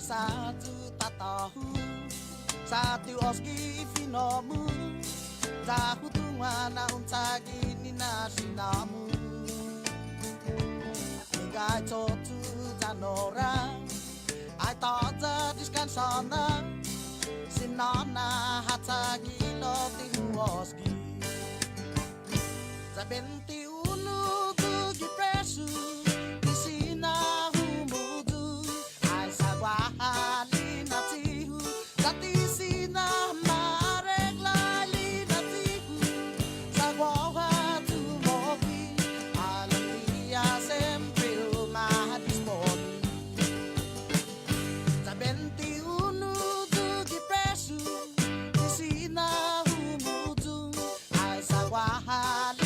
Satu tak tahu, satu oski finamu, tahu tu mana unsagi ni nasinamu. Hingga cotu janora, ai tak jadiskan sana, sinana hatsagi lo tihu oski. Zabenti unu tugi presu, disina humudu, ai sagwahali natihu, zatisina maregla li natihu, sagwaha tu mobi, alamia sempre mahadisponi. Zabenti unu tugi presu, disina humudu, ai sagwahali.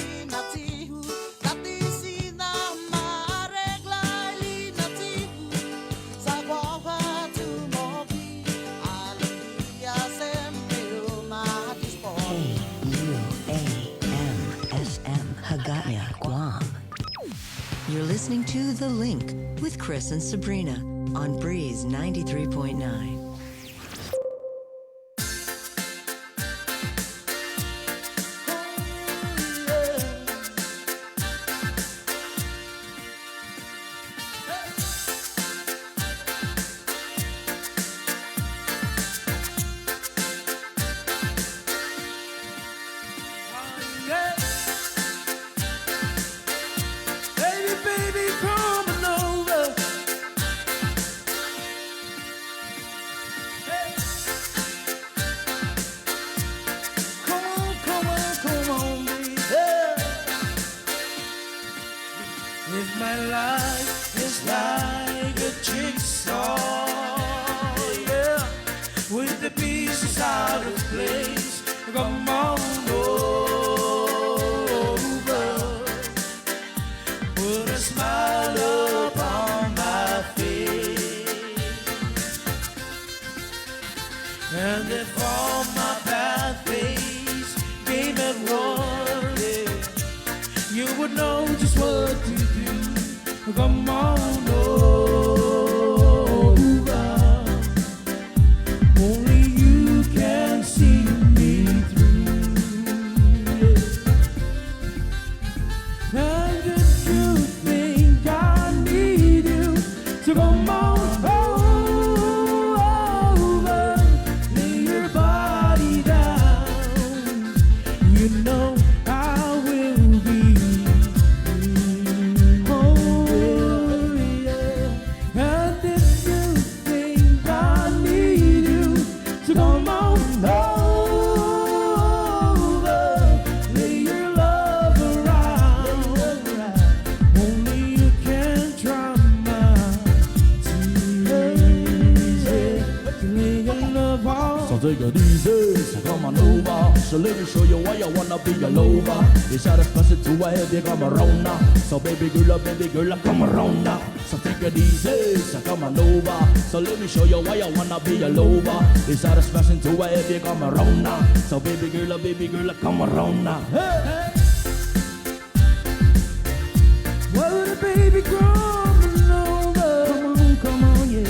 Guam. You're listening to The Link with Chris and Sabrina on Breeze 93.9. So baby girl, come around now. So take it easy, so come on over. So let me show you why I wanna be a lover. It's out of smashing to where they come around now. So baby girl, come around now. Hey. Well, the baby coming over. Come on, yeah.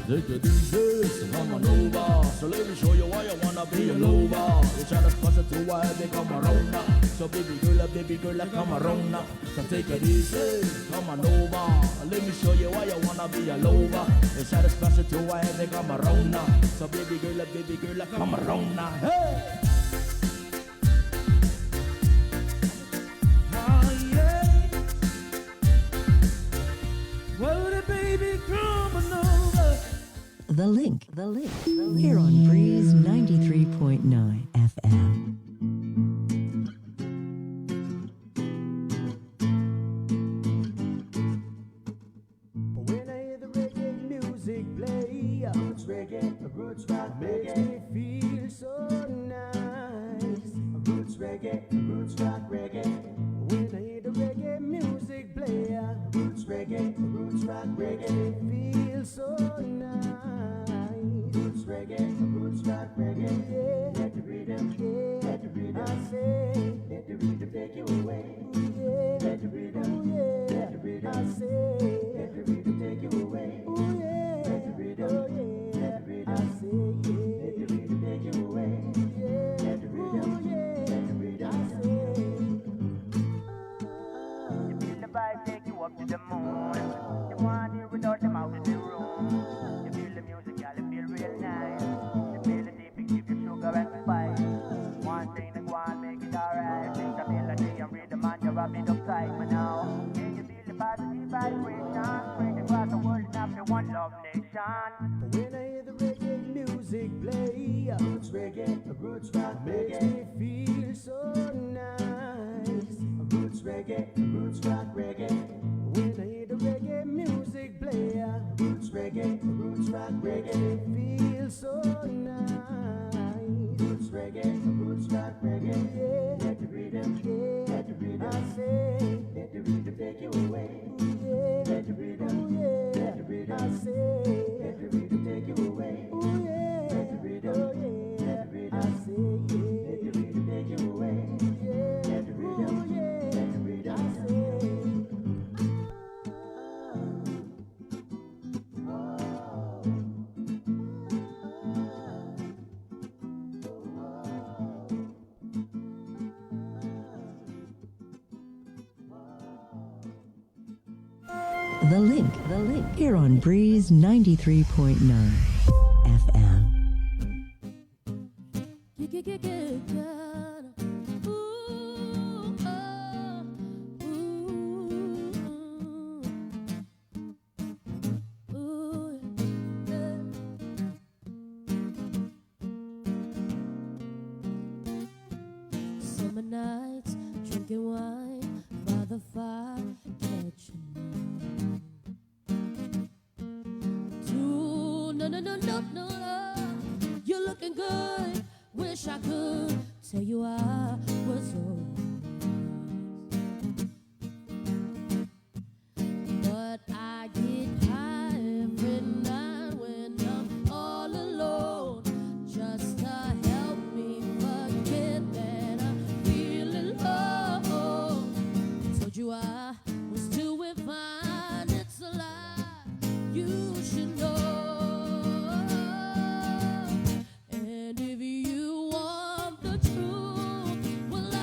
Take it easy, so come on over. So let me show you why I wanna be a lover. You try to fuss it to why they come around now. So baby girl, come around now. So take it easy, come on over. Let me show you why I wanna be a lover. You try to fuss it to why they come around now. So baby girl, come around now. Hey! Oh yeah. Well, the baby coming over. The link, here on Breeze 93.9 FM. When I hear the reggae music play, roots reggae, roots rock makes me feel so nice. Roots reggae, roots rock reggae. When I hear the reggae music play, roots reggae, roots rock reggae, feel so nice. Roots reggae, roots rock reggae, yeah. Let the rhythm, yeah. Let the rhythm, I say. Let the rhythm take you away, yeah. Let the rhythm, yeah. Let the rhythm, I say. Let the rhythm take you away, yeah. Let the rhythm, yeah. Let the rhythm, I say, yeah. Let the rhythm take you away, yeah. Let the rhythm, yeah. Let the rhythm, I say. You feel the vibe take you up to the moon. You want it without them out in the room. You feel the music, y'all, it feel real nice. You feel the deep, it give you sugar and spice. One thing to go and make it alright. Think the melody and rhythm and you wrap it up tight. But now, can you feel the positive vibration? Spread across the world and have the one love nation. When I hear the reggae music play, roots reggae, roots rock makes me feel so nice. Roots reggae, roots rock reggae. When I hear the reggae music play, roots reggae, roots rock reggae, feel so nice. Roots reggae, roots rock reggae, yeah. Let the rhythm, yeah. Let the rhythm, I say. Let the rhythm take you away, yeah. Let the rhythm, yeah. Let the rhythm, I say. Let the rhythm take you away, yeah. Let the rhythm, yeah. Let the rhythm, I say, yeah. Let the rhythm take you away, yeah. Let the rhythm, yeah. Let the rhythm, I say. The link, here on Breeze 93.9 FM. Summer nights, drinking wine by the fire, catching no, you're looking good. Wish I could tell you I was yours, but I get high every night when I'm all alone, just to help me forget that I'm feeling low. Told you I was doing fine, it's a lie, you should know. And if you want the truth, well, I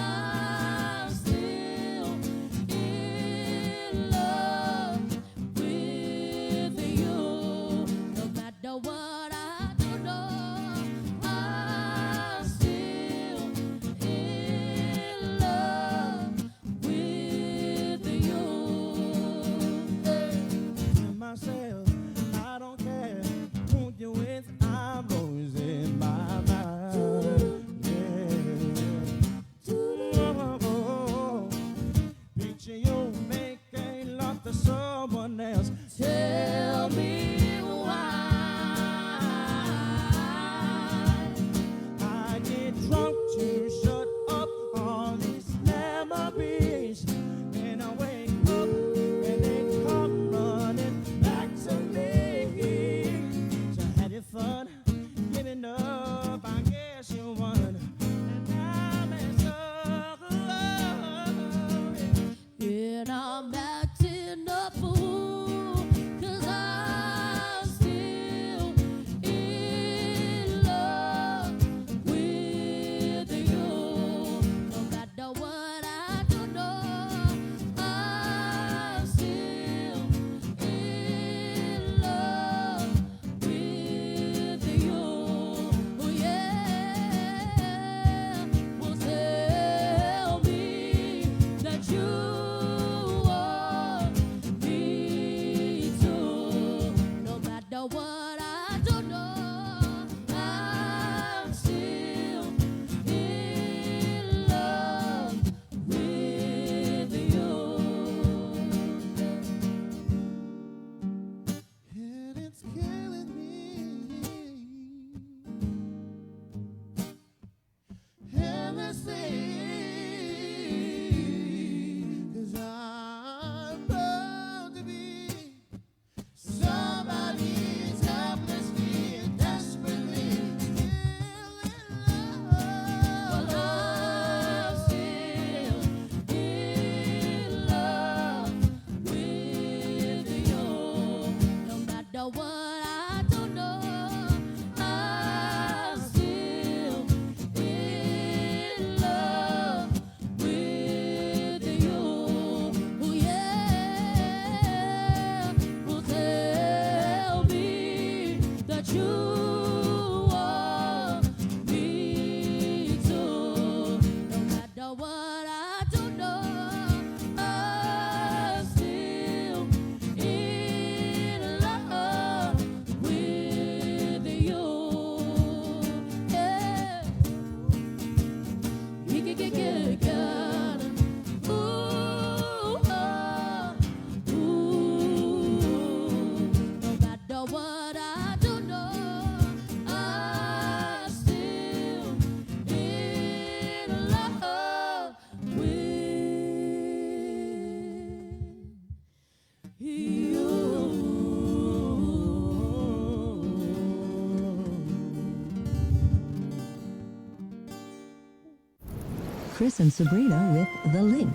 Chris and Sabrina with The Link.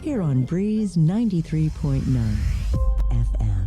Here on Breeze 93.9 FM.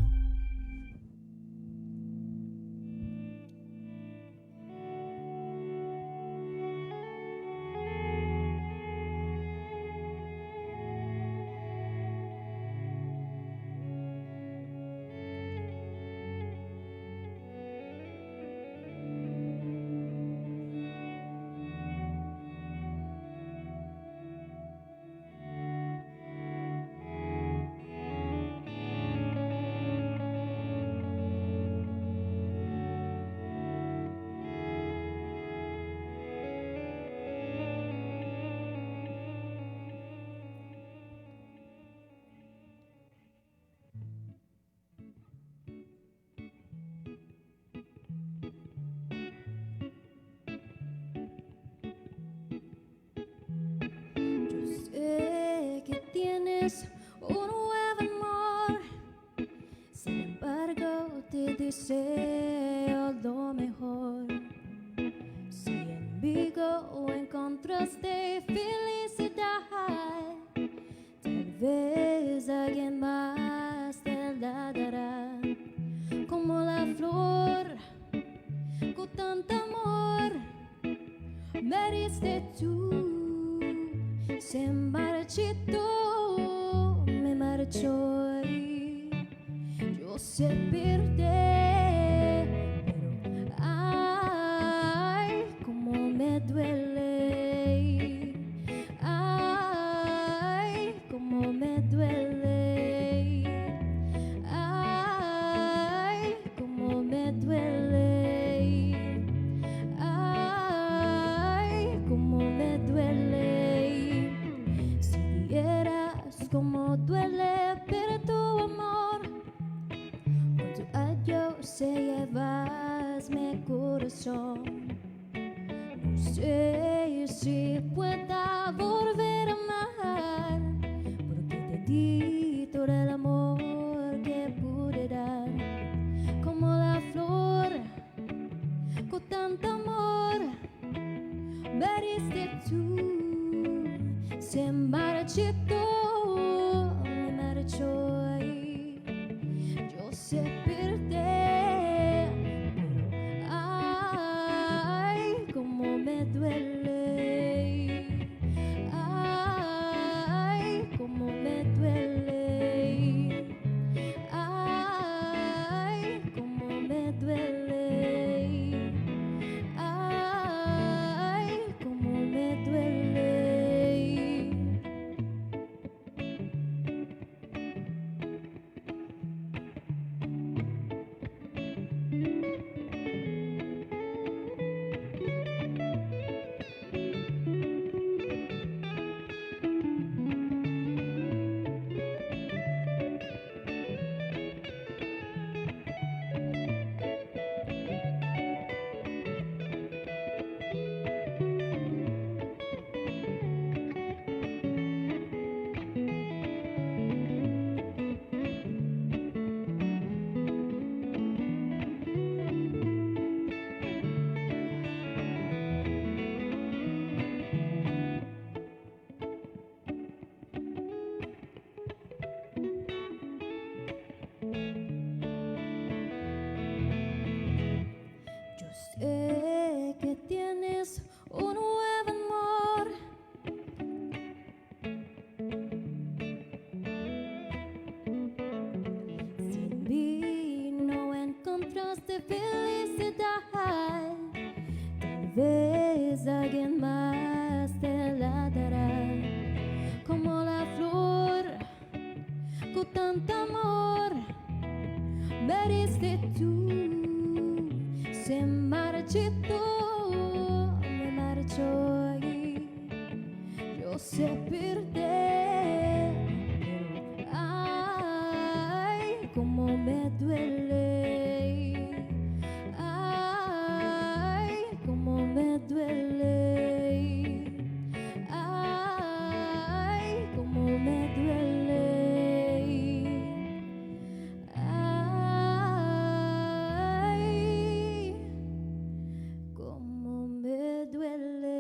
Sé que tienes un nuevo amor, sin embargo te deseo lo mejor. Si en Vigo encontraste felicidad, tal vez alguien más te la dará. Como la flor con tanto amor me diste tú. Se marchitó, me marchó y yo sé perder, pero ay, cómo me duele, ay, cómo me duele, ay, cómo me duele, ay, cómo me duele. Como duele ver tu amor, con tu adiós se llevas mi corazón. No sé si pueda volver a amar, porque te di todo el amor que pude dar. Como la flor con tanto amor me diste tú. Se marchitó, yo sé perder, pero ay, cómo me duele, ay, cómo me duele, ay, cómo me duele, ay, cómo me duele. Sé que tienes un nuevo amor, sin mí no encontraste felicidad, tal vez alguien más te la dará. Como la flor con tanto amor me diste tú. Se marchitó, me marchó y yo sé perder, pero ay, cómo me duele, ay, cómo me duele, ay, cómo me duele. Como me duele.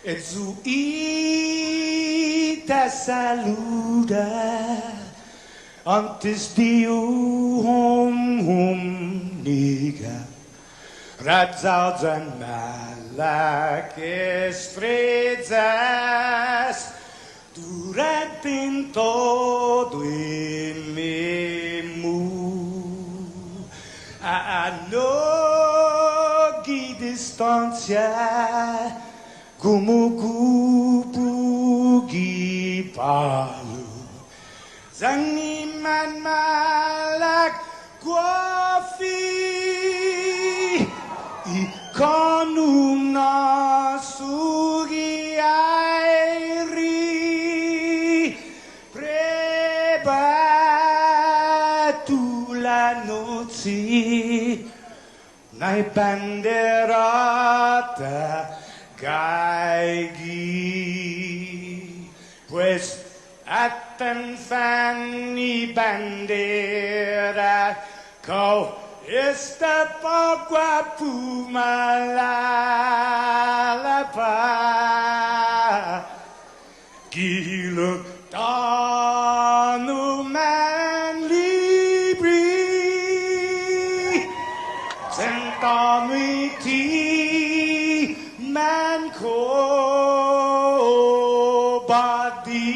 Et su ita saluda antes de niga Radzal dan malak estrellas durante todo el a no distancia Gumugubugi palu Zangiman malak guafi Ikonum nasugi airi Prebatu la noci Nai banderata Gaigi, pues atan fani bandera, kau esta pagua pumalapa, giluk tanu man libri, sentami ti. Man ko body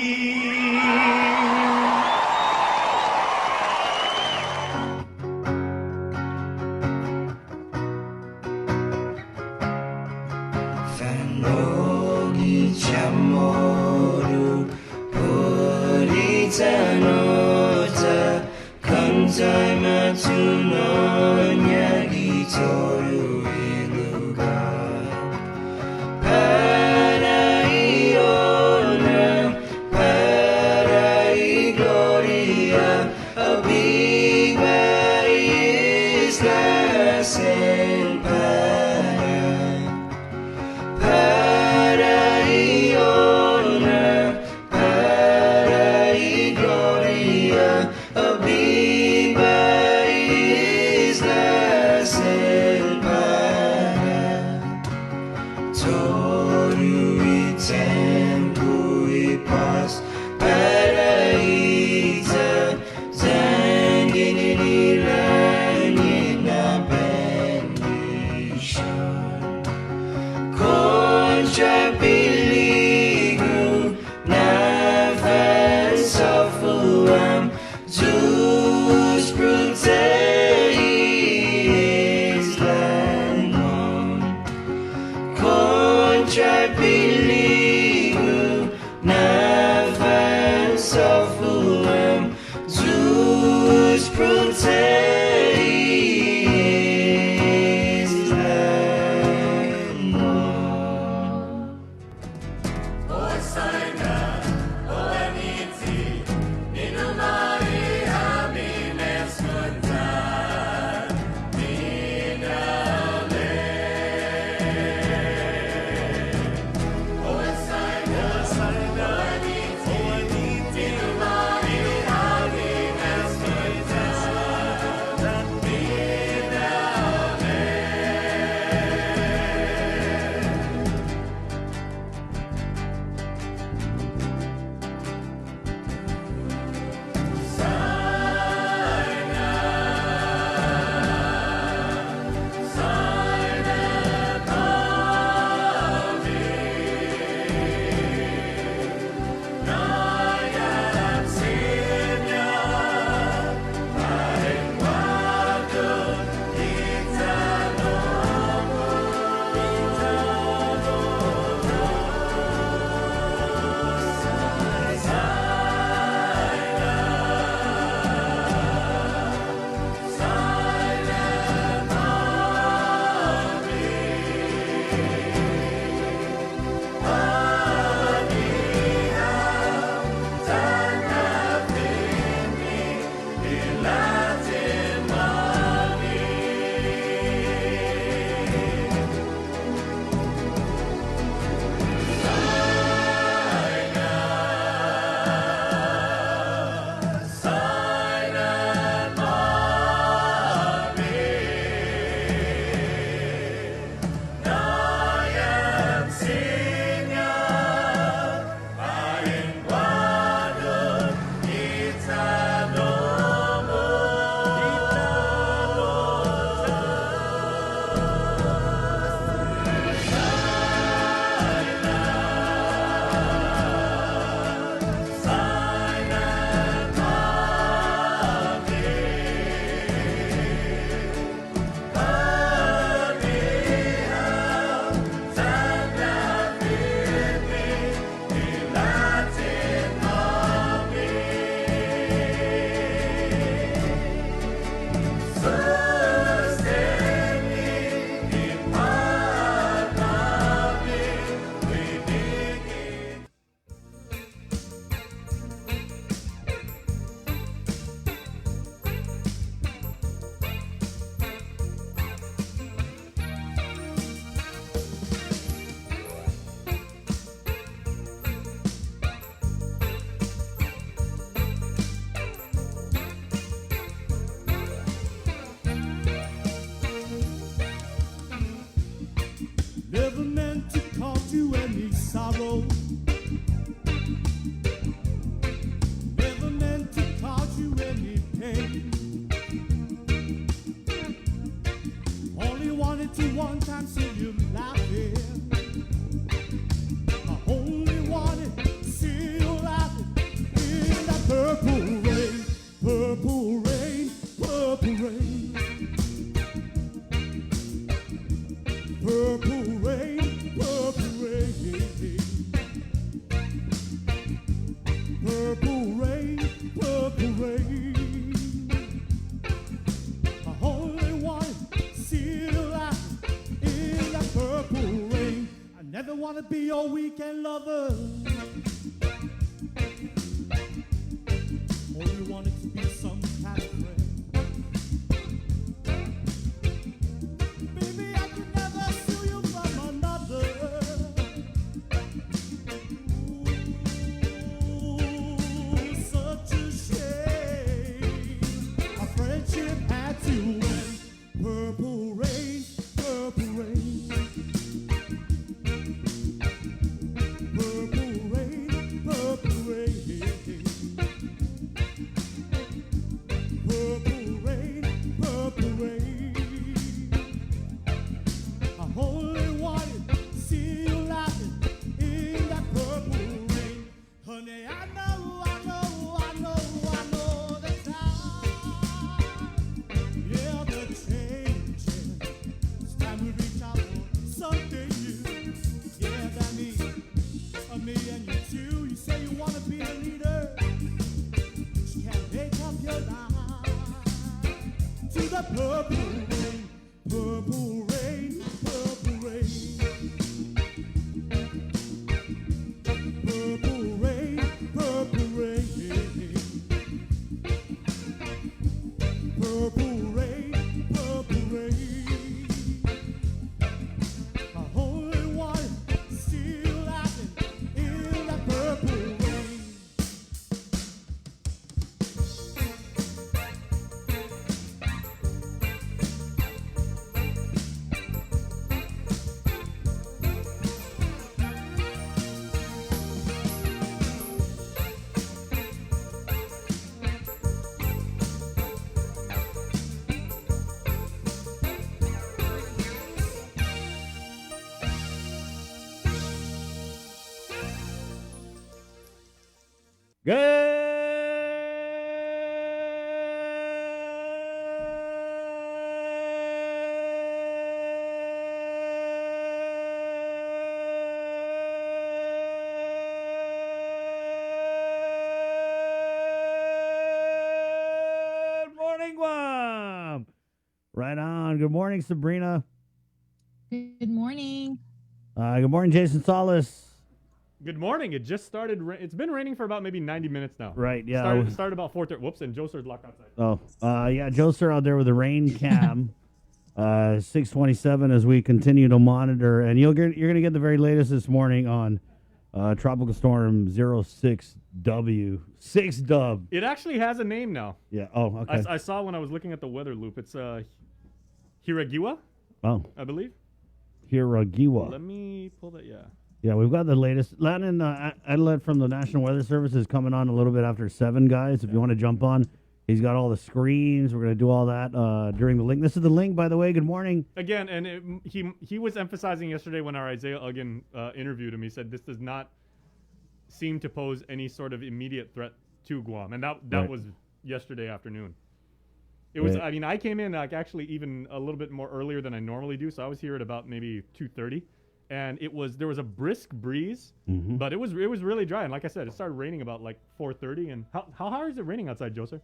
Fanogi chamoru Puritanota Kantai matunonya gitoru iluga Tempo e paz para Rita, rain. Only wanted to one time see you laughing. I only wanted to see you laughing in that purple rain, purple rain, purple rain. Purple rain, purple rain. Purple rain, purple rain. I only want to see you laughing in that purple rain. I never want to be your weekend lover. Only wanted to be some kind of friend. Baby, I could never sue you from another. Ooh, such a shame. Our friendship had to end. Purple rain, purple rain. Purple rain, purple rain. Purple rain, purple rain. I only wanted to see you laughing in that purple rain. Honey, I know the time. Yeah, the changing. It's time we reach out for something new. Yeah, that me and you too. You say you want to be a leader, but you can't make up your mind to the purple rain, purple rain, purple rain. Purple rain, purple rain. Purple rain, purple rain. I only wanted to see you laughing in that purple rain. Good morning, Guam. Right on. Good morning, Sabrina. Good morning. Good morning, Jason Solis. Good morning. It just started. It's been raining for about maybe 90 minutes now. Right, yeah. Started about 4:30. Whoops, and Joe's locked outside. Oh, yeah, Joe Sir out there with the rain cam. 6:27 as we continue to monitor, and you're gonna get the very latest this morning on Tropical Storm 06W 6 dub. It actually has a name now. Yeah. Oh, okay. I saw when I was looking at the weather loop. It's Hiragiwa, Oh, I believe. Hiragiwa. Let me pull that. Yeah. Yeah, we've got the latest. Landon Adelaide from the National Weather Service is coming on a little bit after 7, guys. If you want to jump on, he's got all the screens. We're going to do all that during the link. This is the link, by the way. Good morning. Again, and he was emphasizing yesterday when our Isaiah Uggan interviewed him. He said this does not seem to pose any sort of immediate threat to Guam, and that Right. was yesterday afternoon. It was. I mean, I came in like actually even a little bit more earlier than I normally do, so I was here at about maybe 2:30. And there was a brisk breeze, but it was really dry. And like I said, it started raining about like 4:30. And how hard is it raining outside, Joseph?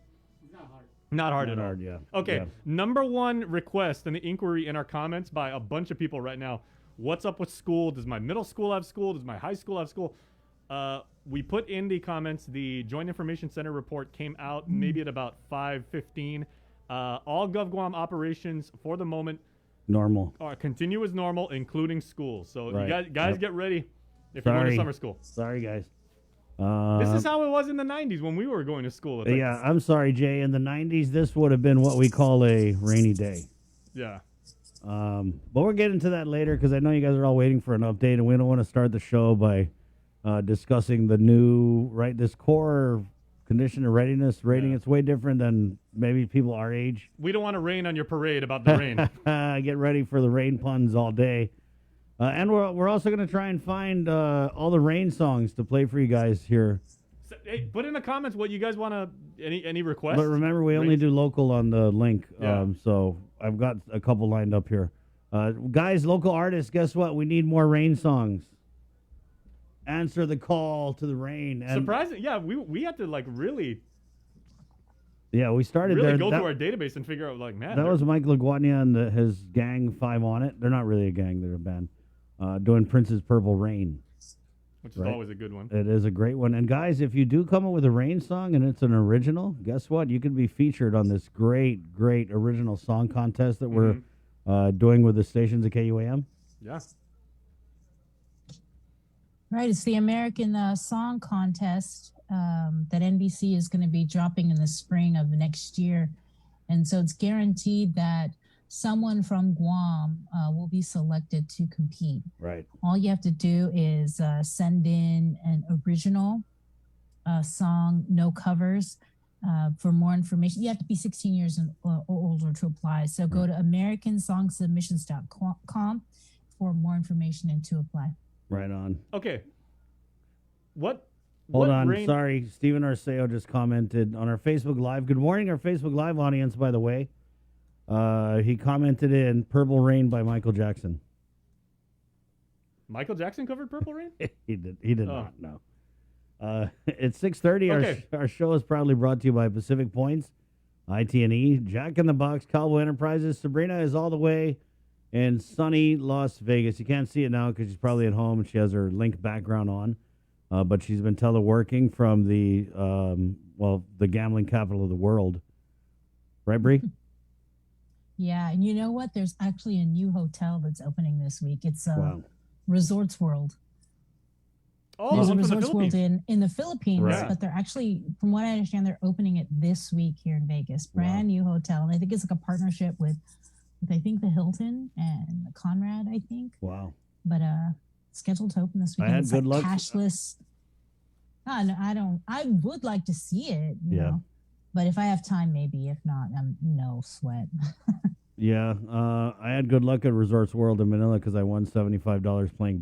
Not hard at all. Yeah. Okay. Yeah. Number one request and the inquiry in our comments by a bunch of people right now. What's up with school? Does my middle school have school? Does my high school have school? We put in the comments. The Joint Information Center report came out maybe at about 5:15. All GovGuam operations for the moment Normal. continue as normal, including schools. So Right. you guys Yep. get ready if you're going to summer school. Sorry, guys. This is how it was in the 90s when we were going to school. It's like- Yeah, I'm sorry, Jay. In the 90s, this would have been what we call a rainy day. Yeah. But we're getting to that later because I know you guys are all waiting for an update, and we don't want to start the show by discussing the new, this core condition and readiness rating. Yeah. It's way different than maybe people our age. We don't want to rain on your parade about the rain. Get ready for the rain puns all day. And we're also going to try and find all the rain songs to play for you guys here. So, hey, put in the comments what you guys want to, any requests. But remember, we only do local on the link. Yeah. So I've got a couple lined up here. Guys, local artists, guess what? We need more rain songs. Answer the call to the rain. And Surprising. Yeah, we had to like really we started really there. go to our database and figure out like, man. That was Mike LaGuardia and his gang 5 on it. They're not really a gang, they're a band. Doing Prince's Purple Rain. Which is always a good one. It is a great one. And guys, if you do come up with a rain song and it's an original, guess what? You can be featured on this great original song contest that we're doing with the stations at KUAM. Yeah. Right, it's the American Song Contest that NBC is going to be dropping in the spring of next year. And so it's guaranteed that someone from Guam will be selected to compete. Right. All you have to do is send in an original song, no covers. For more information, you have to be 16 years or older to apply. So go to americansongsubmissions.com for more information and to apply. Right on. Okay. Hold on. Sorry. Stephen Arceo just commented on our Facebook Live. Good morning, our Facebook Live audience, by the way. He commented in Purple Rain by Michael Jackson. Michael Jackson covered Purple Rain? He did not, no. It's 6:30. Okay. Our show is proudly brought to you by Pacific Points, IT&E, Jack in the Box, Cowboy Enterprises. Sabrina is all the way in sunny Las Vegas. You can't see it now because she's probably at home and she has her Link background on. But she's been teleworking from the gambling capital of the world. Right, Bree? Yeah, and you know what? There's actually a new hotel that's opening this week. It's Wow. Resorts World. Oh, There's a from the Resorts World Philippines. in the Philippines, Right. but they're actually, from what I understand, they're opening it this week here in Vegas. Brand new hotel. And I think it's like a partnership with I think the Hilton and the Conrad, I think. Wow. But scheduled to open this I weekend. had It's good like luck. cashless. No, I don't. I would like to see it, you Yeah. know. But if I have time, maybe. If not, I'm no sweat. Yeah, I had good luck at Resorts World in Manila because I won $75 playing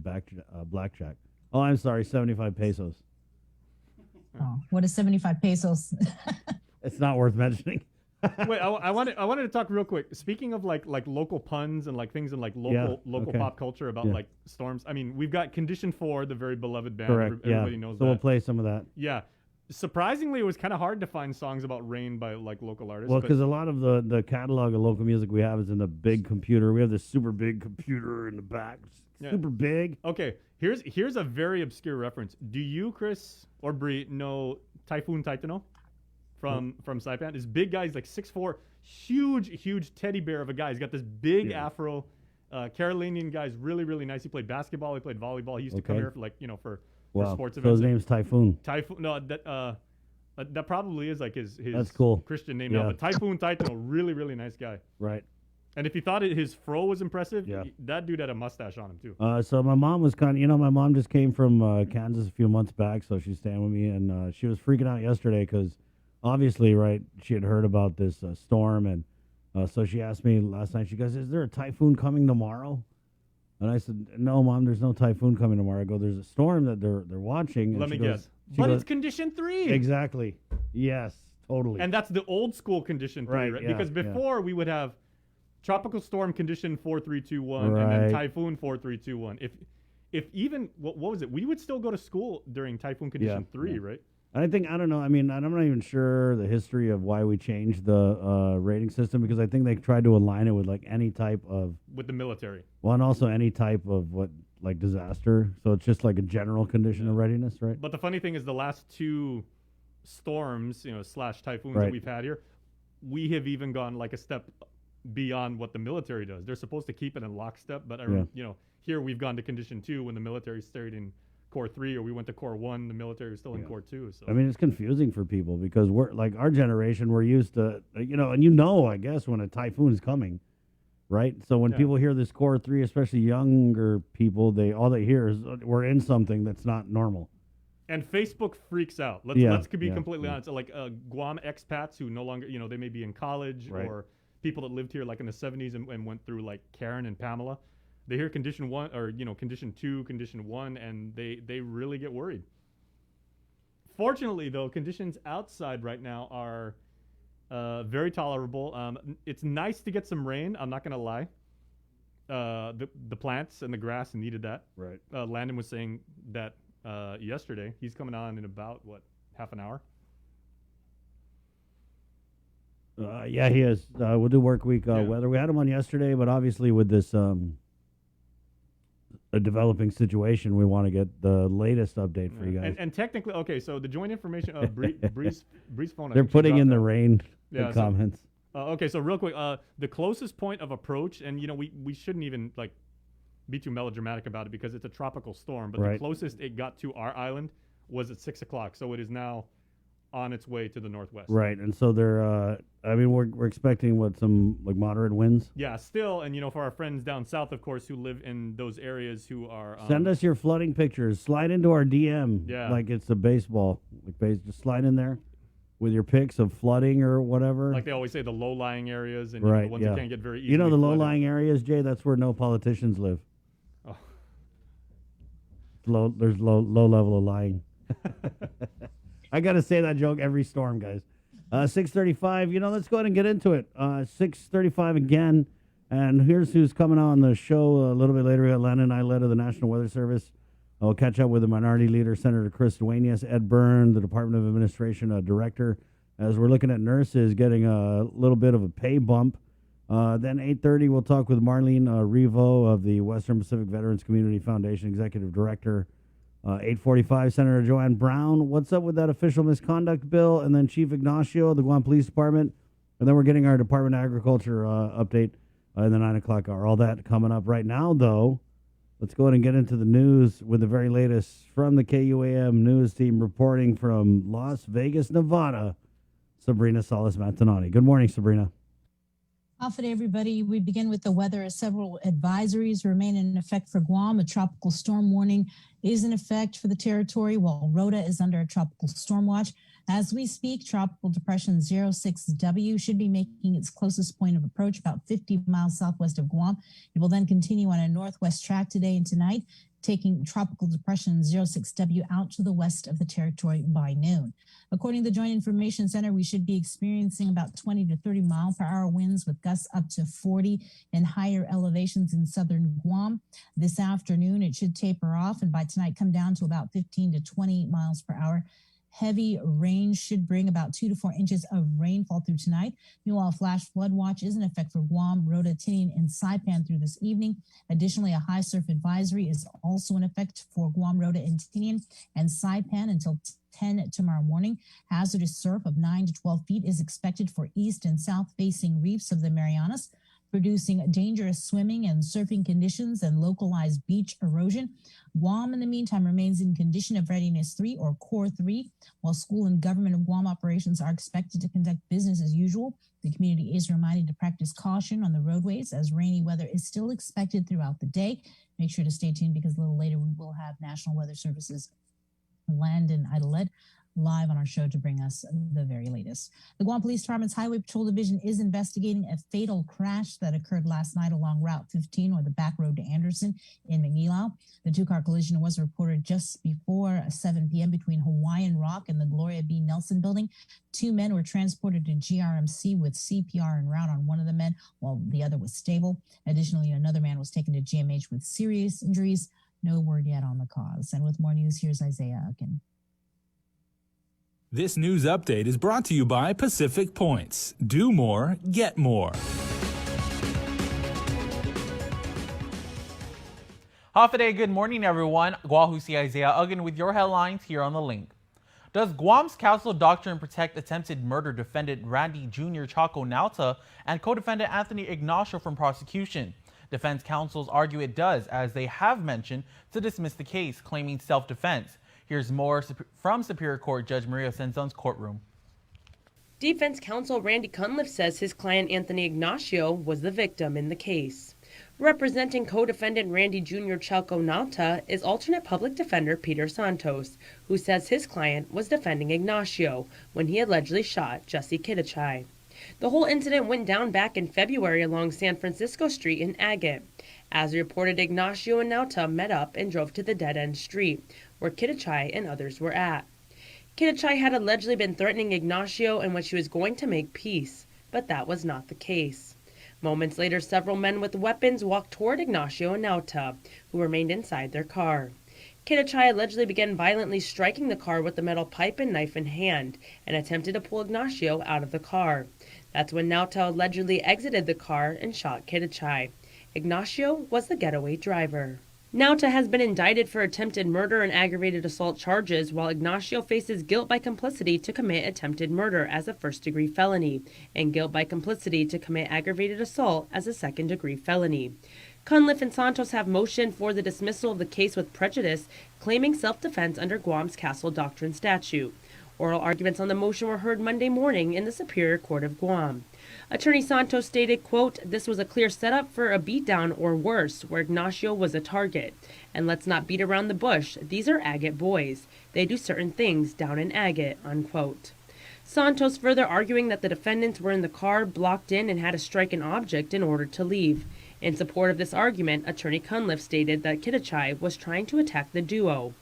blackjack. Oh, I'm sorry, 75 pesos. Oh, what is 75 pesos? It's not worth mentioning. Wait, I wanted to talk real quick. Speaking of like local puns and like things in like local okay. pop culture about like storms. I mean, we've got Condition 4, the very beloved band. Correct. Everybody knows So that. we'll play some of that. Yeah. Surprisingly, it was kind of hard to find songs about rain by like local artists. Well, but- because a lot of the catalog of local music we have is in the big computer. We have this super big computer in the back, Yeah. super big. Okay, here's a very obscure reference. Do you, Chris or Bree, know Typhoon Taitano from Saipan? This big guy, he's like 6'4", huge teddy bear of a guy. He's got this big afro. Carolinian guy's really nice. He played basketball. He played volleyball. He used to come here for like for sports So events. his name's Typhoon. Typhoon. No, that probably is like his That's cool. Christian name Yeah. now. But Typhoon Taitano, really nice guy. Right. And if you thought his fro was impressive, that dude had a mustache on him too. So my mom was my mom just came from Kansas a few months back, so she's staying with me, and she was freaking out yesterday because obviously, right, she had heard about this storm, and so she asked me last night, she goes, is there a typhoon coming tomorrow? And I said, no, Mom, there's no typhoon coming tomorrow. I go, there's a storm that they're watching. And Let me she goes- guess. she But goes, it's Condition 3. Exactly. Yes, totally. And that's the old school Condition 3, Right, right? yeah, Because before we would have Tropical Storm Condition 4321 and Right. then Typhoon 4321. If even what was it? We would still go to school during Typhoon Condition 3, right? I don't know. I mean, I'm not even sure the history of why we changed the rating system, because I think they tried to align it with like any type of, With the military. well, and also any type of like disaster. So it's just like a general condition of readiness, right? But the funny thing is the last two storms, / typhoons Right. that we've had here, we have even gone like a step beyond what the military does. They're supposed to keep it in lockstep, but here we've gone to Condition 2 when the military stayed in Core 3, or we went to Core 1, the military was still in Core 2. So I mean, it's confusing for people because we're like our generation, we're used to, and I guess when a typhoon is coming, right? So when people hear this Core 3, especially younger people, all they hear is we're in something that's not normal. And Facebook freaks out. Let's be completely honest. Like Guam expats who no longer, they may be in college or people that lived here like in the 70s and went through like Karen and Pamela. They hear condition 1 or condition 2, condition 1, and they really get worried. Fortunately, though, conditions outside right now are very tolerable. It's nice to get some rain. I'm not gonna lie. The plants and the grass needed that. Right. Landon was saying that yesterday. He's coming on in about half an hour. Yeah, he is. We'll do work week weather. We had him on yesterday, but obviously with this a developing situation, we want to get the latest update for you guys. And technically, okay, so the joint information of Bree's phone. They're putting in the rain comments. Okay, so real quick, the closest point of approach, and we shouldn't even be too melodramatic about it because it's a tropical storm, but the closest it got to our island was at 6 o'clock, so it is now on its way to the northwest. Right, and so they're, we're expecting some moderate winds. Yeah, still, and for our friends down south, of course, who live in those areas who are... Send us your flooding pictures. Slide into our DM like it's a baseball. Just slide in there with your pics of flooding or whatever. Like they always say, the low-lying areas and the ones that can't get very easily the flooded. low-lying areas, Jay, that's where no politicians live. Oh. There's low level of lying. I got to say that joke every storm, guys. 6:35, let's go ahead and get into it. 6:35 again, and here's who's coming on the show a little bit later. We got Len and I, led of the National Weather Service. I'll catch up with the Minority Leader, Senator Chris Duenas, Ed Byrne, the Department of Administration Director, as we're looking at nurses getting a little bit of a pay bump. Then 8:30, we'll talk with Marlene Revo of the Western Pacific Veterans Community Foundation, Executive Director. 8:45, Senator Joanne Brown. What's up with that official misconduct bill? And then Chief Ignacio of the Guam Police Department. And then we're getting our Department of Agriculture update in the 9 o'clock hour. All that coming up right now, though. Let's go ahead and get into the news with the very latest from the KUAM news team reporting from Las Vegas, Nevada, Sabrina Salas-Matanani. Good morning, Sabrina. Off it, everybody. We begin with the weather as several advisories remain in effect for Guam. A tropical storm warning is in effect for the territory, while Rita is under a tropical storm watch. As we speak, Tropical Depression 06W should be making its closest point of approach about 50 miles southwest of Guam. It will then continue on a northwest track today and tonight, taking Tropical Depression 06W out to the west of the territory by noon. According to the Joint Information Center, we should be experiencing about 20 to 30 mile per hour winds with gusts up to 40 and higher elevations in southern Guam. This afternoon, it should taper off and by tonight come down to about 15 to 20 miles per hour. Heavy rain should bring about 2 to 4 inches of rainfall through tonight. Meanwhile, a flash flood watch is in effect for Guam, Rota, Tinian, and Saipan through this evening. Additionally, a high surf advisory is also in effect for Guam, Rota, and Tinian and Saipan until 10 tomorrow morning. Hazardous surf of 9 to 12 feet is expected for east and south-facing reefs of the Marianas, producing dangerous swimming and surfing conditions and localized beach erosion. Guam, in the meantime, remains in condition of readiness 3 or core 3, while school and government of Guam operations are expected to conduct business as usual. The community is reminded to practice caution on the roadways as rainy weather is still expected throughout the day. Make sure to stay tuned because a little later we will have National Weather Service's Landon Idoled live on our show to bring us the very latest. The Guam Police Department's Highway Patrol Division is investigating a fatal crash that occurred last night along Route 15 or the back road to Anderson in Mangilao. The two-car collision was reported just before 7 p.m. between Hawaiian Rock and the Gloria B. Nelson building. 2 men were transported to GRMC with CPR en route on one of the men, while the other was stable. Additionally, another man was taken to GMH with serious injuries. No word yet on the cause. And with more news, here's Isaiah Ucken. This news update is brought to you by Pacific Points. Do more, get more. Half a day, good morning, everyone. Guahusi Isaiah Ugan with your headlines here on the link. Does Guam's Council Doctrine protect attempted murder defendant Randy Jr. Chaco Nauta and co-defendant Anthony Ignacio from prosecution? Defense counsels argue it does, as they have mentioned to dismiss the case, claiming self-defense. Here's more from Superior Court Judge Maria Senzon's courtroom. Defense counsel Randy Cunliffe says his client Anthony Ignacio was the victim in the case. Representing co-defendant Randy Jr. Chalco Nauta is alternate public defender Peter Santos, who says his client was defending Ignacio when he allegedly shot Jesse Kitachai. The whole incident went down back in February along San Francisco Street in Agate. As reported, Ignacio and Nauta met up and drove to the dead-end street, where Kitachai and others were at. Kitachai had allegedly been threatening Ignacio and when she was going to make peace, but that was not the case. Moments later, several men with weapons walked toward Ignacio and Nauta, who remained inside their car. Kitachai allegedly began violently striking the car with the metal pipe and knife in hand and attempted to pull Ignacio out of the car. That's when Nauta allegedly exited the car and shot Kitachai. Ignacio was the getaway driver. Nauta has been indicted for attempted murder and aggravated assault charges, while Ignacio faces guilt by complicity to commit attempted murder as a first-degree felony and guilt by complicity to commit aggravated assault as a second-degree felony. Cunliffe and Santos have motioned for the dismissal of the case with prejudice, claiming self-defense under Guam's Castle Doctrine statute. Oral arguments on the motion were heard Monday morning in the Superior Court of Guam. Attorney Santos stated, quote, "This was a clear setup for a beatdown or worse, where Ignacio was a target. And let's not beat around the bush. These are agate boys. They do certain things down in agate," unquote. Santos further arguing that the defendants were in the car, blocked in, and had to strike an object in order to leave. In support of this argument, Attorney Cunliffe stated that Kitachai was trying to attack the duo.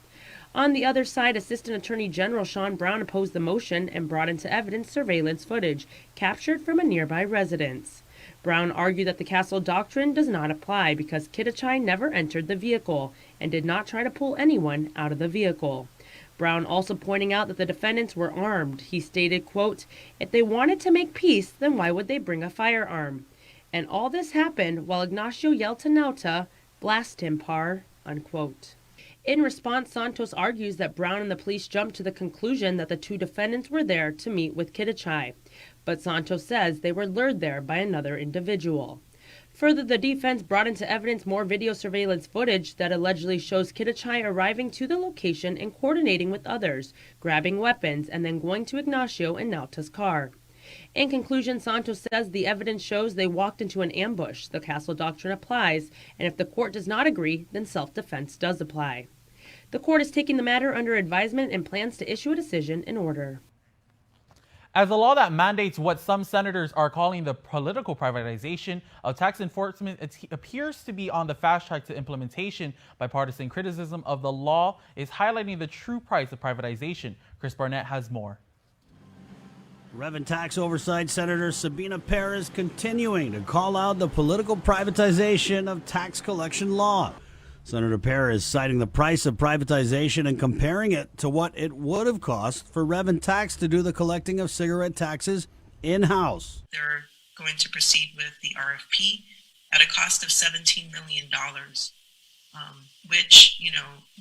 On the other side, Assistant Attorney General Sean Brown opposed the motion and brought into evidence surveillance footage captured from a nearby residence. Brown argued that the Castle Doctrine does not apply because Kitachai never entered the vehicle and did not try to pull anyone out of the vehicle. Brown also pointing out that the defendants were armed. He stated, quote, "If they wanted to make peace, then why would they bring a firearm? And all this happened while Ignacio yelled to Nauta, 'Blast him, par,'" unquote. In response, Santos argues that Brown and the police jumped to the conclusion that the two defendants were there to meet with Kitachai, but Santos says they were lured there by another individual. Further, the defense brought into evidence more video surveillance footage that allegedly shows Kitachai arriving to the location and coordinating with others, grabbing weapons, and then going to Ignacio and Nauta's car. In conclusion, Santos says the evidence shows they walked into an ambush. The Castle Doctrine applies, and if the court does not agree, then self-defense does apply. The court is taking the matter under advisement and plans to issue a decision in order. As a law that mandates what some senators are calling the political privatization of tax enforcement appears to be on the fast track to implementation, bipartisan criticism of the law is highlighting the true price of privatization. Chris Barnett has more. Rev Tax Oversight Senator Sabina Perez continuing to call out the political privatization of tax collection law. Senator Perez citing the price of privatization and comparing it to what it would have cost for Rev Tax to do the collecting of cigarette taxes in-house. They're going to proceed with the RFP at a cost of $17 million, which,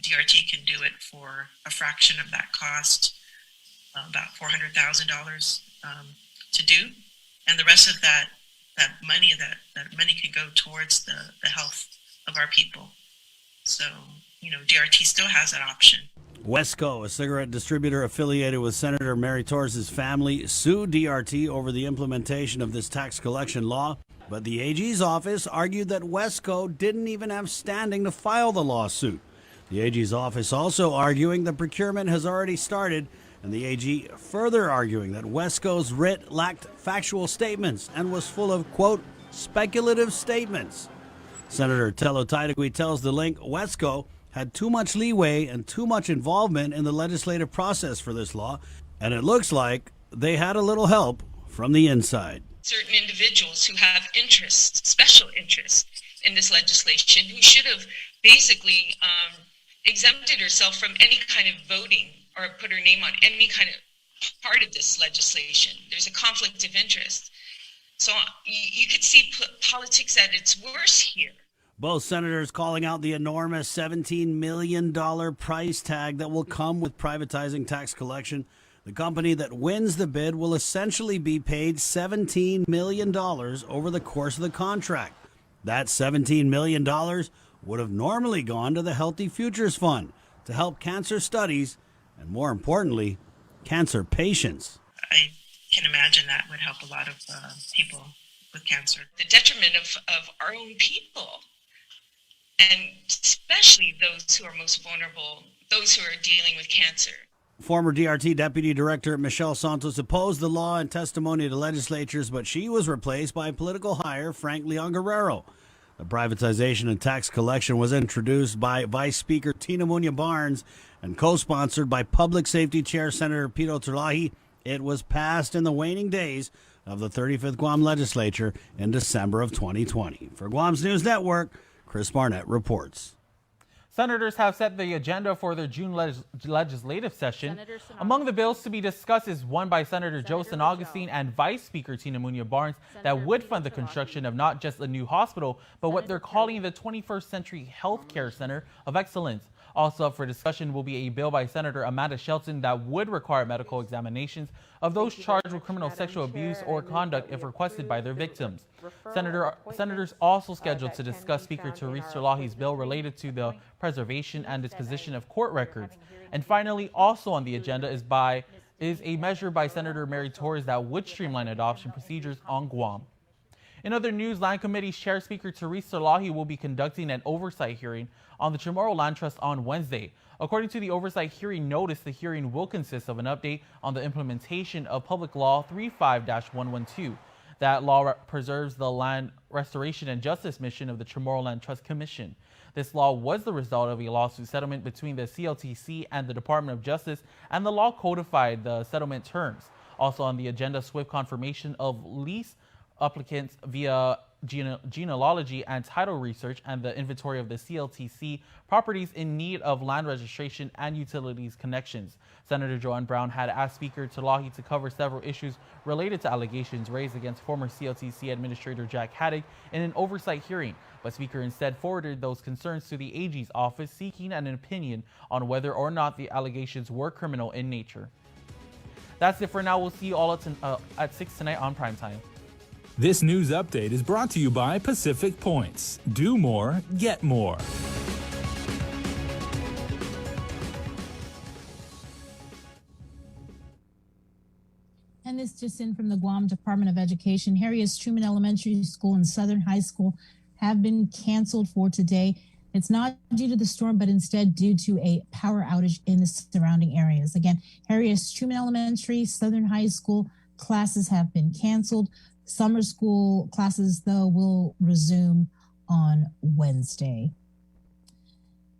DRT can do it for a fraction of that cost, about $400,000 to do, and the rest of that money can go towards the health of our people. So, DRT still has that option. Wesco, a cigarette distributor affiliated with Senator Mary Torres' family, sued DRT over the implementation of this tax collection law, but the AG's office argued that Wesco didn't even have standing to file the lawsuit. The AG's office also arguing the procurement has already started, and the AG further arguing that Wesco's writ lacked factual statements and was full of, quote, speculative statements. Senator Tello Taitagui tells The Link Wesco had too much leeway and too much involvement in the legislative process for this law, and it looks like they had a little help from the inside. Certain individuals who have interests, special interests in this legislation, who should have basically exempted herself from any kind of voting or put her name on any kind of part of this legislation. There's a conflict of interest. So you could see politics at its worst here. Both senators calling out the enormous $17 million price tag that will come with privatizing tax collection. The company that wins the bid will essentially be paid $17 million over the course of the contract. That $17 million would have normally gone to the Healthy Futures Fund to help cancer studies and, more importantly, cancer patients. I can imagine that would help a lot of people with cancer. The detriment of our own people, and especially those who are most vulnerable, those who are dealing with cancer. Former DRT Deputy Director Michelle Santos opposed the law and testimony to legislatures, but she was replaced by political hire Frank Leon Guerrero. The privatization and tax collection was introduced by Vice Speaker Tina Muñoz Barnes and co-sponsored by Public Safety Chair Senator Pito Terlahi. It was passed in the waning days of the 35th Guam legislature in December of 2020. For Guam's News Network, Chris Barnett reports. Senators have set the agenda for their June legislative session. Among the bills to be discussed is one by Senator Joe San Augustine and Vice Speaker Tina Muñoz Barnes that would fund the construction of not just a new hospital, but what they're calling the 21st Century Healthcare Center of Excellence. Also up for discussion will be a bill by Senator Amanda Shelton that would require medical examinations of those charged with criminal sexual abuse or conduct if requested by their victims. Senators also scheduled to discuss Speaker Therese Terlahi's bill related to the preservation and disposition of court records. And finally, also on the agenda is a measure by Senator Mary Torres that would streamline adoption procedures on Guam. In other news, Land Committee's Chair Speaker Therese Terlahi will be conducting an oversight hearing on the Chamorro Land Trust on Wednesday. According to the oversight hearing notice, the hearing will consist of an update on the implementation of Public Law 35-112. That law preserves the land restoration and justice mission of the Chamorro Land Trust Commission. This law was the result of a lawsuit settlement between the CLTC and the Department of Justice, and the law codified the settlement terms. Also on the agenda, swift confirmation of lease applicants via genealogy and title research and the inventory of the CLTC properties in need of land registration and utilities connections. Senator Joanne Brown had asked Speaker Terlahi to cover several issues related to allegations raised against former CLTC Administrator Jack Haddock in an oversight hearing, but Speaker instead forwarded those concerns to the AG's office seeking an opinion on whether or not the allegations were criminal in nature. That's it for now. We'll see you all at 6 tonight on Primetime. This news update is brought to you by Pacific Points. Do more, get more. And this just in from the Guam Department of Education. Harry S. Truman Elementary School and Southern High School have been canceled for today. It's not due to the storm, but instead due to a power outage in the surrounding areas. Again, Harry S. Truman Elementary, Southern High School classes have been canceled. Summer school classes, though, will resume on Wednesday.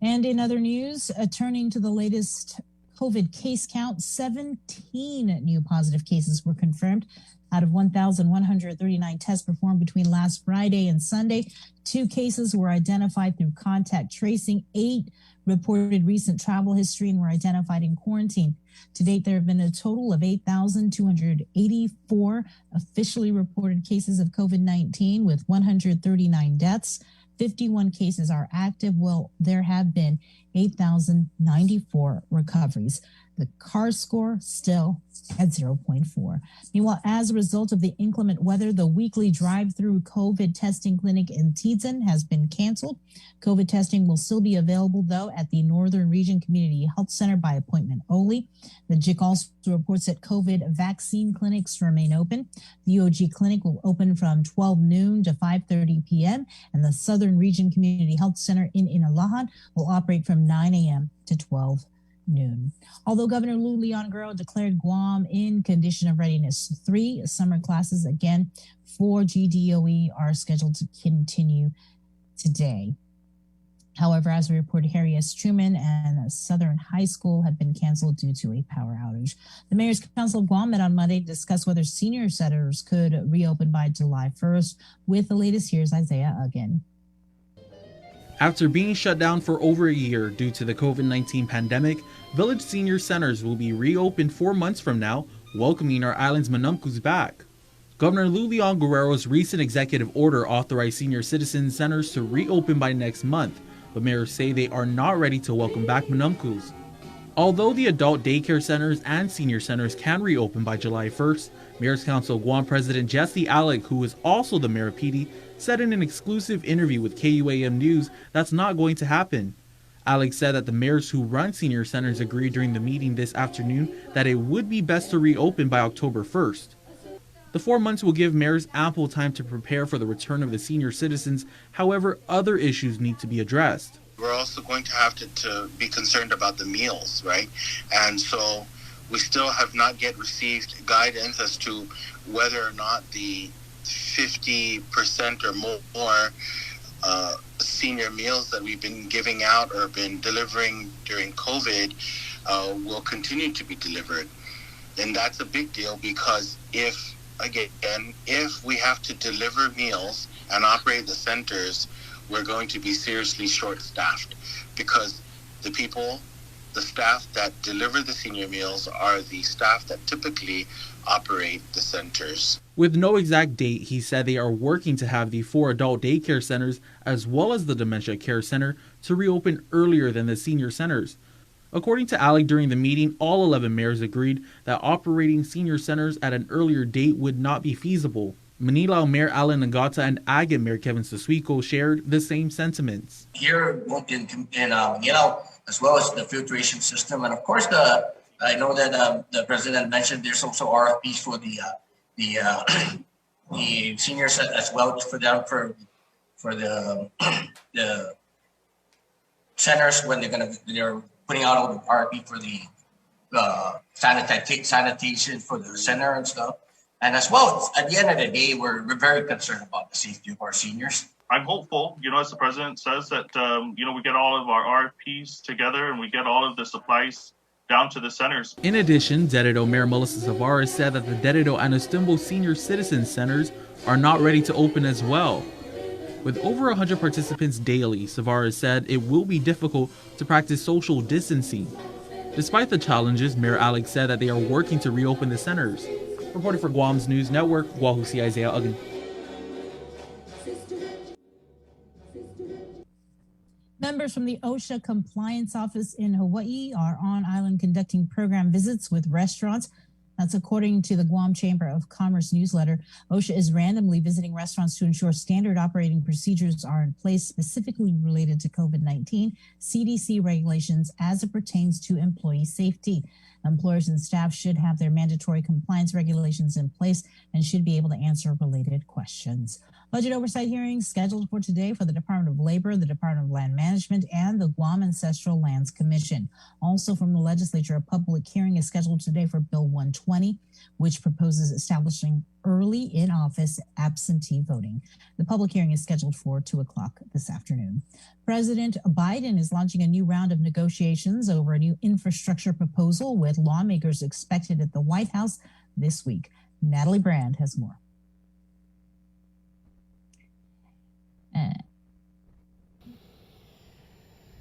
And in other news, turning to the latest COVID case count, 17 new positive cases were confirmed out of 1,139 tests performed between last Friday and Sunday. 2 cases were identified through contact tracing. 8 reported recent travel history and were identified in quarantine. To date, there have been a total of 8,284 officially reported cases of COVID-19 with 139 deaths. 51 cases are active. Well, there have been 8,094 recoveries. The CAR score still at 0.4. Meanwhile, as a result of the inclement weather, the weekly drive-through COVID testing clinic in Tidsan has been canceled. COVID testing will still be available, though, at the Northern Region Community Health Center by appointment only. The JIC also reports that COVID vaccine clinics remain open. The UOG clinic will open from 12 noon to 5:30 p.m., and the Southern Region Community Health Center in Inalahan will operate from 9 a.m. to 12 noon. Although Governor Lou Leon Guerrero declared Guam in condition of readiness 3, summer classes again for GDOE are scheduled to continue today. However, as we reported, Harry S. Truman and Southern High School have been canceled due to a power outage. The Mayor's Council of Guam met on Monday to discuss whether senior centers could reopen by July 1st. With the latest, here's Isaiah again. After being shut down for over a year due to the COVID-19 pandemic, village senior centers will be reopened 4 months from now, welcoming our island's Manumkus back. Governor Lou Leon Guerrero's recent executive order authorized senior citizen centers to reopen by next month, but mayors say they are not ready to welcome back Manumkus. Although the adult daycare centers and senior centers can reopen by July 1st, Mayor's Council Guam President Jesse Alec, who is also the mayor of PD, said in an exclusive interview with KUAM News that's not going to happen. Alex said that the mayors who run senior centers agreed during the meeting this afternoon that it would be best to reopen by October 1st. The 4 months will give mayors ample time to prepare for the return of the senior citizens. However, other issues need to be addressed. We're also going to have to be concerned about the meals, right? And so we still have not yet received guidance as to whether or not the 50% or more senior meals that we've been giving out or been delivering during COVID will continue to be delivered. And that's a big deal because if we have to deliver meals and operate the centers, we're going to be seriously short-staffed because the staff that deliver the senior meals are the staff that typically operate the centers. With no exact date, he said they are working to have the 4 adult daycare centers as well as the dementia care center to reopen earlier than the senior centers. According to Alec, during the meeting, all 11 mayors agreed that operating senior centers at an earlier date would not be feasible. Manilao Mayor Alan Nagata and Agate Mayor Kevin Sasuiko shared the same sentiments. Here in Manilao, as well as the filtration system, and of course I know that the president mentioned there's also RFPs for the seniors as well for the centers when they're putting out an RFP for the sanitation for the center and stuff. And as well, at the end of the day, we're very concerned about the safety of our seniors. I'm hopeful, as the president says, that, we get all of our RFPs together and we get all of the supplies down to the centers. In addition, Dededo Mayor Melissa Tavares said that the Dededo and Estimbo Senior Citizen Centers are not ready to open as well. With over 100 participants daily, Tavares said it will be difficult to practice social distancing. Despite the challenges, Mayor Alex said that they are working to reopen the centers. Reporting for Guam's News Network, Wahusi Isaiah Ugin. Members from the OSHA Compliance Office in Hawaii are on island conducting program visits with restaurants. That's according to the Guam Chamber of Commerce newsletter. OSHA is randomly visiting restaurants to ensure standard operating procedures are in place specifically related to COVID-19, CDC regulations as it pertains to employee safety. Employers and staff should have their mandatory compliance regulations in place and should be able to answer related questions. Budget oversight hearings scheduled for today for the Department of Labor, the Department of Land Management, and the Guam Ancestral Lands Commission. Also from the legislature, a public hearing is scheduled today for Bill 120, which proposes establishing early in-office absentee voting. The public hearing is scheduled for 2 o'clock this afternoon. President Biden is launching a new round of negotiations over a new infrastructure proposal with lawmakers expected at the White House this week. Natalie Brand has more.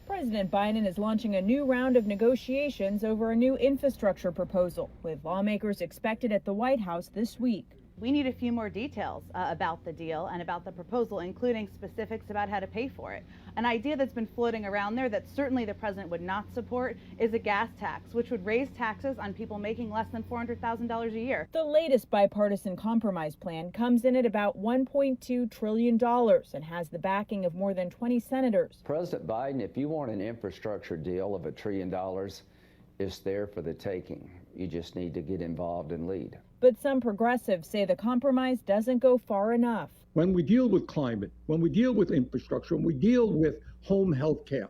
President Biden is launching a new round of negotiations over a new infrastructure proposal, with lawmakers expected at the White House this week. We need a few more details about the deal and about the proposal, including specifics about how to pay for it. An idea that's been floating around there that certainly the president would not support is a gas tax, which would raise taxes on people making less than $400,000 a year. The latest bipartisan compromise plan comes in at about $1.2 trillion and has the backing of more than 20 senators. President Biden, if you want an infrastructure deal of $1 trillion, it's there for the taking. You just need to get involved and lead. But some progressives say the compromise doesn't go far enough. When we deal with climate, when we deal with infrastructure, when we deal with home health care,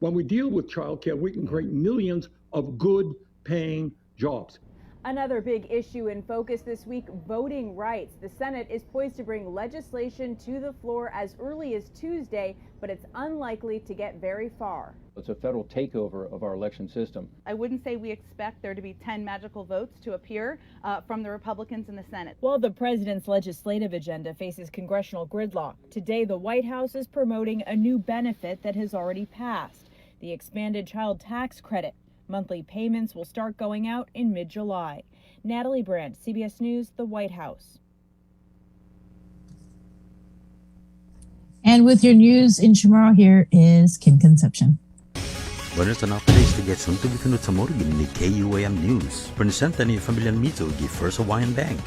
when we deal with child care, we can create millions of good paying jobs. Another big issue in focus this week, voting rights. The Senate is poised to bring legislation to the floor as early as Tuesday, but it's unlikely to get very far. It's a federal takeover of our election system. I wouldn't say we expect there to be 10 magical votes to appear from the Republicans in the Senate. While the president's legislative agenda faces congressional gridlock, today the White House is promoting a new benefit that has already passed, the expanded child tax credit. Monthly payments will start going out in mid-July. Natalie Brandt, CBS News, the White House. And with your news in Chamorro, here is Kim Concepcion. Buenos and updates to get soon to be tuned sa morning ni KUAM News. Presentan ni Familian Mito, the First Hawaiian Bank.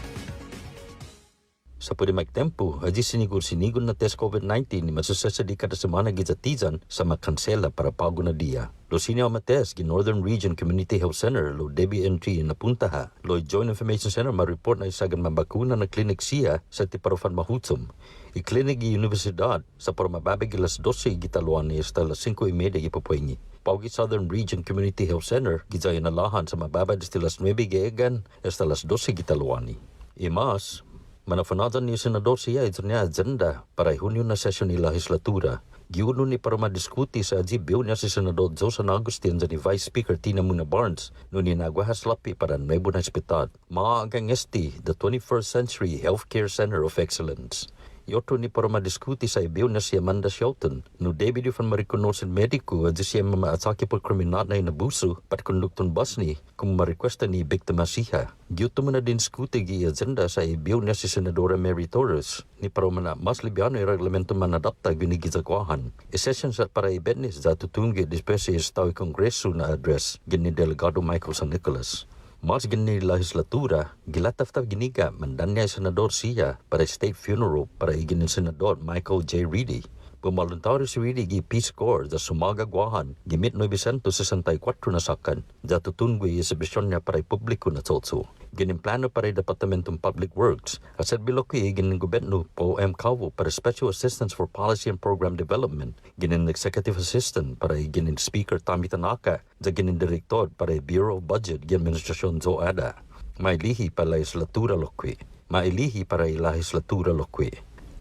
Sa pwede magtempo, aji sinigur-sinigon na test COVID-19 ni masusasa di kada semana gizatizan sa makansela para pago na dia. Lo siniaw mates gi Northern Region Community Health Center lo DBNT na puntaha. Lo Joint Information Center ma-report na isagan mabakuna na klinik siya sa tiparofan mahutsum. I-klinik gi Universidad sa para mababig ilas 12 gitaluan ni hasta las 5:30 ipapuengi. Paugi Southern Region Community Health Center gizayan alahan sa mababad hasta las 9 geegan hasta las 12 gitaluan ni. Imas, manafanadan ni Senador siya niya agenda para Hunyo na sesyon ni legislatura. Giuno ni para madiskuti sa ajibiw niya si Senador Josan Agustin ni Vice Speaker Tina Muna Barnes noon ninagwahas lapi para nuevo na hospital. Maagang the 21st Century Healthcare Center of Excellence. Yoto ni para madiskuti sa ibiw na si Amanda Shelton. No David fan marikonosin mediko at siya mamaatake por kriminal na inabuso pat kondukton bus ni kung marequesta ni biktima siya. Yoto mo na din diskuti gi agenda sa ibiw na si Senadora Mary Torres ni para mana mas libyano yung reglamento manadapta ginigizagwahan. Isesyon sa para ibetnis za tutunggi dispesi istao kongreso na address gini Delegado Michael San Nicolas. Mas gini legislatura, gilataf-taf giniga mandanya Senador siya para state funeral para iginin Senador Michael J. Reedy. Pumaluntari si Reedy gi Peace Corps da sumagagwahan gimit 964 na sakan da tutungwi exhibition niya para publiko na totso. Ginin plano para Departamentong Public Works at sa biloki ginin gobyerno po Cavo para Special Assistance for Policy and Program Development. Ginin Executive Assistant para ginin Speaker Tommy Tanaka da ginin Direktor para Bureau of Budget gi Administrasyon Zoada. Mailihi para legislatura lokwi. Mailihi para legislatura lokwi.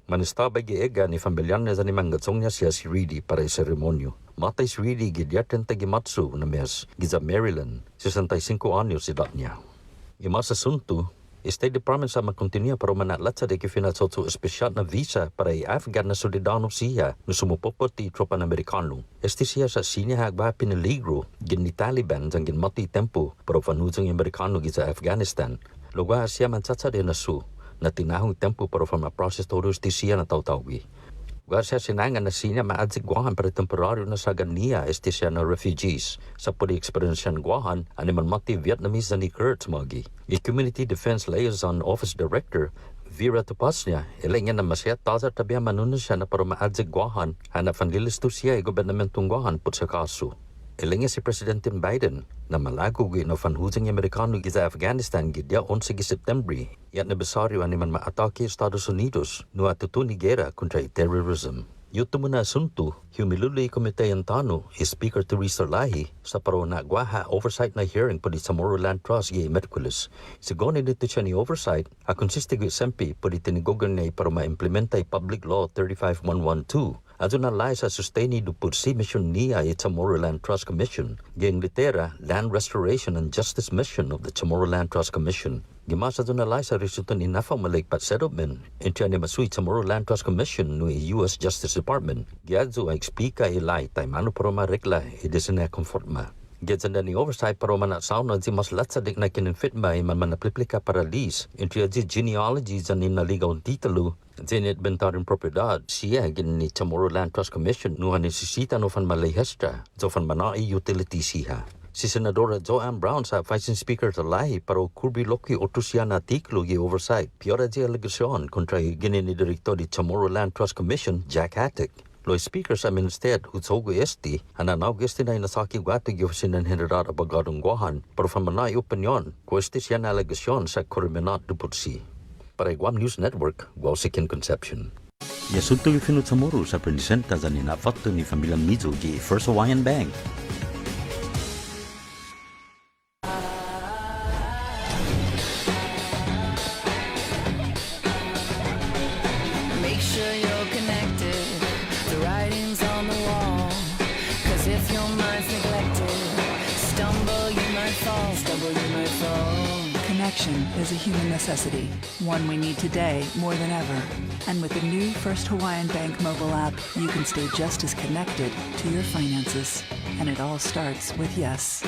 Manistabay giega ni familiar na ni mangatsong niya siya si Reedy para seremonyo. Matay si Reedy gidyatan tagimatsu na mes giza Maryland, 65 anyos edad niya. Ima sa sunto, State Department sa makontinuya para manatlat sa dekifinatso espesyal na visa para i-Afghan na solidano siya na sumupopot ti tropa na Amerikano. Este siya sa sinya hagba pinaligro gin ni Taliban sang gin mati tempo para fanuzang Amerikano giza Afghanistan. Lugwa siya mansatsa de na su na tinahong tempo para ma-process todos ti siya na taw-tawgi. Gwa siya sinangan na siya maadzik Guam para temporaryo na sagan niya este siya na refugees sa pwede eksperyensyan Guam animan mati Vietnamese na ni Kurtz magi. I-Community Defense Liaison Office Director Vera Topasnya, ilingin na masya tazar tabiya manunan siya na para maadzik Guam hanap fanlilisto siya i-gobernamentong Guam put sa kaso. Ilingin si President Biden na malago na fanhuzang Amerikano giza Afghanistan gidya 11 September yat na besaryo animan maatake Estados Unidos no atutuni gera kontra terrorism. Yuto mo na asunto, humiluli komite ang tano Speaker Teresa Lahi sa paro nagwaha oversight na hearing pwede sa Moral Land Trust gay Merkulis. Sigon dito siya ni oversight, a consistig SMP pwede tinigogan niya para ma-implementay Public Law 35112. Azo na lai sa sustaini do pursi mission niya sa Moral Land Trust Commission, gayang litera Land Restoration and Justice Mission of the Chamorro Land Trust Commission. Gimasa doon na lai sa resulta ni Nafa Malikpat Settlement, entiya ni masuit sa Chamorro Land Trust Commission no U.S. Justice Department. Giadzo ay explika ilay tay mano para marekla idesina conforma. Giadzanda ni oversight para manatsaw na di mas latsadik na kininfitma iman manapliplika para lease, entiya di genealogy sa ninaligaw titulo Zinit bentarin propriedad siya gin ni Chamorro Land Trust Commission nuhan nisisita no fan malihestra so fan manai utility siya. Si Senadora Joanne Brown sa Vice Speaker talahi para kurbi loki oto siya na tiklo gi oversight. Piora di alegasyon kontra gini ni Direktor di Chamorro Land Trust Commission Jack Hattick. Lo Speaker sa Ministered Hutsogo Esti hananaw gesti na inasaki gati gi Oficinan General Abagadong Guahan para fan manai opinion ko esti siya na alegasyon sa kriminal dupursi. Para Guam News Network, Guausikin Conception. Yasunto gifinut sa Moro sa presenta sa ninafatto ni Familia Mizo gi First Hawaiian Bank. Make sure you're connected. The writing's on the wall. 'Cause if your mind's neglected, stumble you might fall. Connection is a human necessity, one we need today more than ever. And with the new First Hawaiian Bank mobile app, you can stay just as connected to your finances. And it all starts with yes.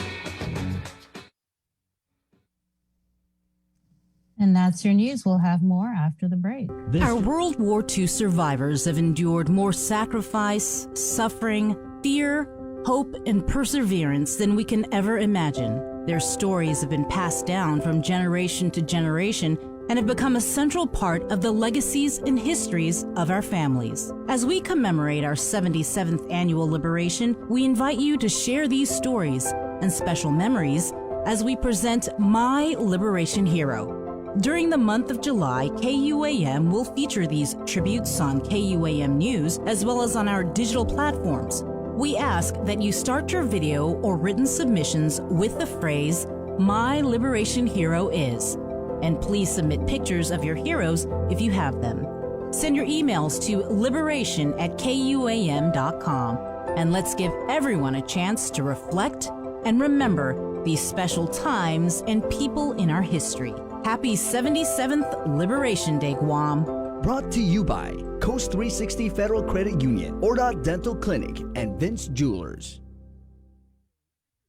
And that's your news. We'll have more after the break. Our World War II survivors have endured more sacrifice, suffering, fear, hope, and perseverance than we can ever imagine. Their stories have been passed down from generation to generation, and have become a central part of the legacies and histories of our families. As we commemorate our 77th annual liberation, we invite you to share these stories and special memories as we present My Liberation Hero. During the month of July, KUAM will feature these tributes on KUAM News as well as on our digital platforms. We ask that you start your video or written submissions with the phrase, My Liberation Hero is. And please submit pictures of your heroes if you have them. Send your emails to liberation@kuam.com. And let's give everyone a chance to reflect and remember these special times and people in our history. Happy 77th Liberation Day, Guam. Brought to you by Coast 360 Federal Credit Union, Orda Dental Clinic, and Vince Jewelers.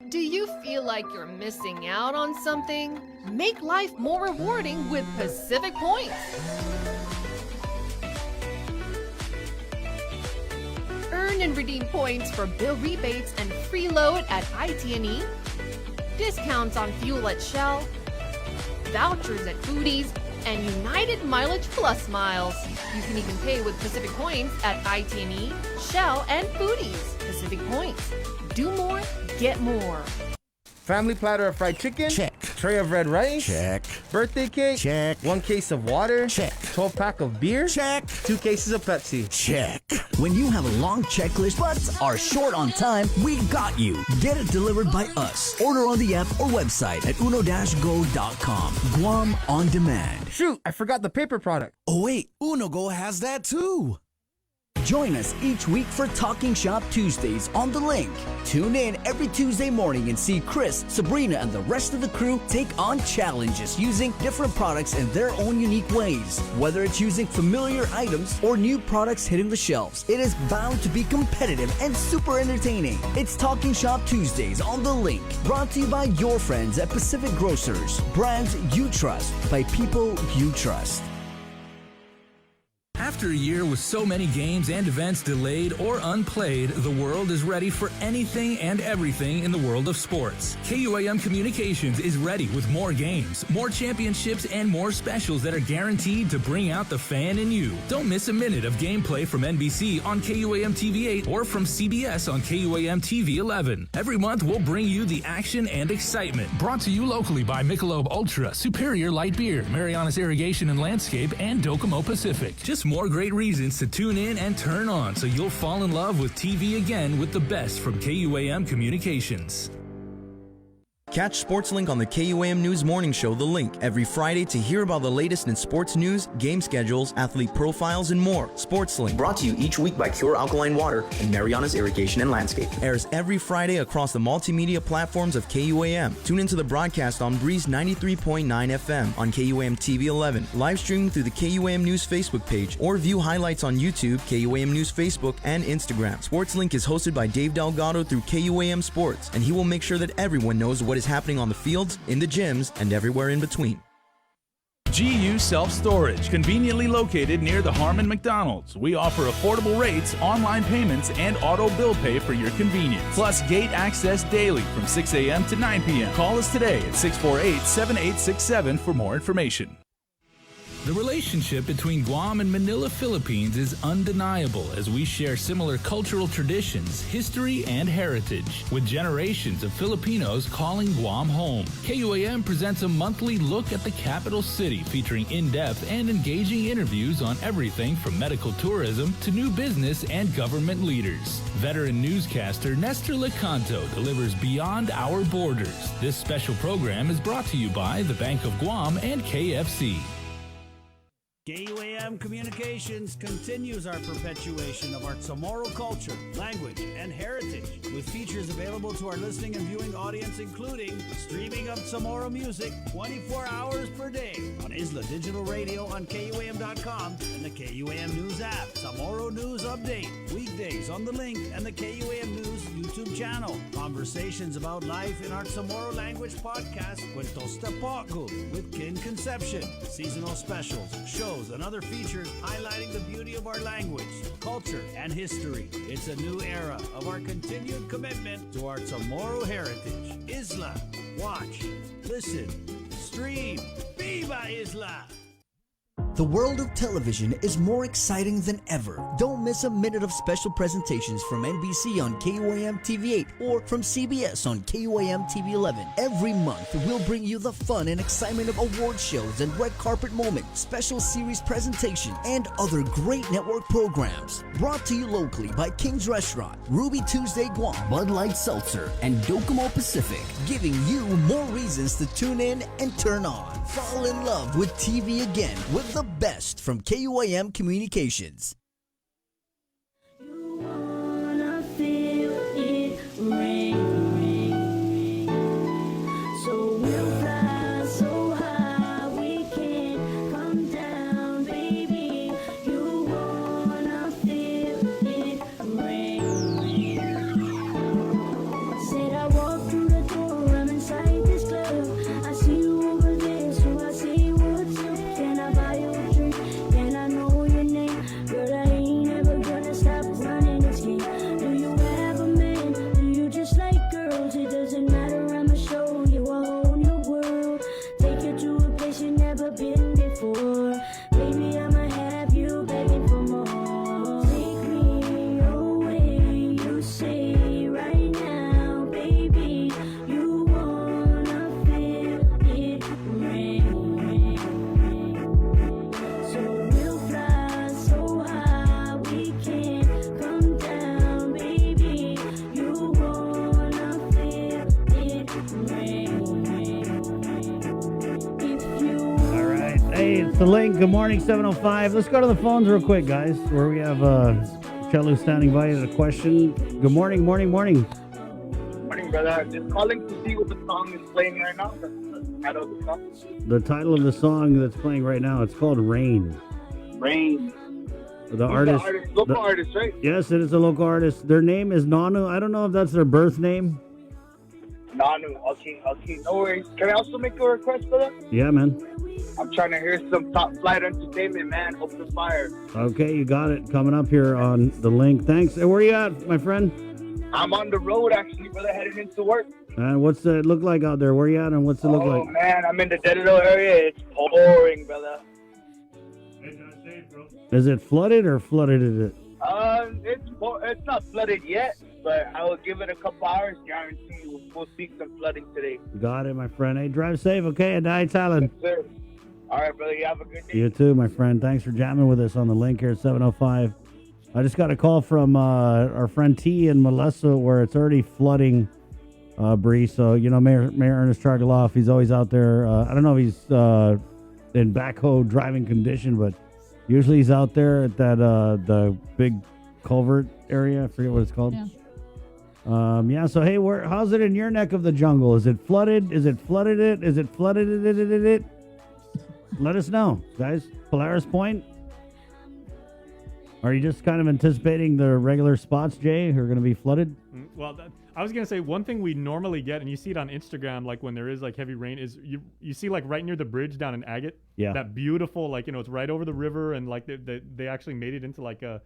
Do you feel like you're missing out on something? Make life more rewarding with Pacific Points. Earn and redeem points for bill rebates and free load at IT&E, discounts on fuel at Shell, vouchers at Foodies, and United Mileage Plus miles. You can even pay with Pacific Points at IT&E, Shell, and Foodies. Pacific Points. Do more, get more. Family platter of fried chicken? Check. Tray of red rice? Check. Birthday cake? Check. 1 case of water? Check. 12-pack of beer? Check. 2 cases of Pepsi? Check. When you have a long checklist but are short on time, we got you. Get it delivered by us. Order on the app or website at uno-go.com. Guam on demand. Shoot, I forgot the paper product. Oh wait, UnoGo has that too. Join us each week for Talking Shop Tuesdays on The Link. Tune in every Tuesday morning and see Chris, Sabrina, and the rest of the crew take on challenges using different products in their own unique ways. Whether it's using familiar items or new products hitting the shelves, it is bound to be competitive and super entertaining. It's Talking Shop Tuesdays on The Link, brought to you by your friends at Pacific Grocers. Brands you trust by people you trust. After a year with so many games and events delayed or unplayed, the world is ready for anything and everything in the world of sports. KUAM Communications is ready with more games, more championships, and more specials that are guaranteed to bring out the fan in you. Don't miss a minute of gameplay from NBC on KUAM TV 8 or from CBS on KUAM TV 11. Every month, we'll bring you the action and excitement. Brought to you locally by Michelob Ultra, Superior Light Beer, Marianas Irrigation and Landscape, and Docomo Pacific. Just more great reasons to tune in and turn on so you'll fall in love with TV again with the best from KUAM Communications. Catch SportsLink on the KUAM News Morning Show, The Link, every Friday to hear about the latest in sports news, game schedules, athlete profiles, and more. SportsLink, brought to you each week by Pure Alkaline Water and Marianas Irrigation and Landscape, airs every Friday across the multimedia platforms of KUAM. Tune into the broadcast on Breeze 93.9 FM on KUAM TV 11, live streaming through the KUAM News Facebook page, or view highlights on YouTube, KUAM News Facebook, and Instagram. SportsLink is hosted by Dave Delgado through KUAM Sports, and he will make sure that everyone knows what is happening on the fields, in the gyms, and everywhere in between. GU Self-Storage, conveniently located near the Harmon McDonald's. We offer affordable rates, online payments, and auto bill pay for your convenience. Plus gate access daily from 6 a.m. to 9 p.m. Call us today at 648-7867 for more information. The relationship between Guam and Manila, Philippines is undeniable as we share similar cultural traditions, history, and heritage, with generations of Filipinos calling Guam home. KUAM presents a monthly look at the capital city featuring in-depth and engaging interviews on everything from medical tourism to new business and government leaders. Veteran newscaster Nestor Lecanto delivers Beyond Our Borders. This special program is brought to you by the Bank of Guam and KFC. KUAM Communications continues our perpetuation of our Chamorro culture, language, and heritage with features available to our listening and viewing audience, including streaming of Chamorro music 24 hours per day on Isla Digital Radio on KUAM.com and the KUAM News app. Chamorro News Update, weekdays on The Link and the KUAM News YouTube channel. Conversations about life in our Chamorro language podcast, Cuentos Tapoco with Kin Conception. Seasonal specials, shows, and other features highlighting the beauty of our language, culture, and history. It's a new era of our continued commitment to our Chamorro heritage. Isla, watch, listen, stream. Viva Isla! The world of television is more exciting than ever. Don't miss a minute of special presentations from NBC on KUAM TV 8 or from CBS on KUAM TV 11. Every month, we'll bring you the fun and excitement of award shows and red carpet moments, special series presentations, and other great network programs. Brought to you locally by King's Restaurant, Ruby Tuesday Guam, Bud Light Seltzer, and Docomo Pacific, giving you more reasons to tune in and turn on. Fall in love with TV again with the best from KUAM Communications. You wanna feel it rain, so we'll fly so high we can't come down, baby. You wanna feel it rain. Said I walk through the door, I'm inside this club. I see you over there, so I say what's up. Can I buy you a drink? Can I know your name? Girl, I ain't ever gonna stop running this game. Do you have a man? Do you just like girls? It doesn't matter, I'ma show you a whole new world. Take you to a place you've never been before. Baby, I'ma have you begging for more. Take me away, you say right now, baby. You wanna feel it rain. So we'll fly so high we can't come down, baby. You wanna feel it rain. If you All right. Hey, it's the link. Good morning, 7:05. Let's go to the phones real quick, guys, where we have Chelu standing by with a question. Good morning, morning. Morning, brother. Just calling to see what the song is playing right now. The title of the song. The title of the song that's playing right now, it's called Rain. Rain. The Who's artist, local artist, right? Yes, it is a local artist. Their name is Nanu. I don't know if that's their birth name. Nanu. Okay. No worries. Can I also make a request, brother? Yeah, man. I'm trying to hear some top flight entertainment, man. Open fire. Okay, you got it. Coming up here on the link. Thanks. Hey, where you at, my friend? I'm on the road, actually, brother, heading into work. What's it look like out there? Where you at, and what's it look Oh, like? man, I'm in the Dedito area. It's pouring, brother. Is it flooded or flooded is it? It's not flooded yet, but I will give it a couple hours. Guarantee we'll see some flooding today. Got it, my friend. Hey, drive safe, okay? And night, Alan. Yes, sir. All right, brother. You have a good day. You too, my friend. Thanks for jamming with us on the link here at 7:05. I just got a call from our friend T in Melissa where it's already flooding, Bree. So, Mayor Ernest Chargaloff, he's always out there. I don't know if he's in backhoe driving condition, but usually he's out there at that the big culvert area. I forget what it's called. Yeah. So, hey, how's it in your neck of the jungle? Is it flooded? Is it flooded it? Is it flooded it? Let us know, guys. Polaris Point. Are you just kind of anticipating the regular spots, Jay, who are going to be flooded? Well, I was going to say one thing we normally get, and you see it on Instagram, like when there is like heavy rain, is you see like right near the bridge down in Agate. Yeah. That beautiful, it's right over the river, and like they actually made it into like a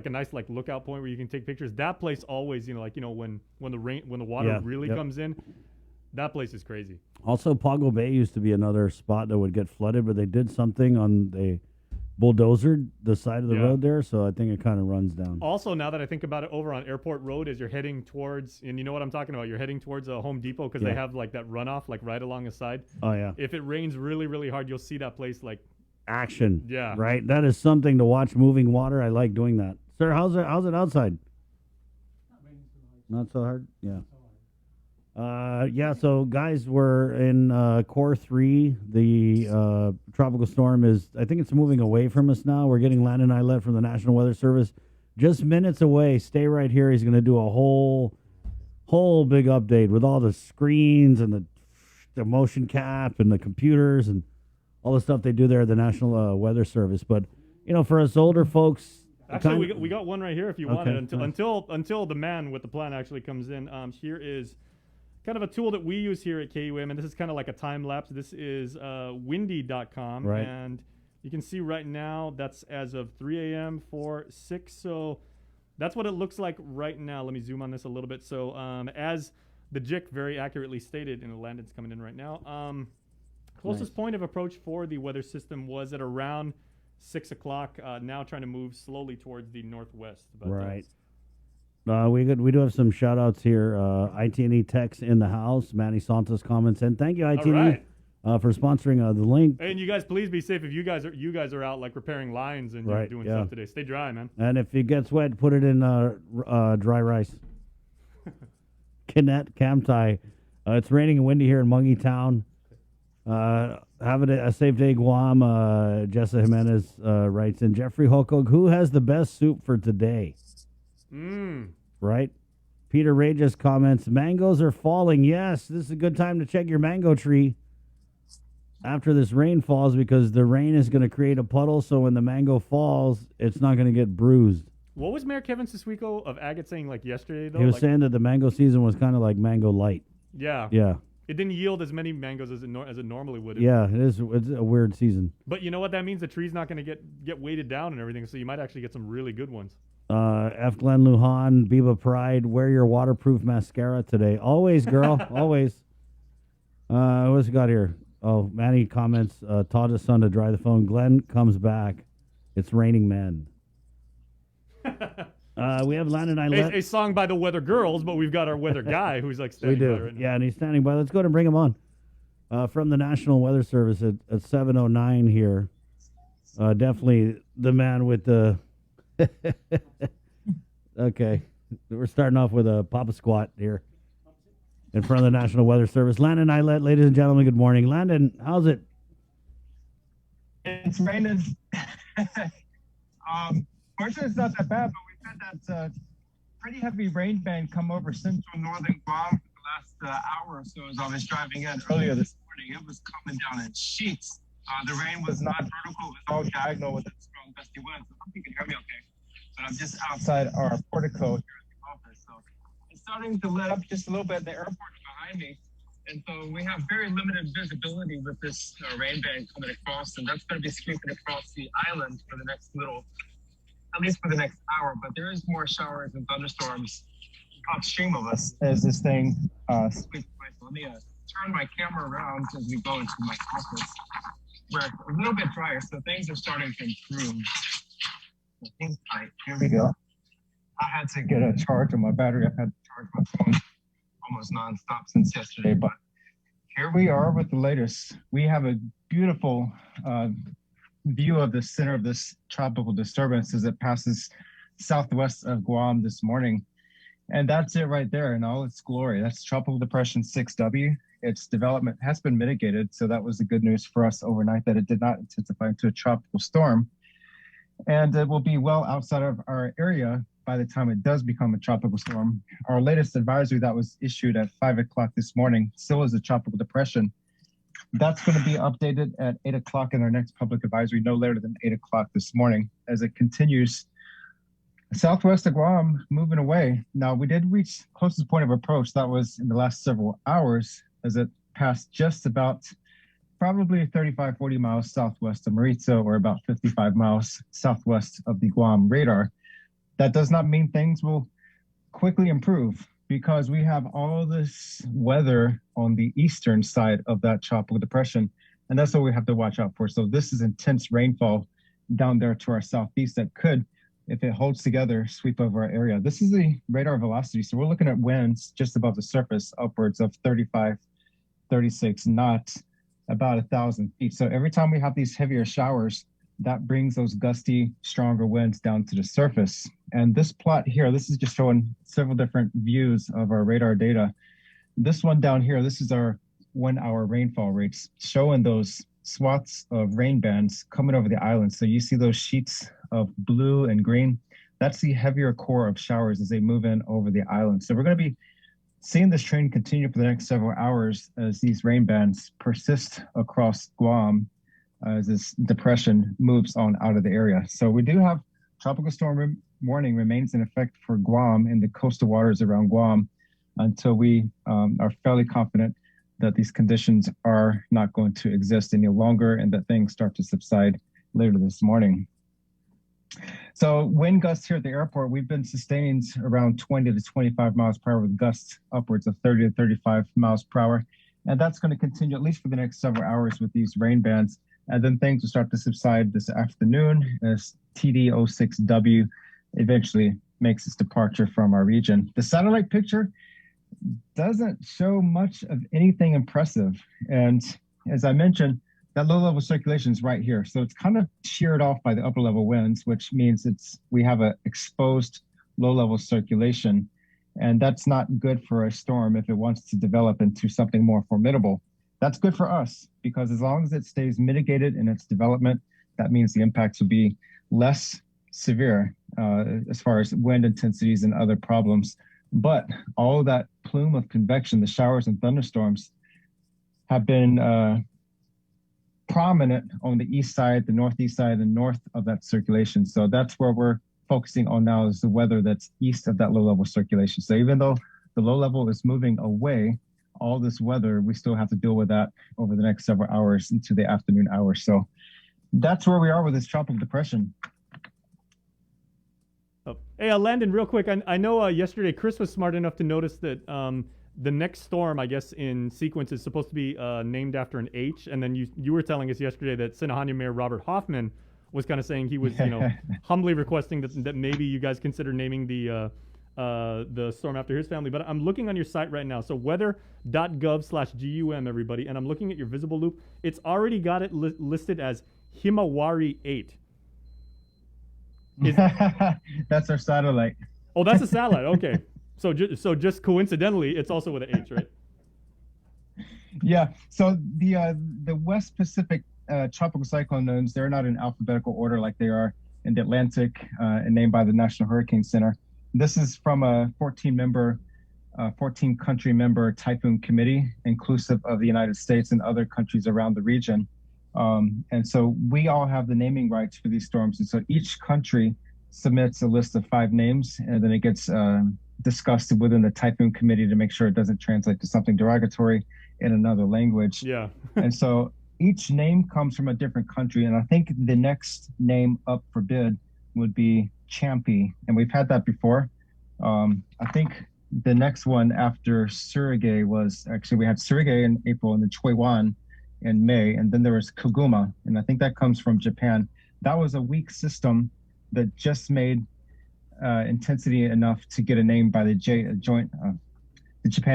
nice like lookout point where you can take pictures. That place always, when the water really comes in, that place is crazy. Also, Pago Bay used to be another spot that would get flooded, but they did something they bulldozered the side of the road there, so I think it kind of runs down. Also, now that I think about it, over on Airport Road, as you're heading towards, and you know what I'm talking about, you're heading towards a Home Depot because they have like that runoff like right along the side. Oh, yeah. If it rains really, really hard, you'll see that place like Action. Yeah. Right? That is something to watch, moving water. I like doing that. Sir, how's it outside? Not so hard? Yeah. So guys, we're in core 3. The tropical storm I think it's moving away from us now. We're getting Landon Eilert from the National Weather Service just minutes away. Stay right here. He's going to do a whole big update with all the screens and the motion cap and the computers and all the stuff they do there at the National Weather Service. But, for us older folks... Actually, we got one right here if you want it until the man with the plan actually comes in. Here is kind of a tool that we use here at KUM, and this is kind of like a time lapse. This is windy.com, right. And you can see right now that's as of 3 a.m. 4/6. So that's what it looks like right now. Let me zoom on this a little bit. So as the JIC very accurately stated, and Landon's coming in right now, closest point of approach for the weather system was at around 6 o'clock. Now trying to move slowly towards the northwest. But, Right. We do have some shout outs here. ITNE Techs in the house. Manny Santos comments in. Thank you, ITNE, for sponsoring the link. And you guys, please be safe if you guys are out like repairing lines and you're doing stuff today. Stay dry, man. And if it gets wet, put it in dry rice. Kinet Camtai. It's raining and windy here in Mungie Town. Have a safe day, Guam. Jessa Jimenez writes in. Jeffrey Hokog, who has the best soup for today? Right? Peter Ray just comments, mangoes are falling. Yes, this is a good time to check your mango tree after this rain falls, because the rain is going to create a puddle, so when the mango falls, it's not going to get bruised. What was Mayor Kevin Siswico of Agate saying like yesterday, though? He was saying that the mango season was kind of like mango light. Yeah. Yeah. It didn't yield as many mangoes as it normally would. Yeah, it is. It's a weird season. But you know what that means? The tree's not going to get weighted down and everything, so you might actually get some really good ones. F. Glenn Lujan, Biba Pride, wear your waterproof mascara today. Always, girl. Always. What's he got here? Oh, Manny comments, taught his son to dry the phone. Glenn comes back. It's raining men. We have Landon and I. A song by the Weather Girls, but we've got our weather guy who's like standing by right now. Yeah, and he's standing by. Let's go ahead and bring him on. From the National Weather Service at 7:09 here. Definitely the man with the... Okay. We're starting off with a Papa Squat here in front of the National Weather Service. Landon Islet, ladies and gentlemen, good morning. Landon, how's it? It's raining. Fortunately, it's not that bad, but we've had that pretty heavy rain band come over central northern Guam for the last hour or so as I was driving in earlier this morning. It was coming down in sheets. The rain was not vertical, it was all diagonal with a strong gusty wind. So I hope you can hear me okay. But I'm just outside our portico here at the office. So it's starting to let up just a little bit. The airport is behind me. And so we have very limited visibility with this rain band coming across. And that's going to be sweeping across the island for the next at least for the next hour. But there is more showers and thunderstorms upstream of us as this thing sweeps by. So let me turn my camera around as we go into my office, where it's a little bit drier. So things are starting to improve. Things tight. Here we go. I had to get a charge on my battery. I've had to charge my phone almost nonstop since yesterday, but here we are with the latest. We have a beautiful view of the center of this tropical disturbance as it passes southwest of Guam this morning. And that's it right there in all its glory. That's Tropical Depression 6W. Its development has been mitigated, so that was the good news for us overnight, that it did not intensify into a tropical storm. And it will be well outside of our area by the time it does become a tropical storm. Our latest advisory that was issued at 5 o'clock this morning still is a tropical depression. That's going to be updated at 8 o'clock in our next public advisory, no later than 8 o'clock this morning, as it continues southwest of Guam, moving away. Now, we did reach closest point of approach. That was in the last several hours, as it passed just about probably 35, 40 miles southwest of Rita, or about 55 miles southwest of the Guam radar. That does not mean things will quickly improve, because we have all this weather on the eastern side of that tropical depression, and that's what we have to watch out for. So this is intense rainfall down there to our southeast that could, if it holds together, sweep over our area. This is the radar velocity, so we're looking at winds just above the surface, upwards of 35, 36 knots, about 1,000 feet. So every time we have these heavier showers, that brings those gusty, stronger winds down to the surface. And this plot here, this is just showing several different views of our radar data. This one down here, this is our 1 hour rainfall rates, showing those swaths of rain bands coming over the island. So you see those sheets of blue and green. That's the heavier core of showers as they move in over the island. So we're going to be seeing this trend continue for the next several hours as these rain bands persist across Guam as this depression moves on out of the area. So we do have tropical storm warning remains in effect for Guam and the coastal waters around Guam until we are fairly confident that these conditions are not going to exist any longer and that things start to subside later this morning. So wind gusts here at the airport, we've been sustaining around 20 to 25 miles per hour with gusts upwards of 30 to 35 miles per hour. And that's going to continue at least for the next several hours with these rain bands and then things will start to subside this afternoon as TD06W eventually makes its departure from our region. The satellite picture doesn't show much of anything impressive. And as I mentioned, that low-level circulation is right here. So it's kind of sheared off by the upper-level winds, which means we have an exposed low-level circulation. And that's not good for a storm if it wants to develop into something more formidable. That's good for us because as long as it stays mitigated in its development, that means the impacts will be less severe as far as wind intensities and other problems. But all of that plume of convection, the showers and thunderstorms, have been prominent on the east side, the northeast side, and north of that circulation. So that's where we're focusing on now, is the weather that's east of that low-level circulation. So even though the low level is moving away, all this weather, we still have to deal with that over the next several hours into the afternoon hours. So that's where we are with this tropical depression. Hey, Landon, real quick. I know yesterday Chris was smart enough to notice that the next storm, I guess, in sequence is supposed to be named after an H. And then you were telling us yesterday that Sinahania Mayor Robert Hoffman was kind of saying he was, humbly requesting that maybe you guys consider naming the storm after his family. But I'm looking on your site right now. So weather.gov/GUM, everybody. And I'm looking at your visible loop. It's already got it listed as Himawari 8. That's our satellite. Oh, that's a satellite. Okay. So just coincidentally, it's also with an H, right? Yeah. So the West Pacific tropical cyclone zones, they're not in alphabetical order like they are in the Atlantic and named by the National Hurricane Center. This is from a 14 country member typhoon committee, inclusive of the United States and other countries around the region. And so we all have the naming rights for these storms. And so each country submits a list of 5 names, and then it gets discussed within the typhoon committee to make sure it doesn't translate to something derogatory in another language. Yeah. And so each name comes from a different country. And I think the next name up for bid would be Champy. And we've had that before. I think the next one after Surigay was actually, we had Surigay in April and then Choiwan in May, and then there was Koguma, and I think that comes from Japan. That was a weak system that just made intensity enough to get a name by the Japan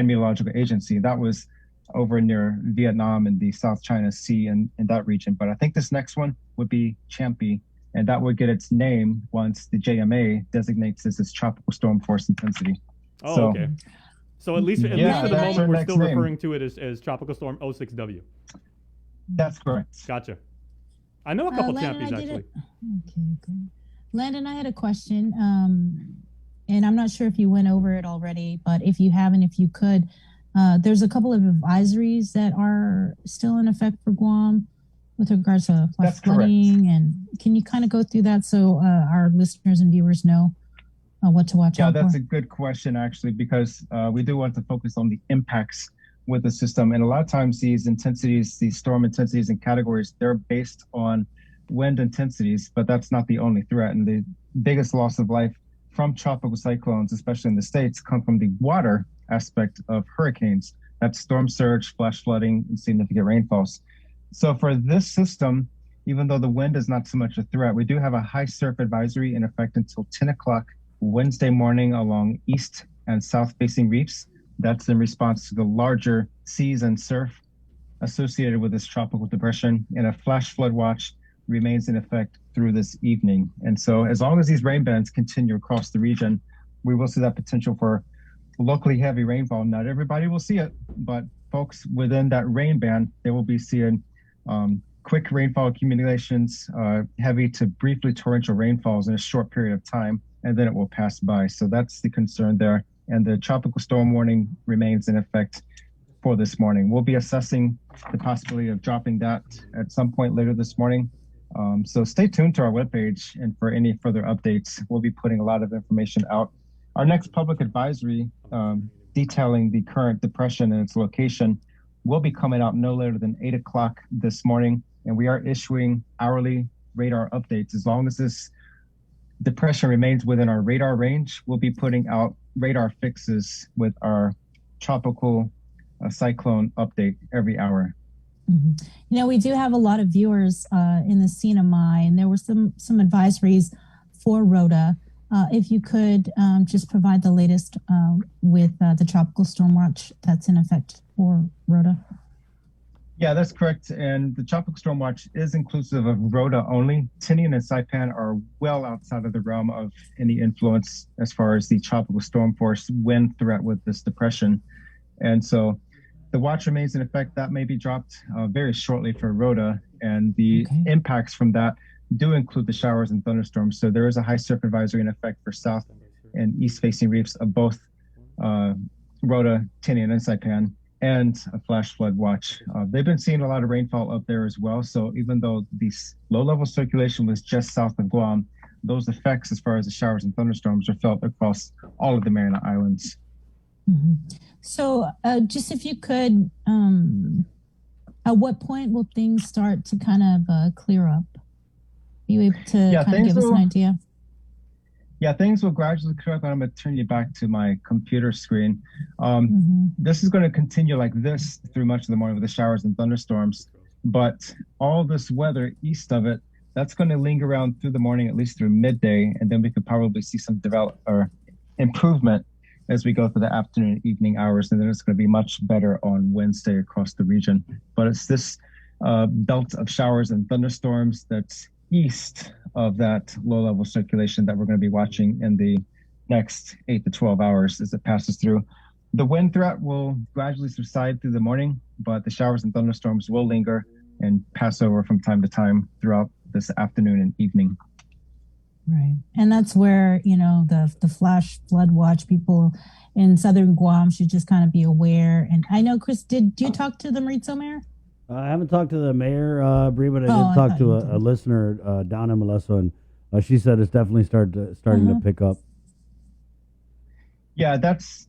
Meteorological Agency. That was over near Vietnam and the South China Sea and in that region. But I think this next one would be Champy, and that would get its name once the JMA designates this as tropical storm force intensity. Oh, so, okay. So at least for the moment, we're still referring to it as Tropical Storm 06W. That's correct. Gotcha. I know a couple champions, actually. Okay, good. Landon, I had a question, and I'm not sure if you went over it already, but if you haven't, if you could, there's a couple of advisories that are still in effect for Guam with regards to flash flooding. And can you kind of go through that so our listeners and viewers know what to watch out for? Yeah, that's a good question, actually, because we do want to focus on the impacts with the system. And a lot of times these intensities, these storm intensities and categories, they're based on wind intensities, but that's not the only threat. And the biggest loss of life from tropical cyclones, especially in the States, come from the water aspect of hurricanes. That's storm surge, flash flooding, and significant rainfalls. So for this system, even though the wind is not so much a threat, we do have a high surf advisory in effect until 10 o'clock Wednesday morning along east and south facing reefs. That's in response to the larger seas and surf associated with this tropical depression. And a flash flood watch remains in effect through this evening. And so as long as these rain bands continue across the region, we will see that potential for locally heavy rainfall. Not everybody will see it, but folks within that rain band, they will be seeing quick rainfall accumulations, heavy to briefly torrential rainfalls in a short period of time, and then it will pass by. So that's the concern there. And the tropical storm warning remains in effect for this morning. We'll be assessing the possibility of dropping that at some point later this morning. So stay tuned to our webpage, and for any further updates, we'll be putting a lot of information out. Our next public advisory detailing the current depression and its location will be coming out no later than 8 o'clock this morning. And we are issuing hourly radar updates. As long as this depression remains within our radar range, we'll be putting out radar fixes with our tropical cyclone update every hour. You know, we do have a lot of viewers in the CNMI, and there were some advisories for Rhoda. If you could just provide the latest with the tropical storm watch that's in effect for Rhoda. Yeah, that's correct. And the tropical storm watch is inclusive of Rhoda only. Tinian and Saipan are well outside of the realm of any influence as far as the tropical storm force wind threat with this depression. And so the watch remains in effect. That may be dropped very shortly for Rhoda, and the impacts from that do include the showers and thunderstorms. So there is a high surf advisory in effect for south and east-facing reefs of both Rhoda, Tinian, and Saipan, and a flash flood watch. They've been seeing a lot of rainfall up there as well. So even though this low-level circulation was just south of Guam, those effects as far as the showers and thunderstorms are felt across all of the Mariana Islands. So just if you could, at what point will things start to kind of clear up? Are you able to kind of give us an idea? Yeah, things will gradually clear up. I'm going to turn you back to my computer screen. This is going to continue like this through much of the morning with the showers and thunderstorms. But all this weather east of it, that's going to linger around through the morning, at least through midday. And then we could probably see some improvement as we go through the afternoon and evening hours. And then it's going to be much better on Wednesday across the region. But it's this belt of showers and thunderstorms that's east of that low-level circulation that we're going to be watching in the next 8 to 12 hours as it passes through. The wind threat will gradually subside through the morning, but the showers and thunderstorms will linger and pass over from time to time throughout this afternoon and evening. Right. And that's where, you know, the flash flood watch people in southern Guam should just kind of be aware. And I know, Chris, did you talk to the Mauricio mayor? I haven't talked to the mayor, Bree, but I did talk to a listener down in Moleso, and she said it's definitely starting to pick up. Yeah, that's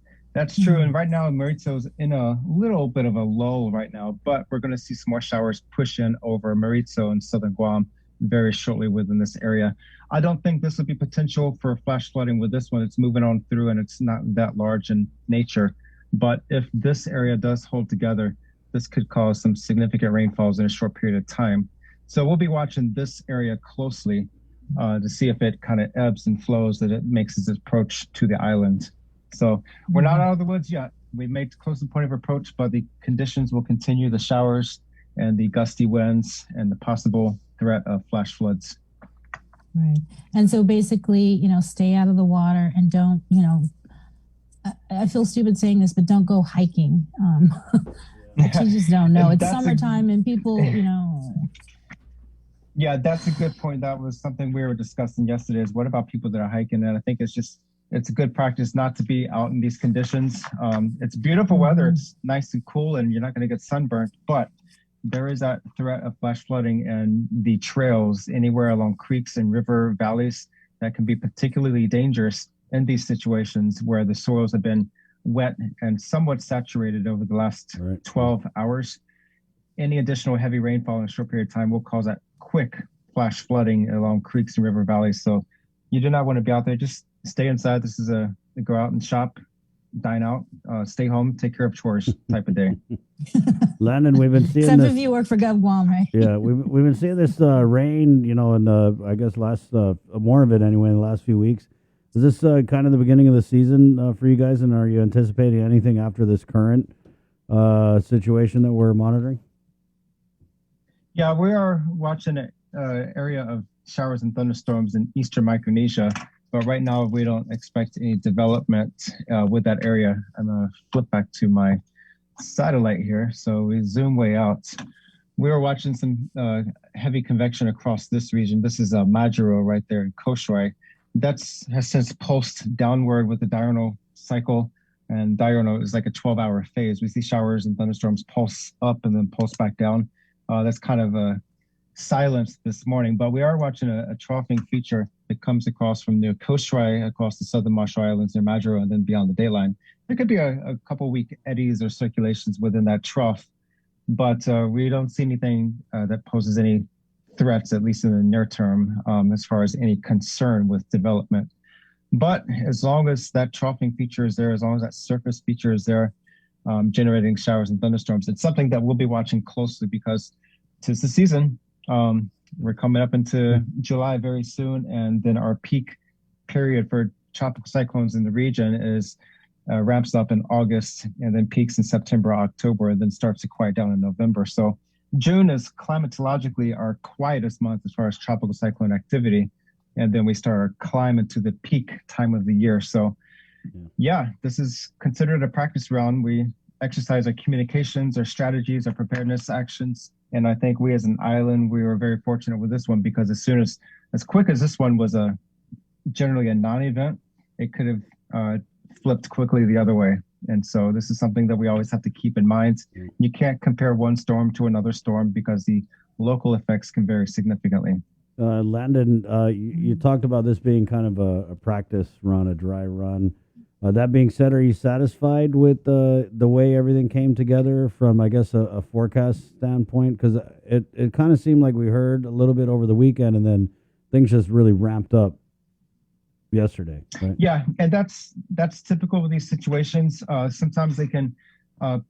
true. And right now, Mauricio's in a little bit of a lull right now, but we're going to see some more showers push in over Mauricio and southern Guam very shortly within this area. I don't think this will be potential for flash flooding with this one. It's moving on through, and it's not that large in nature. But if this area does hold together, this could cause some significant rainfalls in a short period of time. So we'll be watching this area closely to see if it kind of ebbs and flows, that it makes its approach to the island. So we're not out of the woods yet. We've made close to point of approach, but the conditions will continue, the showers and the gusty winds and the possible threat of flash floods. Right. And so basically, you know, stay out of the water and don't, you know, I feel stupid saying this, but don't go hiking. You just don't know. It's summertime and people, you know. Yeah, that's a good point. That was something we were discussing yesterday, is what about people that are hiking? And I think it's a good practice not to be out in these conditions. It's beautiful weather. It's nice and cool, and you're not going to get sunburnt, but there is that threat of flash flooding, and the trails anywhere along creeks and river valleys that can be particularly dangerous in these situations where the soils have been wet and somewhat saturated over the last 12 hours. Any additional heavy rainfall in a short period of time will cause that quick flash flooding along creeks and river valleys. So you do not want to be out there. Just stay inside. This is a go out and shop, dine out, stay home, take care of chores type of day. Landon, we've been seeing Except this. if you work for GovGuam, right? Yeah, we've been seeing this rain, you know, in I guess more of it anyway in the last few weeks. Is this kind of the beginning of the season for you guys, and are you anticipating anything after this current situation that we're monitoring? Yeah, we are watching an area of showers and thunderstorms in eastern Micronesia, but right now we don't expect any development with that area. I'm going to flip back to my satellite here, so we zoom way out. We are watching some heavy convection across this region. This is Majuro right there in Koshuai. That has since pulsed downward with the diurnal cycle, and diurnal is like a 12-hour phase. We see showers and thunderstorms pulse up and then pulse back down. That's kind of a silence this morning, but we are watching a troughing feature that comes across from near Koshuai, across the southern Marshall Islands near Majuro, and then beyond the dateline. There could be a couple weak eddies or circulations within that trough, but we don't see anything that poses any threats, at least in the near term, as far as any concern with development. But as long as that troughing feature is there, as long as that surface feature is there, generating showers and thunderstorms. It's something that we'll be watching closely because it's the season. We're coming up into July very soon, and then our peak period for tropical cyclones in the region is ramps up in August and then peaks in September, October, and then starts to quiet down in November. So June is climatologically our quietest month as far as tropical cyclone activity. And then we start our climb into the peak time of the year. So yeah, this is considered a practice round. We exercise our communications, our strategies, our preparedness actions. And I think we as an island, we were very fortunate with this one because as quick as this one was generally a non-event, it could have flipped quickly the other way. And so this is something that we always have to keep in mind. You can't compare one storm to another storm because the local effects can vary significantly. Landon, you talked about this being kind of a practice run, a dry run. That being said, are you satisfied with the way everything came together from, I guess, a forecast standpoint? Because it kind of seemed like we heard a little bit over the weekend, and then things just really ramped up yesterday. Right? Yeah, and that's typical with these situations. Sometimes they can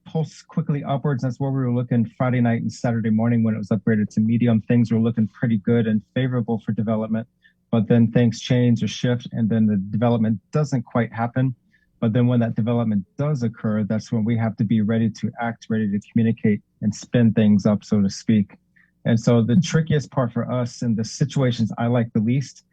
pulse quickly upwards. That's where we were looking Friday night and Saturday morning when it was upgraded to medium. Things were looking pretty good and favorable for development, but then things change or shift, and then the development doesn't quite happen. But then when that development does occur, that's when we have to be ready to act, ready to communicate and spin things up, so to speak. And so the trickiest part for us and the situations I like the least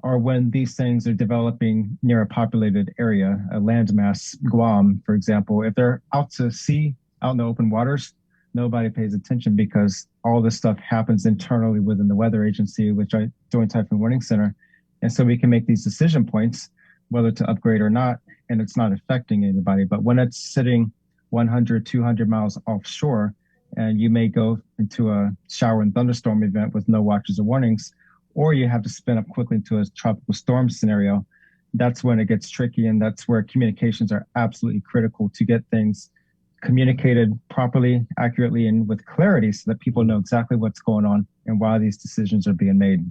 are when these things are developing near a populated area, a landmass, Guam, for example. If they're out to sea, out in the open waters, nobody pays attention because all this stuff happens internally within the weather agency, which I Joint Typhoon Warning Center. And so we can make these decision points, whether to upgrade or not, and it's not affecting anybody. But when it's sitting 100, 200 miles offshore, and you may go into a shower and thunderstorm event with no watches or warnings, or you have to spin up quickly into a tropical storm scenario, that's when it gets tricky. And that's where communications are absolutely critical to get things communicated properly, accurately, and with clarity so that people know exactly what's going on and why these decisions are being made.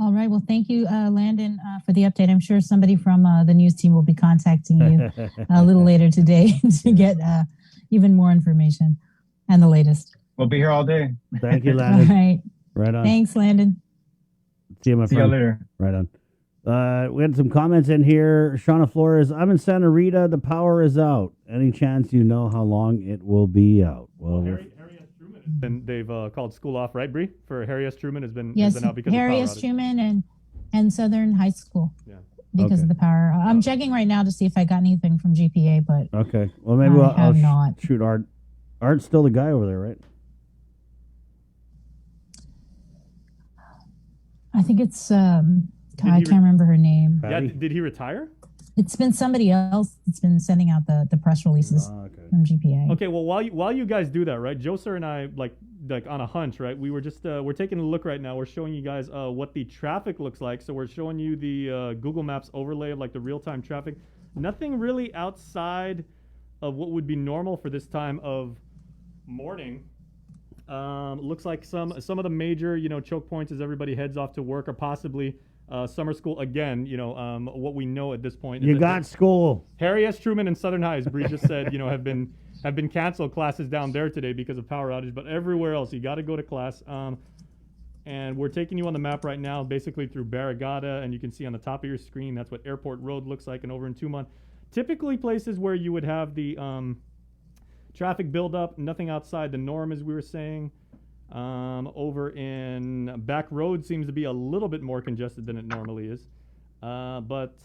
All right. Well, thank you, Landon, for the update. I'm sure somebody from the news team will be contacting you a little later today to get even more information and the latest. We'll be here all day. Thank you, Landon. All right. Right on. Thanks, Landon. See you, my See friend. you later. Right on. We had some comments in here. Shauna Flores, I'm in Santa Rita. The power is out. Any chance you know how long it will be out? Well, Harry S. Truman has been, they've called school off, right, Bree? For Harry S. Truman has been out because Harry of S. power outage. Truman and Southern High School. Yeah. Because of the power. I'm checking right now to see if I got anything from GPA, but okay. Well, maybe I'll shoot Art. Art's still the guy over there, right? I think it's I can't remember her name. Yeah, did he retire? It's been somebody else that's been sending out the press releases from GPA. Okay, well while you guys do that, right? Joe Sir and I like on a hunch, right? We were just we're taking a look right now. We're showing you guys what the traffic looks like. So we're showing you the Google Maps overlay of like the real-time traffic. Nothing really outside of what would be normal for this time of morning. Looks like some of the major choke points as everybody heads off to work or possibly summer school again. What we know at this point. You got school. Harry S. Truman and Southern High, as Bree just said, have been canceled classes down there today because of power outage. But everywhere else, you got to go to class. And we're taking you on the map right now, basically through Barragata, and you can see on the top of your screen that's what Airport Road looks like, and over in Truman. Typically places where you would have the traffic buildup, nothing outside the norm, as we were saying. Over in Back Road seems to be a little bit more congested than it normally is. But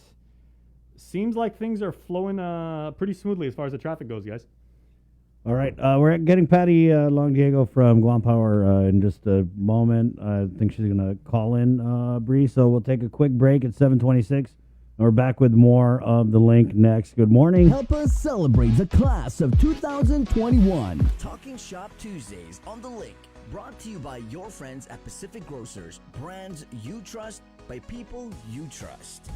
seems like things are flowing pretty smoothly as far as the traffic goes, guys. All right. We're getting Patty Long Diego from Guam Power in just a moment. I think she's going to call in, Bree. So we'll take a quick break at 7:26. We're back with more of The Link next. Good morning. Help us celebrate the class of 2021. Talking Shop Tuesdays on The Link. Brought to you by your friends at Pacific Grocers. Brands you trust by people you trust.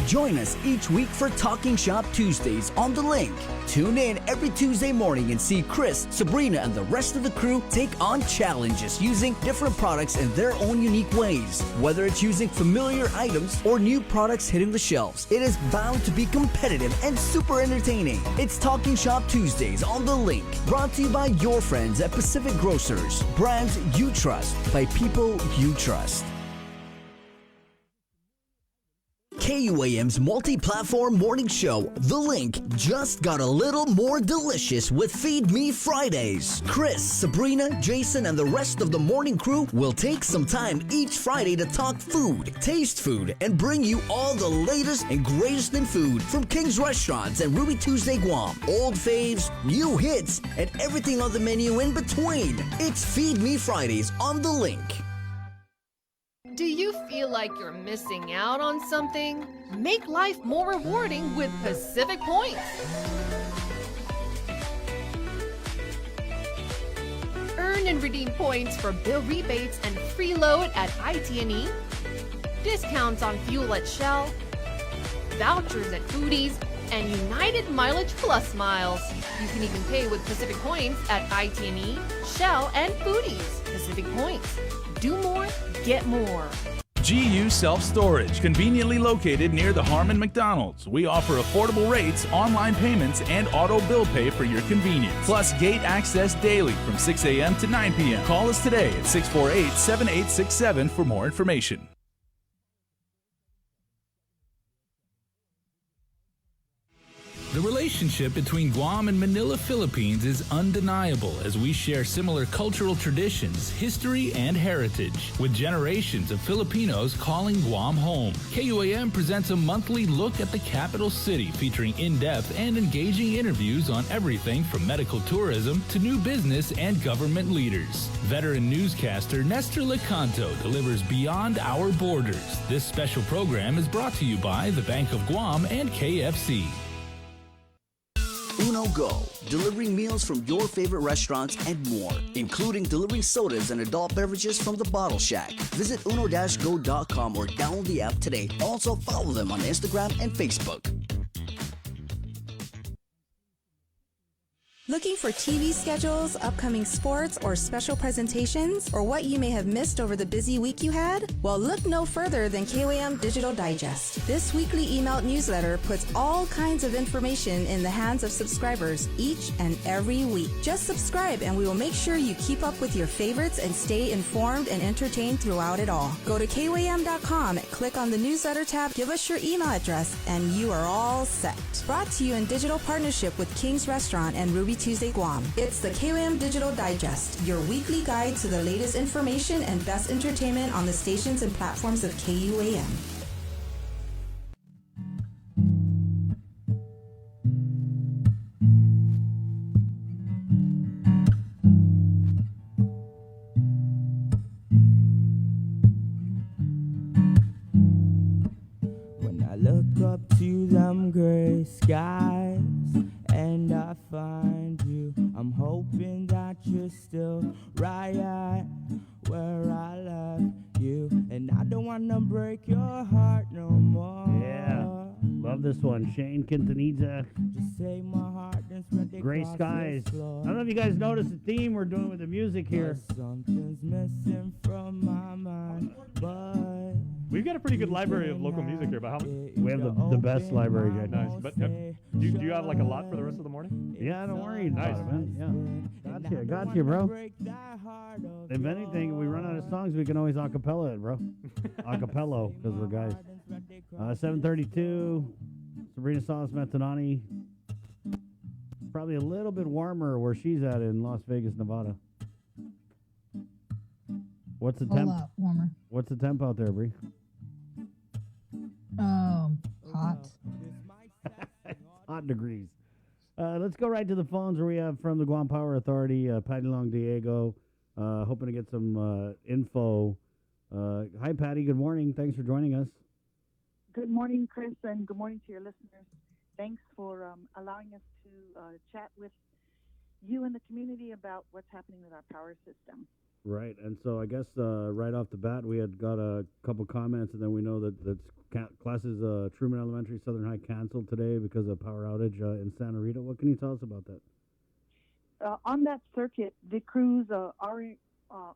Join us each week for Talking Shop Tuesdays on The Link. Tune in every Tuesday morning and see Chris, Sabrina, and the rest of the crew take on challenges using different products in their own unique ways. Whether it's using familiar items or new products hitting the shelves, it is bound to be competitive and super entertaining. It's Talking Shop Tuesdays on The Link, brought to you by your friends at Pacific Grocers. Brands you trust by people you trust. KUAM's multi-platform morning show, The Link, just got a little more delicious with Feed Me Fridays. Chris, Sabrina, Jason, and the rest of the morning crew will take some time each Friday to talk food, taste food, and bring you all the latest and greatest in food from King's Restaurants and Ruby Tuesday Guam, old faves, new hits, and everything on the menu in between. It's Feed Me Fridays on The Link. Do you feel like you're missing out on something? Make life more rewarding with Pacific Points. Earn and redeem points for bill rebates and free load at IT&E, discounts on fuel at Shell, vouchers at Foodies, and United Mileage Plus miles. You can even pay with Pacific Points at IT&E, Shell, and Foodies. Pacific Points. Do more, get more. GU Self-Storage, conveniently located near the Harmon McDonald's. We offer affordable rates, online payments, and auto bill pay for your convenience. Plus gate access daily from 6 a.m. to 9 p.m. Call us today at 648-7867 for more information. The relationship between Guam and Manila, Philippines is undeniable as we share similar cultural traditions, history, and heritage, with generations of Filipinos calling Guam home. KUAM presents a monthly look at the capital city featuring in-depth and engaging interviews on everything from medical tourism to new business and government leaders. Veteran newscaster Nestor Lecanto delivers beyond our borders. This special program is brought to you by the Bank of Guam and KFC. Uno Go, delivering meals from your favorite restaurants and more, including delivering sodas and adult beverages from the Bottle Shack. Visit uno-go.com or download the app today. Also follow them on Instagram and Facebook. Looking for TV schedules, upcoming sports, or special presentations, or what you may have missed over the busy week you had? Well, look no further than KUAM Digital Digest. This weekly emailed newsletter puts all kinds of information in the hands of subscribers each and every week. Just subscribe and we will make sure you keep up with your favorites and stay informed and entertained throughout it all. Go to KUAM.com, click on the newsletter tab, give us your email address, and you are all set. Brought to you in digital partnership with King's Restaurant and Ruby Tuesday Guam. It's the KUAM Digital Digest, your weekly guide to the latest information and best entertainment on the stations and platforms of KUAM. When I look up to them gray skies and I find you, I'm hoping that you're still right at where I left you, and I don't wanna break your heart no more. Yeah, love this one. Shane Quintanilla. Just take my heart and spread it Gray across skies. this floor. I don't know if you guys noticed the theme we're doing with the music here. Something's missing from my mind, but We've got a pretty good library of local music here, but how We have the best library, Jack. Nice. But do you have like a lot for the rest of the morning? Yeah, don't worry about Nice. it, man. Yeah, got you, bro. If anything, we run out of songs, we can always acapella it, bro. Acapello, because we're guys. 7:32. Sabrina Salas Metanani. Probably a little bit warmer where she's at in Las Vegas, Nevada. What's the A temp? lot warmer. What's the temp out there, Bree? Hot. Hot degrees. Let's go right to the phones where we have from the Guam Power Authority, Patty Long Diego, hoping to get some info. Hi, Patty. Good morning. Thanks for joining us. Good morning, Chris, and good morning to your listeners. Thanks for allowing us to chat with you and the community about what's happening with our power system. Right, and so I guess right off the bat we had got a couple comments, and then we know that classes Truman Elementary, Southern High canceled today because of power outage in Santa Rita. What can you tell us about that? On that circuit, the crews are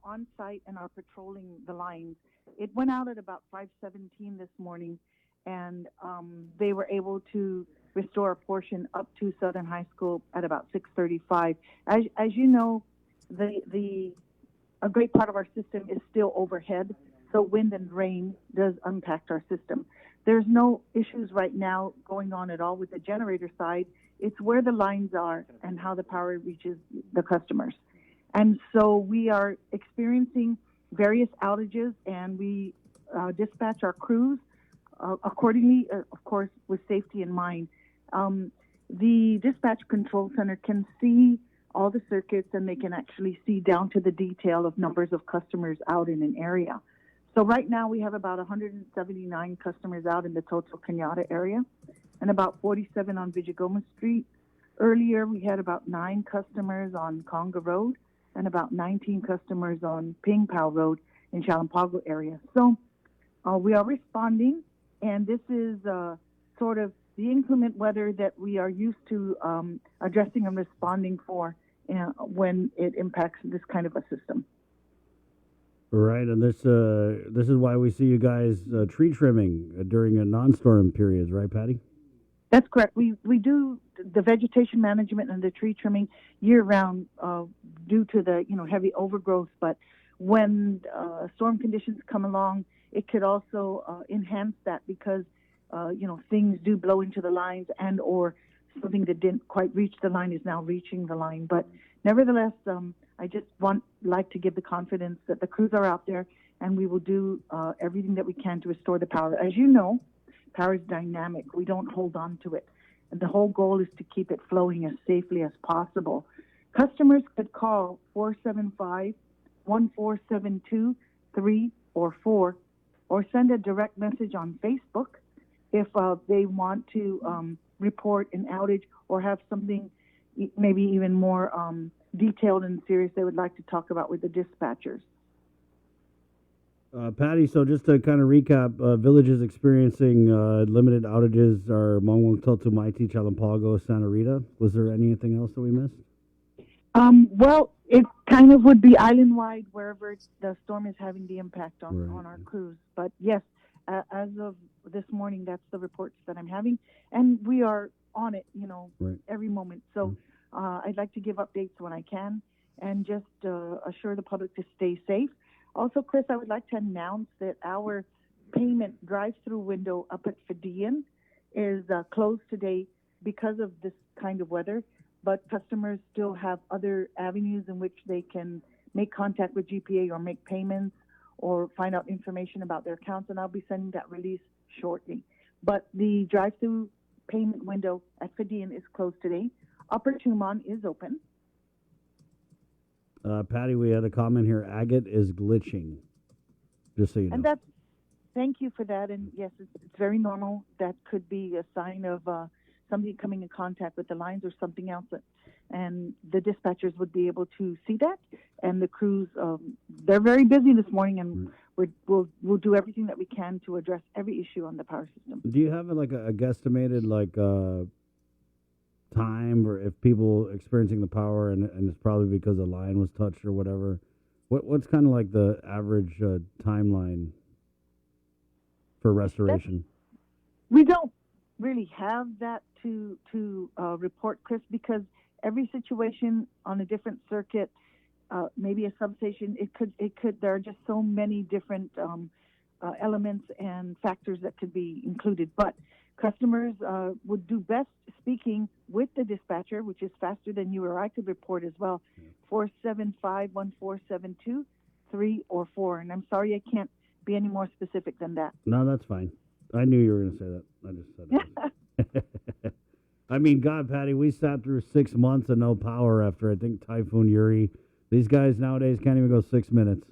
on site and are patrolling the lines. It went out at about 5:17 this morning, and they were able to restore a portion up to Southern High School at about 6:35. As you know, a great part of our system is still overhead, so wind and rain does impact our system. There's no issues right now going on at all with the generator side. It's where the lines are and how the power reaches the customers. And so we are experiencing various outages, and we dispatch our crews accordingly, of course, with safety in mind. The dispatch control center can see all the circuits, and they can actually see down to the detail of numbers of customers out in an area. So right now we have about 179 customers out in the Toto Cañada area and about 47 on Villagoma Street. Earlier we had about 9 customers on Conga Road and about 19 customers on Ping Pao Road in Chalampago area. So we are responding, and this is sort of the inclement weather that we are used to addressing and responding for when it impacts this kind of a system. Right, and this is why we see you guys tree trimming during a non-storm periods, right, Patty? That's correct. We do the vegetation management and the tree trimming year-round due to the heavy overgrowth. But when storm conditions come along, it could also enhance that because things do blow into the lines, and or something that didn't quite reach the line is now reaching the line. But nevertheless, I just like to give the confidence that the crews are out there, and we will do everything that we can to restore the power. As you know, power is dynamic. We don't hold on to it. And the whole goal is to keep it flowing as safely as possible. Customers could call 475-1472-3 or 4, or send a direct message on Facebook if they want to report an outage or have something maybe even more detailed and serious they would like to talk about with the dispatchers. Patty, so just to kind of recap, villages experiencing limited outages are Mongwong, Totu, Maiti, Chalampago, Santa Rita. Was there anything else that we missed? Well, it kind of would be island-wide wherever the storm is having the impact on our crews. But yes, as of this morning, that's the reports that I'm having. And we are on it, every moment. So I'd like to give updates when I can and just assure the public to stay safe. Also, Chris, I would like to announce that our payment drive-through window up at Fidian is closed today because of this kind of weather, but customers still have other avenues in which they can make contact with GPA or make payments or find out information about their accounts, and I'll be sending that release shortly. But the drive-through payment window at Fidian is closed today. Upper Tumon is open. Patty, we had a comment here. Agate is glitching. Just so you know. And thank you for that. And yes, it's very normal. That could be a sign of somebody coming in contact with the lines or something else. And the dispatchers would be able to see that. And the crews, they're very busy this morning, and we'll do everything that we can to address every issue on the power system. Do you have like a guesstimated time, or if people experiencing the power and it's probably because the line was touched or whatever, what's kind of like the average timeline for restoration? We don't really have that to report, Chris, because every situation on a different circuit, maybe a substation, it could there are just so many different elements and factors that could be included. But customers would do best speaking with the dispatcher, which is faster than you or I could report as well, 475-1472-3 or 4. And I'm sorry I can't be any more specific than that. No, that's fine. I knew you were going to say that. I just said it. I mean, God, Patty, we sat through 6 months of no power after, I think, Typhoon Yuri. These guys nowadays can't even go 6 minutes.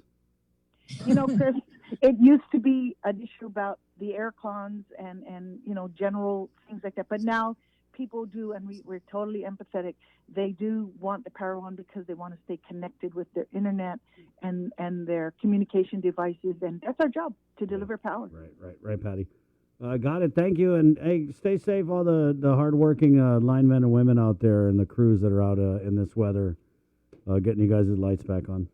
Chris, it used to be an issue about the air cons and general things like that. But now people do, and we're totally empathetic. They do want the power on because they want to stay connected with their internet and their communication devices, and that's our job, to deliver power. Right, Patty. Got it. Thank you, and hey, stay safe, all the hardworking linemen and women out there and the crews that are out in this weather, getting you guys' lights back on.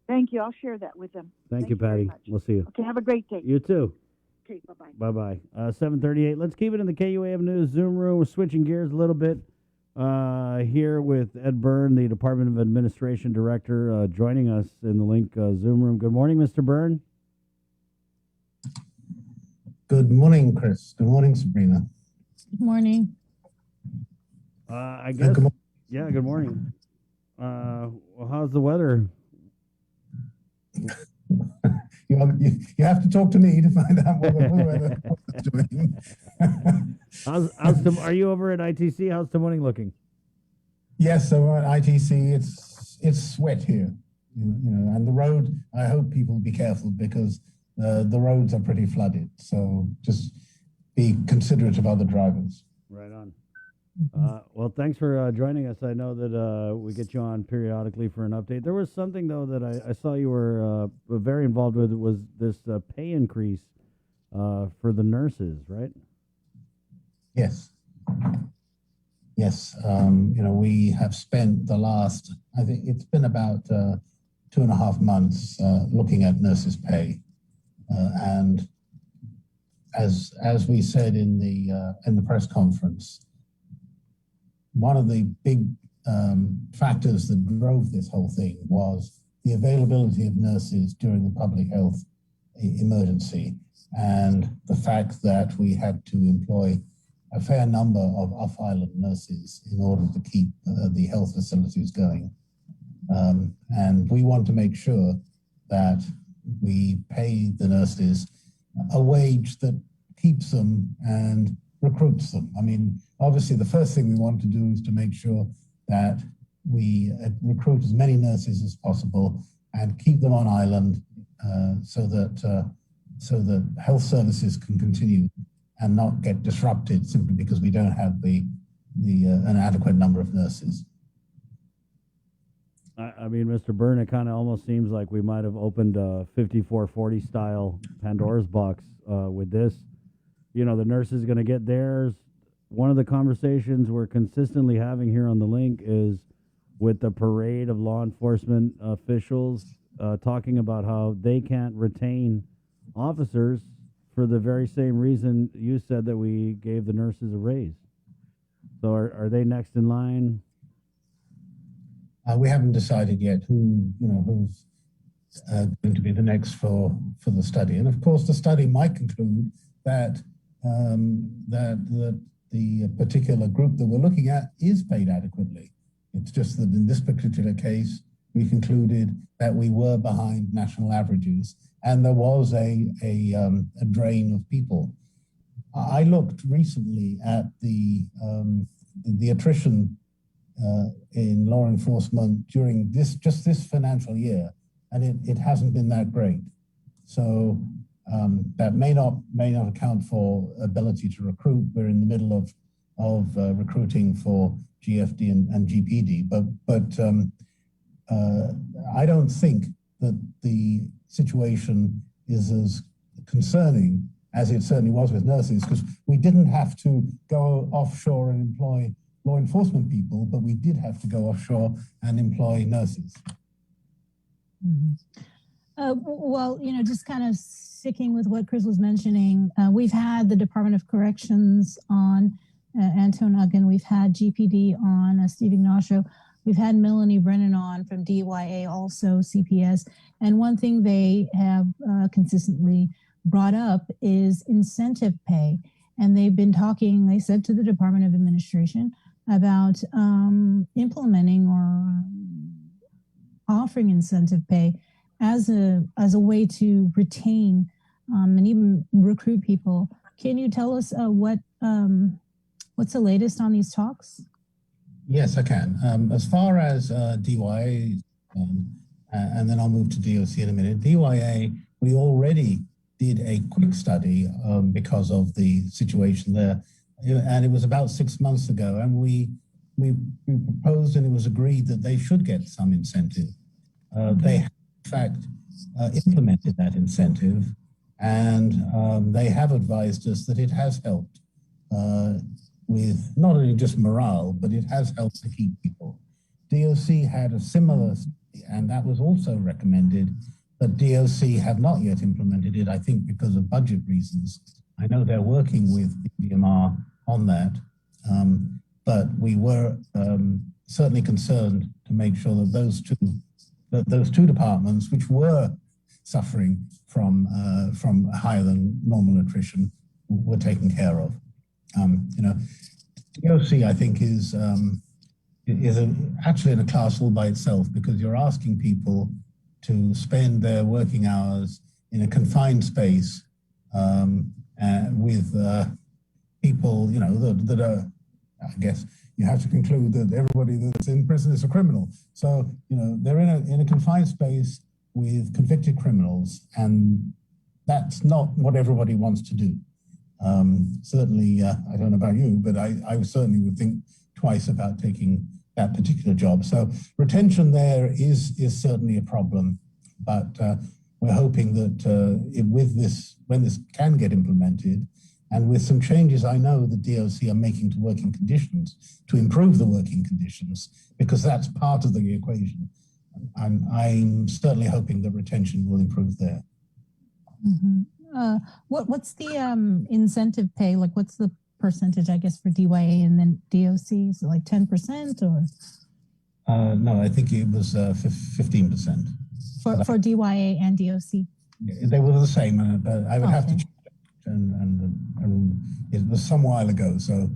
Thank you. I'll share that with them. Thank you, Patty. We'll see you. Okay, have a great day. You too. Okay, bye-bye. Bye-bye. 7:38. Let's keep it in the KUAM News Zoom room. We're switching gears a little bit here with Ed Byrne, the Department of Administration Director, joining us in the Link Zoom room. Good morning, Mr. Byrne. Good morning, Chris. Good morning, Sabrina. Good morning. I guess. Yeah, good morning. Well, how's the weather? You have to talk to me to find out what the weather is doing. Are you over at ITC? How's the morning looking? Yes, so at ITC, it's wet here, and the road. I hope people be careful because the roads are pretty flooded. So just be considerate of other drivers. Right on. Well, thanks for joining us. I know that we get you on periodically for an update. There was something, though, that I saw you were very involved with. Was this pay increase for the nurses, right? Yes. Yes. We have spent the last, I think it's been about 2.5 months looking at nurses' pay. And as we said in the press conference, one of the big factors that drove this whole thing was the availability of nurses during the public health emergency, and the fact that we had to employ a fair number of off-island nurses in order to keep the health facilities going. And we want to make sure that we pay the nurses a wage that keeps them and recruits them. I mean, obviously, the first thing we want to do is to make sure that we recruit as many nurses as possible and keep them on island so that health services can continue and not get disrupted simply because we don't have an adequate number of nurses. I mean, Mr. Byrne, it kind of almost seems like we might have opened a 5440 style Pandora's box with this. The nurse is going to get theirs. One of the conversations we're consistently having here on the link is with the parade of law enforcement officials talking about how they can't retain officers for the very same reason you said that we gave the nurses a raise. So are they next in line? We haven't decided yet who's going to be the next for the study. And of course, the study might conclude that the particular group that we're looking at is paid adequately. It's just that in this particular case, we concluded that we were behind national averages, and there was a drain of people. I looked recently at the attrition in law enforcement during this financial year, and it hasn't been that great. So that may not account for ability to recruit. We're in the middle of recruiting for GFD and GPD, but I don't think that the situation is as concerning as it certainly was with nurses, because we didn't have to go offshore and employ law enforcement people, but we did have to go offshore and employ nurses. Mm-hmm. Well, just kind of sticking with what Chris was mentioning, we've had the Department of Corrections on, Anton Uggan. We've had GPD on, Steve Ignacio. We've had Melanie Brennan on from DYA, also CPS. And one thing they have consistently brought up is incentive pay. And they've been talking, they said, to the Department of Administration about implementing or offering incentive pay as a way to retain and even recruit people. Can you tell us what's the latest on these talks? Yes, I can. As far as DYA, and then I'll move to DOC in a minute. DYA, we already did a quick study because of the situation there and it was about 6 months ago, and we proposed and it was agreed that they should get some incentive. They have, in fact, implemented that incentive, and they have advised us that it has helped with not only just morale, but it has helped to keep people. DOC had a similar study, and that was also recommended, but DOC have not yet implemented it, I think because of budget reasons. I know they're working with BMR on that, but we were certainly concerned to make sure that those two departments, which were suffering from higher than normal attrition, were taken care of. DOC, I think, is actually in a class all by itself, because you're asking people to spend their working hours in a confined space with people, that are, I guess you have to conclude that everybody that's in prison is a criminal. So, they're in a confined space with convicted criminals, and that's not what everybody wants to do. Certainly, I don't know about you, but I certainly would think twice about taking that particular job. So retention there is certainly a problem, but we're hoping that when this can get implemented, and with some changes I know the DOC are making to working conditions to improve the working conditions, because that's part of the equation. I'm certainly hoping that retention will improve there. Mm-hmm. What's the incentive pay? Like, what's the percentage, I guess, for DYA and then DOC? Is it like 10% or? No, I think it was 15%. For DYA and DOC? They were the same, but I would have to check it, and it was some while ago, so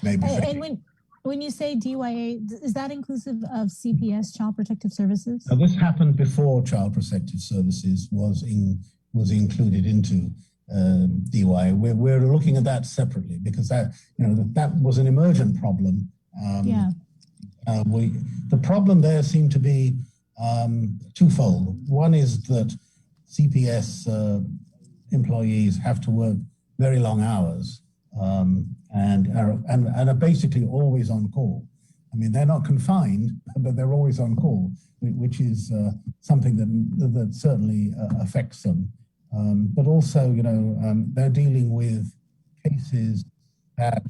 maybe. And when you say DYA, is that inclusive of CPS, Child Protective Services? Now, this happened before Child Protective Services was included into DYA. We're looking at that separately, because that was an emergent problem. The problem there seemed to be twofold. One is that CPS employees have to work very long hours and are basically always on call. I mean, they're not confined, but they're always on call, which is something that certainly affects them. But also, they're dealing with cases that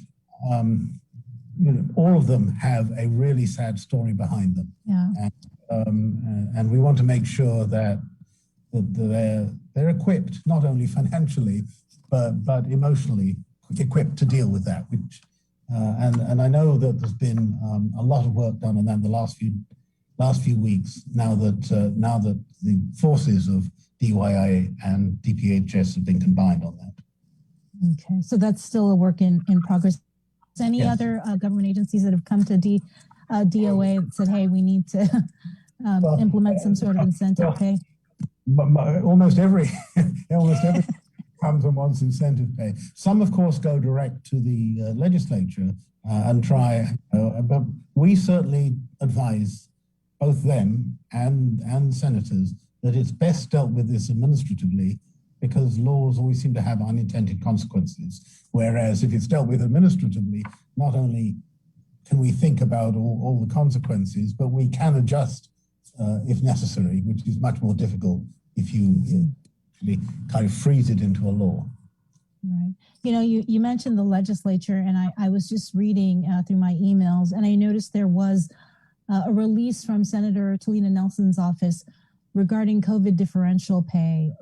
all of them have a really sad story behind them. Yeah. And we want to make sure that they're equipped, not only financially, but emotionally equipped to deal with that. Which and I know that there's been a lot of work done on that in the last few weeks. Now that the forces of DYA and DPHS have been combined on that. Okay, so that's still a work in progress. Any other government agencies that have come to DOA and said, hey, we need to implement some sort of incentive pay? Almost every comes and wants incentive pay. Some, of course, go direct to the legislature and try, but we certainly advise both them and senators that it's best dealt with this administratively, because laws always seem to have unintended consequences. Whereas if it's dealt with administratively, not only can we think about all the consequences, but we can adjust if necessary, which is much more difficult if you actually kind of freeze it into a law. Right. You mentioned the legislature, and I was just reading through my emails, and I noticed there was a release from Senator Talina Nelson's office regarding COVID differential pay,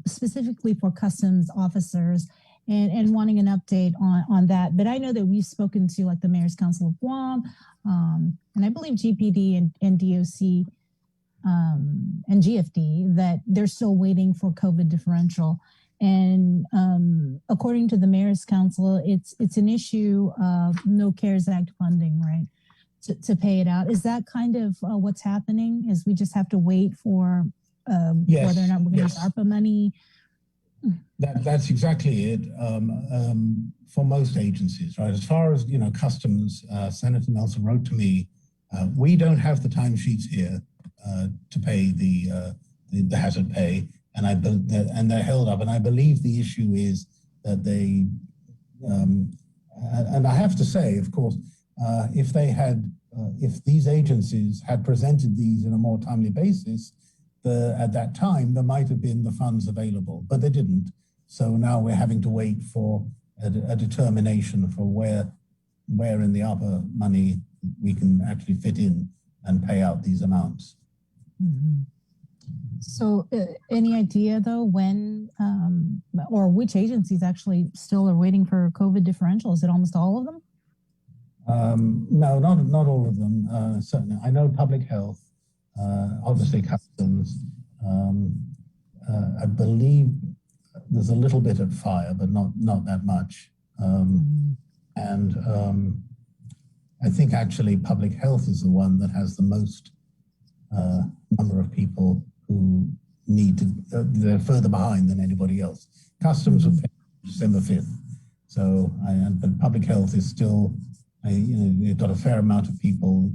specifically for customs officers, and wanting an update on that. But I know that we've spoken to like the Mayor's Council of Guam, and I believe GPD and DOC and GFD, that they're still waiting for COVID differential. And according to the Mayor's Council, it's an issue of no CARES Act funding, right? To pay it out. Is that kind of what's happening? Is we just have to wait for whether or not we're going to use ARPA money? That's exactly it for most agencies, right? As far as, customs, Senator Nelson wrote to me, we don't have the timesheets here to pay the hazard pay, and they're held up. And I believe the issue is that and I have to say, of course, if these agencies had presented these in a more timely basis, at that time there might have been the funds available, but they didn't. So now we're having to wait for a determination for where in the other money we can actually fit in and pay out these amounts. Mm-hmm. So any idea though when or which agencies actually still are waiting for COVID differential? Is it almost all of them? No, not all of them. Certainly, I know public health, obviously customs. I believe there's a little bit of fire, but not that much. And I think actually public health is the one that has the most number of people who need to, they're further behind than anybody else. Customs will finish December 5th. So, but public health is still, you've got a fair amount of people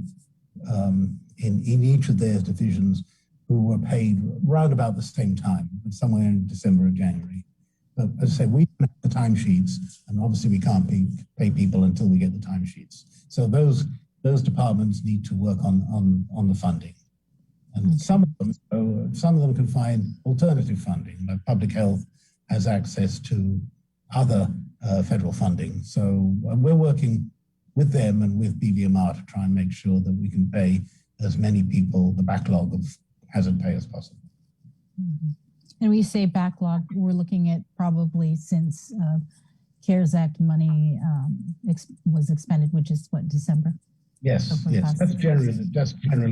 in each of their divisions who were paid round about the same time, somewhere in December or January. But as I say, we have the timesheets, and obviously we can't pay people until we get the timesheets. So those departments need to work on the funding. And some of them can find alternative funding. Like public health has access to other federal funding. So we're working with them and with BVMR to try and make sure that we can pay as many people the backlog of hazard pay as possible. Mm-hmm. And we say backlog, we're looking at probably since CARES Act money was expended, which is what, December? Yes, so yes, that's generally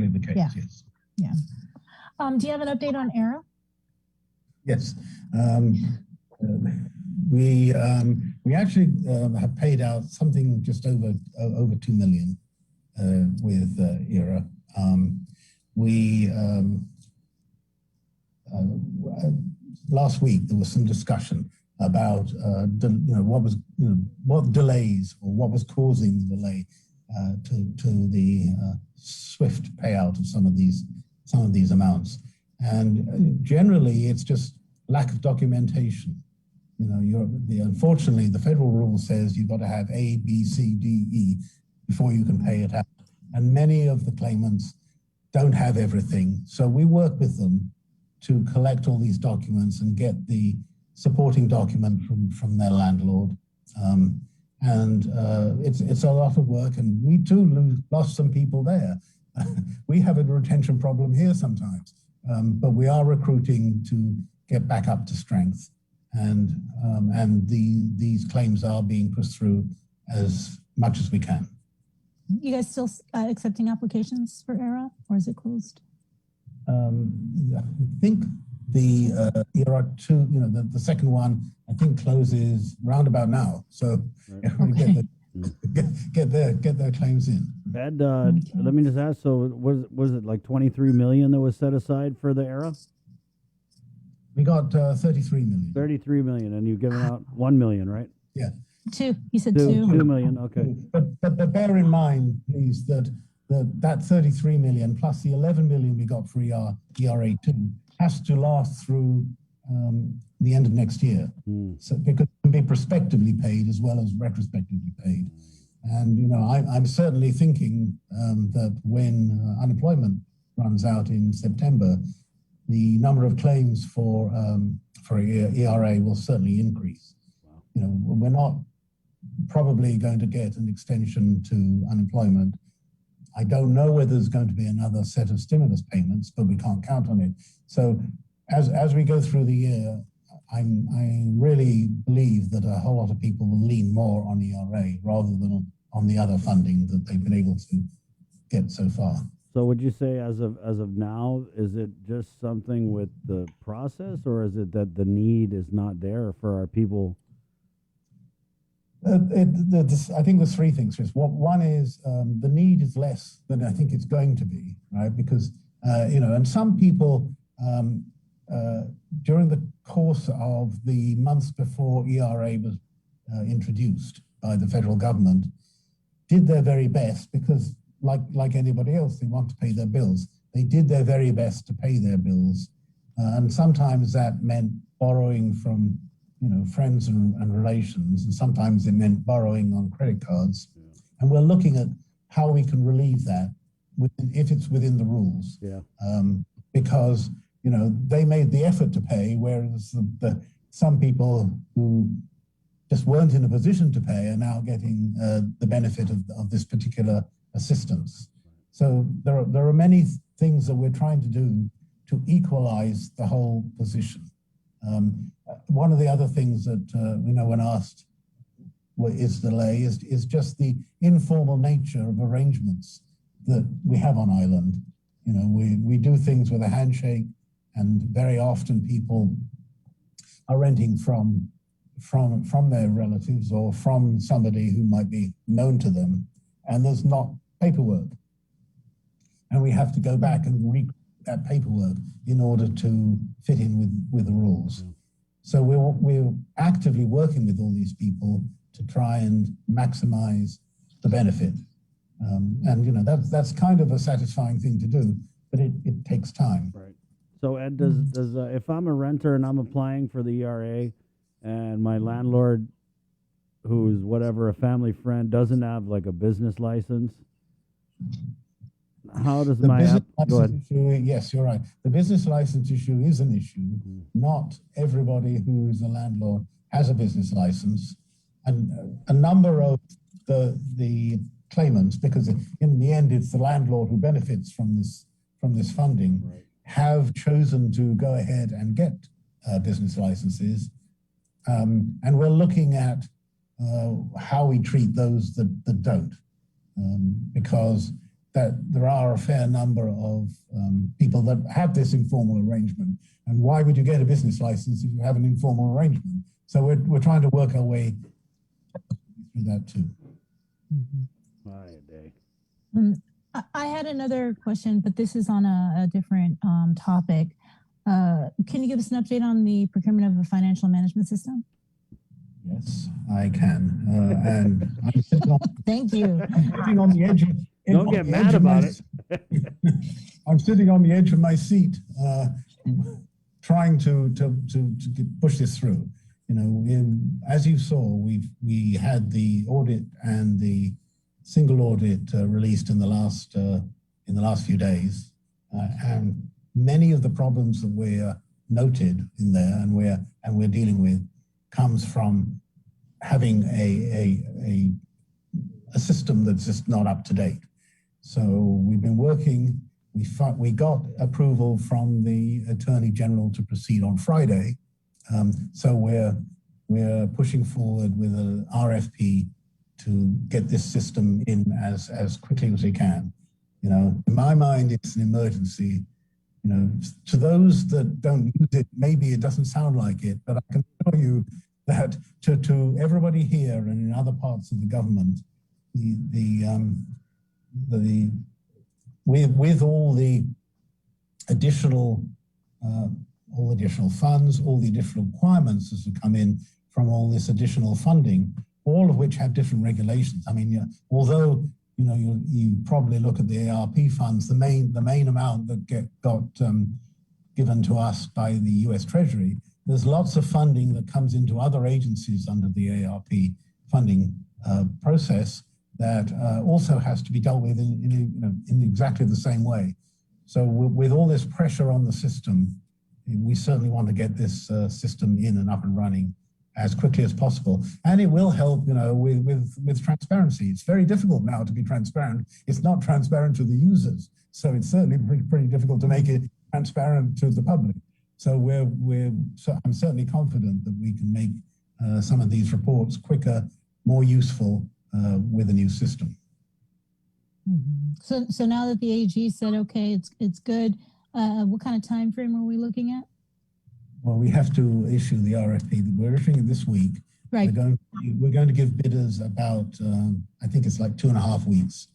the case, yeah. Yes. Yeah. Do you have an update on ERA? Yes. We actually have paid out something just over $2 million with ERA. Last week there was some discussion about what delays or what was causing the delay to the swift payout of some of these amounts, and generally it's just lack of documentation. Unfortunately, the federal rule says you've got to have A, B, C, D, E before you can pay it out, and many of the claimants don't have everything. So we work with them to collect all these documents and get the supporting document from their landlord. It's a lot of work, and we too lost some people there. We have a retention problem here sometimes, but we are recruiting to get back up to strength, and these claims are being pushed through as much as we can. You guys still accepting applications for ERA, or is it closed? I think the ERA 2, the second one, I think closes round about now. So everybody get their claims in. Ed, let me just ask. So was it like 23 million that was set aside for the ERA? We got 33 million. 33 million, and you've given out 1 million, right? Yeah. 2. You said 2. 2 million. Okay. But bear in mind, please, that 33 million plus the 11 million we got for ERA 2 has to last through the end of next year. So because it can be prospectively paid as well as retrospectively paid. And I'm certainly thinking that when unemployment runs out in September, the number of claims for ERA will certainly increase. We're not probably going to get an extension to unemployment. I don't know whether there's going to be another set of stimulus payments, but we can't count on it. So as we go through the year, I really believe that a whole lot of people will lean more on ERA rather than on the other funding that they've been able to get so far. So would you say as of now, is it just something with the process, or is it that the need is not there for our people? I think there's three things, Chris. One is the need is less than I think it's going to be, right? Because, and some people during the course of the months before ERA was introduced by the federal government, did their very best because like anybody else, they want to pay their bills. They did their very best to pay their bills. And sometimes that meant borrowing from friends and relations, and sometimes it meant borrowing on credit cards. And we're looking at how we can relieve that if it's within the rules. Because they made the effort to pay, whereas some people who just weren't in a position to pay are now getting the benefit of this particular assistance. So there are many things that we're trying to do to equalize the whole position. One of the other things that when asked what is delay is just the informal nature of arrangements that we have on island. We do things with a handshake, and very often people are renting from their relatives or from somebody who might be known to them, and there's not paperwork. And we have to go back and read that paperwork in order to fit in with the rules. So we're actively working with all these people to try and maximize the benefit. And that's kind of a satisfying thing to do, but it takes time. Right. So Ed, does if I'm a renter and I'm applying for the ERA, and my landlord, who's whatever a family friend, doesn't have like a business license, how does my app go ahead? Issue, yes, you're right. The business license issue is an issue. Not everybody who is a landlord has a business license, and a number of the claimants, because in the end it's the landlord who benefits from this funding, have chosen to go ahead and get business licenses, and we're looking at how we treat those that don't, because that there are a fair number of people that have this informal arrangement. And why would you get a business license if you have an informal arrangement? So we're trying to work our way through that too. I had another question, but this is on a different topic. Can you give us an update on the procurement of a financial management system? Yes, I can. And I'm sitting on, thank you. I'm sitting on the edge of, don't get mad about it. I'm sitting on the edge of my seat, trying to push this through. As you saw, we had the audit and the single audit released in the last few days, and many of the problems that we're noted in there and we're dealing with comes from having a system that's just not up to date. So we've been working. We got approval from the Attorney General to proceed on Friday. So we're pushing forward with an RFP to get this system in as quickly as we can. In my mind, it's an emergency. To those that don't use it, maybe it doesn't sound like it, but I can tell you that to everybody here and in other parts of the government, with all the additional funds, all the additional requirements that have come in from all this additional funding, all of which have different regulations. I mean, although you probably look at the ARP funds, the main amount that got given to us by the U.S. Treasury, there's lots of funding that comes into other agencies under the ARP funding process that also has to be dealt with in exactly the same way. So with all this pressure on the system, we certainly want to get this system in and up and running as quickly as possible. And it will help, with transparency. It's very difficult now to be transparent. It's not transparent to the users. So it's certainly pretty difficult to make it transparent to the public. So I'm certainly confident that we can make some of these reports quicker, more useful with a new system. Mm-hmm. So now that the AG said, okay, it's good, what kind of time frame are we looking at? Well, we have to issue the RFP. We're issuing it this week. Right. We're going to give bidders about, I think it's like 2.5 weeks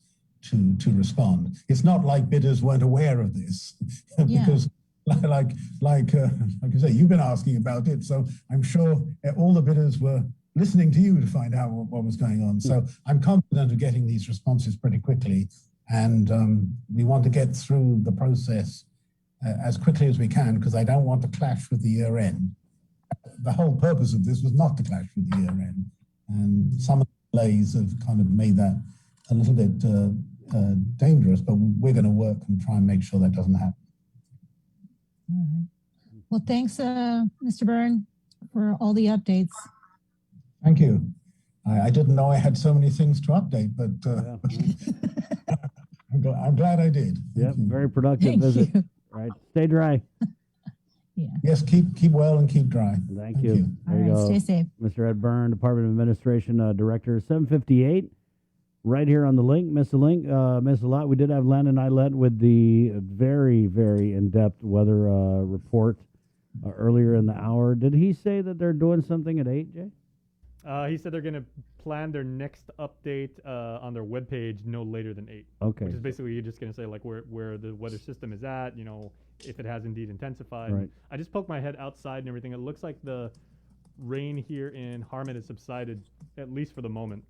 to respond. It's not like bidders weren't aware of this, because like I say, you've been asking about it. So I'm sure all the bidders were listening to you to find out what was going on. So I'm confident of getting these responses pretty quickly. And we want to get through the process as quickly as we can, because I don't want to clash with the year end. the whole purpose of this was not to clash with the year end. And some of the delays have kind of made that a little bit dangerous, but we're going to work and try and make sure that doesn't happen. All right. Well, thanks, Mr. Byrne, for all the updates. Thank you. I didn't know I had so many things to update, but I'm glad I did. Yep, very productive visit. Right, stay dry. Yes, keep well and keep dry. Thank you. There All you right, go. stay safe. Mr. Ed Byrne, Department of Administration Director, 758. Right here on the link. Miss a lot. We did have Landon Eilert with the very, very in-depth weather report earlier in the hour. Did he say that they're doing something at 8, Jay? He said they're going to plan their next update on their webpage no later than 8. Okay. Which is basically you're just going to say like where the weather system is at, if it has indeed intensified. Right. I just poked my head outside and everything. It looks like the rain here in Harmon has subsided, at least for the moment.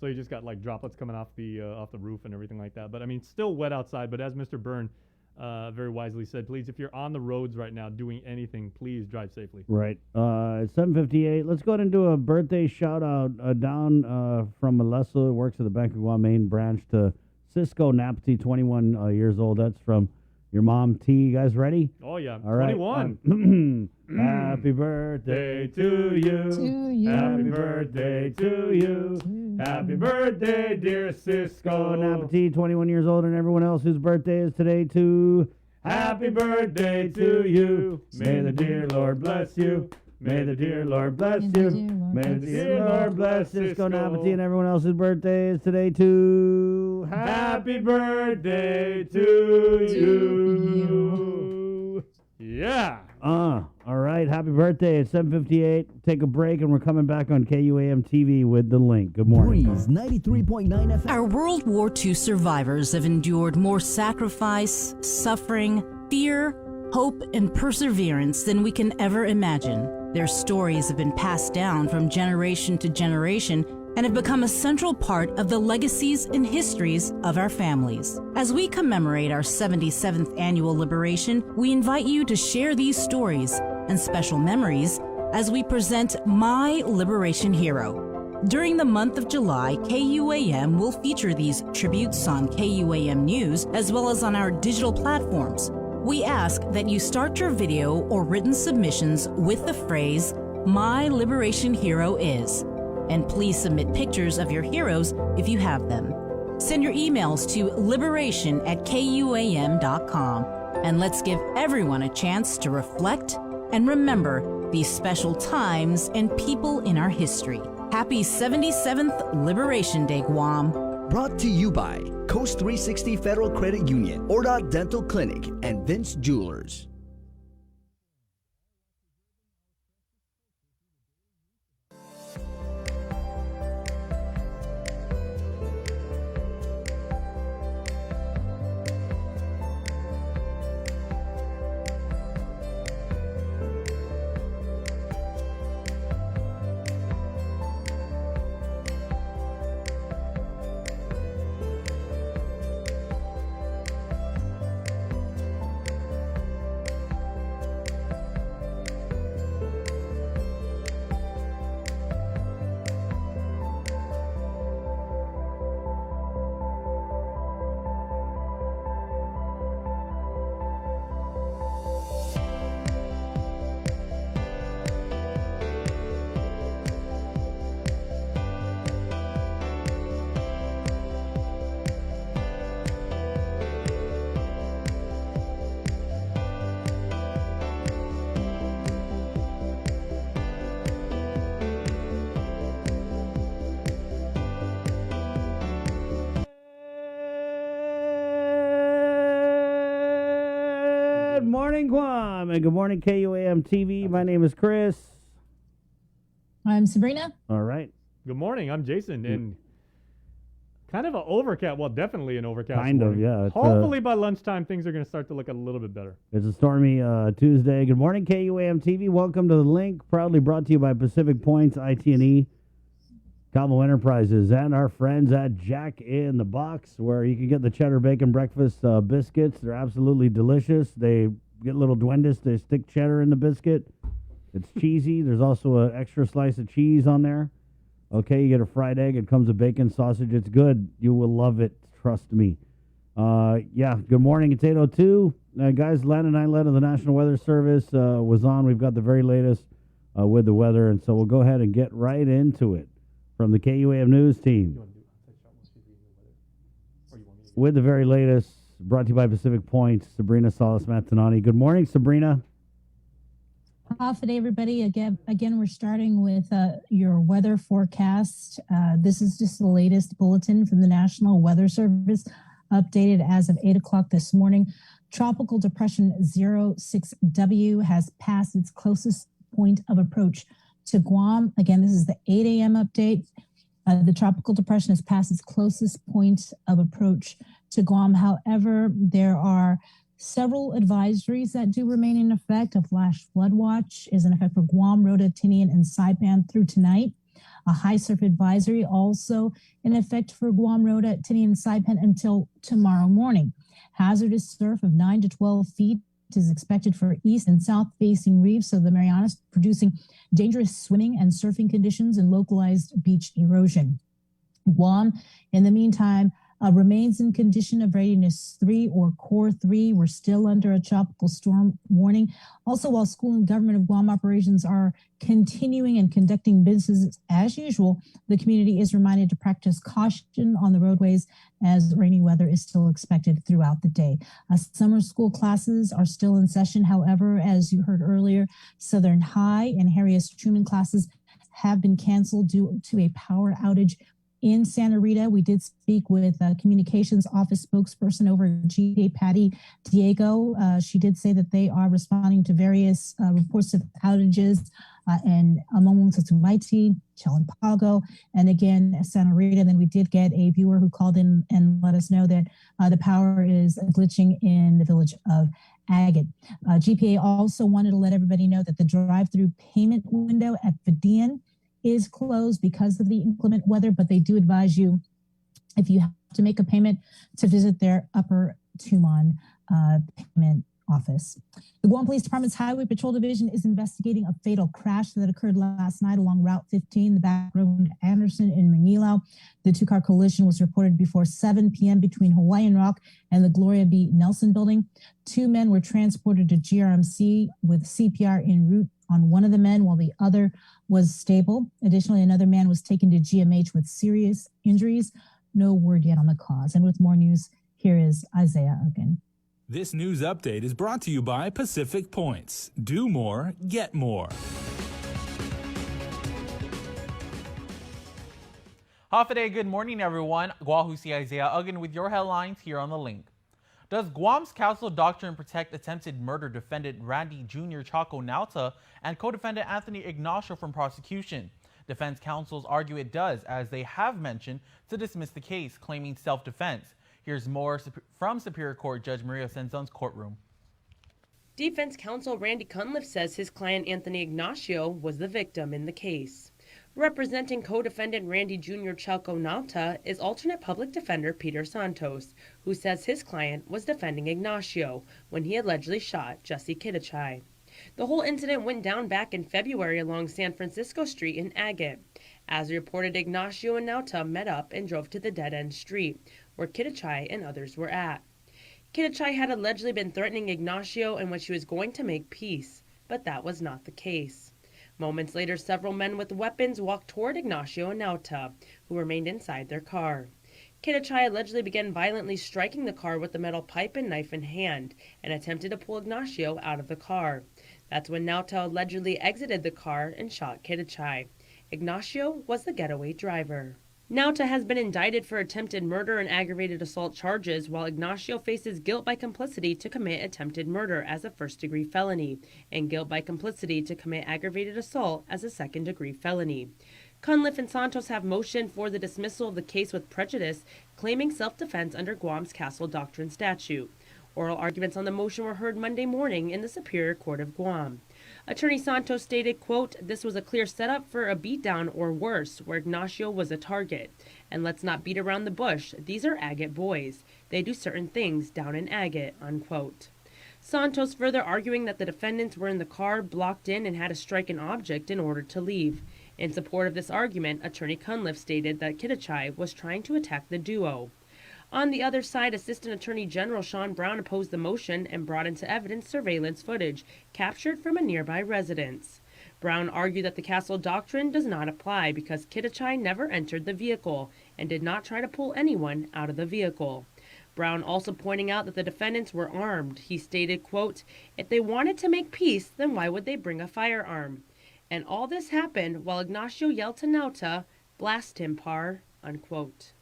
So you just got like droplets coming off the roof and everything like that. But I mean, still wet outside. But as Mr. Byrne very wisely said, please, if you're on the roads right now doing anything, please drive safely. Right. 7:58. Let's go ahead and do a birthday shout out down from Melissa, who works at the Bank of Guam main branch, to Cisco Napati, 21 years old. That's from your mom, T. You guys ready? Oh, yeah. All right. 21. Happy birthday to you. Happy birthday to you. Happy birthday, dear Cisco Napati, 21 years old, and everyone else whose birthday is today, too. Happy birthday to you. May the dear Lord bless you. May the dear Lord bless you. May the dear Lord bless Cisco Napati and everyone else's birthday is today, too. Happy birthday to you. Yeah. All right. Happy birthday. It's 7:58. Take a break, and we're coming back on KUAM TV with the link. Good morning. Breeze 93.9 FM. Our World War II survivors have endured more sacrifice, suffering, fear, hope, and perseverance than we can ever imagine. Their stories have been passed down from generation to generation and have become a central part of the legacies and histories of our families. As we commemorate our 77th annual liberation, we invite you to share these stories and special memories as we present My Liberation Hero. During the month of July, KUAM will feature these tributes on KUAM News as well as on our digital platforms. We ask that you start your video or written submissions with the phrase, My Liberation Hero is. And please submit pictures of your heroes if you have them. Send your emails to liberation@kuam.com. And let's give everyone a chance to reflect and remember these special times and people in our history. Happy 77th Liberation Day, Guam. Brought to you by Coast 360 Federal Credit Union, Ordot Dental Clinic, and Vince Jewelers. Good morning, Guam, and good morning, KUAM TV. My name is Chris. I'm Sabrina. All right. Good morning. I'm Jason, and kind of an overcast. Well, definitely an overcast. Kind of, morning. yeah. It's, Hopefully by lunchtime things are going to start to look a little bit better. It's a stormy Tuesday. Good morning, KUAM TV. Welcome to the link. Proudly brought to you by Pacific Points, IT&E, Cabo Enterprises, and our friends at Jack in the Box, where you can get the cheddar bacon breakfast biscuits. They're absolutely delicious. They get little duendes. They stick cheddar in the biscuit. It's cheesy. There's also an extra slice of cheese on there. Okay, you get a fried egg. It comes with bacon, sausage. It's good. You will love it. Trust me. Yeah, good morning. It's 8:02. Guys, Landon Islet of the National Weather Service was on. We've got the very latest with the weather, and so we'll go ahead and get right into it from the KUAM News team. With the very latest, brought to you by Pacific Point, Sabrina Salas-Matanani. Good morning, Sabrina. Off it, everybody. Again, we're starting with your weather forecast. This is just the latest bulletin from the National Weather Service, updated as of 8 o'clock this morning. Tropical Depression 06W has passed its closest point of approach to Guam. Again, this is the 8 a.m. update. The Tropical Depression has passed its closest point of approach to Guam. However, there are several advisories that do remain in effect. A flash flood watch is in effect for Guam, Rota, Tinian, and Saipan through tonight. A high surf advisory also in effect for Guam, Rota, Tinian, and Saipan until tomorrow morning. Hazardous surf of 9 to 12 feet is expected for east and south facing reefs of the Marianas, producing dangerous swimming and surfing conditions and localized beach erosion. Guam, in the meantime, remains in condition of readiness 3 or core 3. We're still under a tropical storm warning. Also, while school and government of Guam operations are continuing and conducting business as usual, the community is reminded to practice caution on the roadways as rainy weather is still expected throughout the day. Summer school classes are still in session. However, as you heard earlier, Southern High and Harry Truman classes have been canceled due to a power outage in Santa Rita. We did speak with communications office spokesperson over GPA, Patty Diego. She did say that they are responding to various reports of outages in among Sumaiti, Chalampago, and again, Santa Rita. And then we did get a viewer who called in and let us know that the power is glitching in the village of Agate. GPA also wanted to let everybody know that the drive-through payment window at Vidian is closed because of the inclement weather, but they do advise you, if you have to make a payment, to visit their Upper Tumon payment office. The Guam Police Department's Highway Patrol Division is investigating a fatal crash that occurred last night along Route 15, the back road to Anderson in Manilao. The two-car collision was reported before 7 p.m. between Hawaiian Rock and the Gloria B. Nelson building. 2 men were transported to GRMC with CPR en route on one of the men, while the other was stable. Additionally, another man was taken to GMH with serious injuries. No word yet on the cause. And with more news, here is Isaiah again. This news update is brought to you by Pacific Points. Do more, get more. Half a day, good morning, everyone. Guahusi Isaiah again with your headlines here on the link. Does Guam's castle doctrine protect attempted murder defendant Randy Jr. Chaco Nauta and co-defendant Anthony Ignacio from prosecution? Defense counsels argue it does, as they have mentioned to dismiss the case, claiming self-defense. Here's more from Superior Court Judge Maria Senzon's courtroom. Defense counsel Randy Cunliffe says his client Anthony Ignacio was the victim in the case. Representing co-defendant Randy Jr. Chalco Nauta is alternate public defender Peter Santos, who says his client was defending Ignacio when he allegedly shot Jesse Kitachai. The whole incident went down back in February along San Francisco Street in Agate. As reported, Ignacio and Nauta met up and drove to the dead-end street, where Kitachai and others were at. Kitachai had allegedly been threatening Ignacio and when she was going to make peace, but that was not the case. Moments later, several men with weapons walked toward Ignacio and Nauta, who remained inside their car. Kitachai allegedly began violently striking the car with a metal pipe and knife in hand and attempted to pull Ignacio out of the car. That's when Nauta allegedly exited the car and shot Kitachai. Ignacio was the getaway driver. Nauta has been indicted for attempted murder and aggravated assault charges, while Ignacio faces guilt by complicity to commit attempted murder as a first-degree felony and guilt by complicity to commit aggravated assault as a second-degree felony. Cunliffe and Santos have motioned for the dismissal of the case with prejudice, claiming self-defense under Guam's Castle Doctrine statute. Oral arguments on the motion were heard Monday morning in the Superior Court of Guam. Attorney Santos stated, quote, "This was a clear setup for a beatdown or worse, where Ignacio was a target. And let's not beat around the bush. These are Agate boys. They do certain things down in Agate," unquote. Santos further arguing that the defendants were in the car, blocked in, and had to strike an object in order to leave. In support of this argument, Attorney Cunliffe stated that Kitachai was trying to attack the duo. On the other side, Assistant Attorney General Sean Brown opposed the motion and brought into evidence surveillance footage captured from a nearby residence. Brown argued that the Castle Doctrine does not apply because Kitachai never entered the vehicle and did not try to pull anyone out of the vehicle. Brown also pointing out that the defendants were armed. He stated, quote, "If they wanted to make peace, then why would they bring a firearm? And all this happened while Ignacio yelled to Nauta, 'Blast him, par,'" unquote.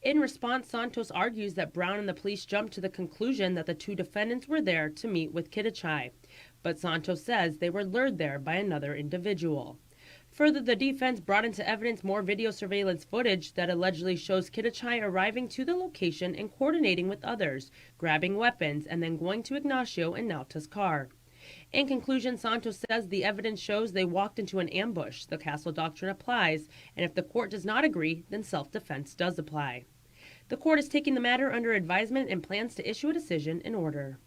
In response, Santos argues that Brown and the police jumped to the conclusion that the two defendants were there to meet with Kitachai, but Santos says they were lured there by another individual. Further, the defense brought into evidence more video surveillance footage that allegedly shows Kitachai arriving to the location and coordinating with others, grabbing weapons, and then going to Ignacio and Nauta's car. In conclusion, Santos says the evidence shows they walked into an ambush. The Castle Doctrine applies, and if the court does not agree, then self-defense does apply. The court is taking the matter under advisement and plans to issue a decision in order.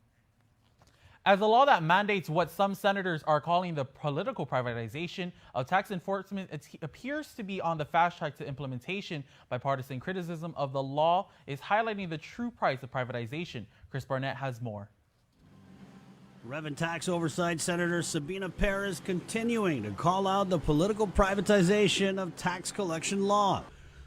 As a law that mandates what some senators are calling the political privatization of tax enforcement, it appears to be on the fast track to implementation. Bipartisan criticism of the law is highlighting the true price of privatization. Chris Barnett has more. Rev Tax Oversight Senator Sabina Perez continuing to call out the political privatization of tax collection law.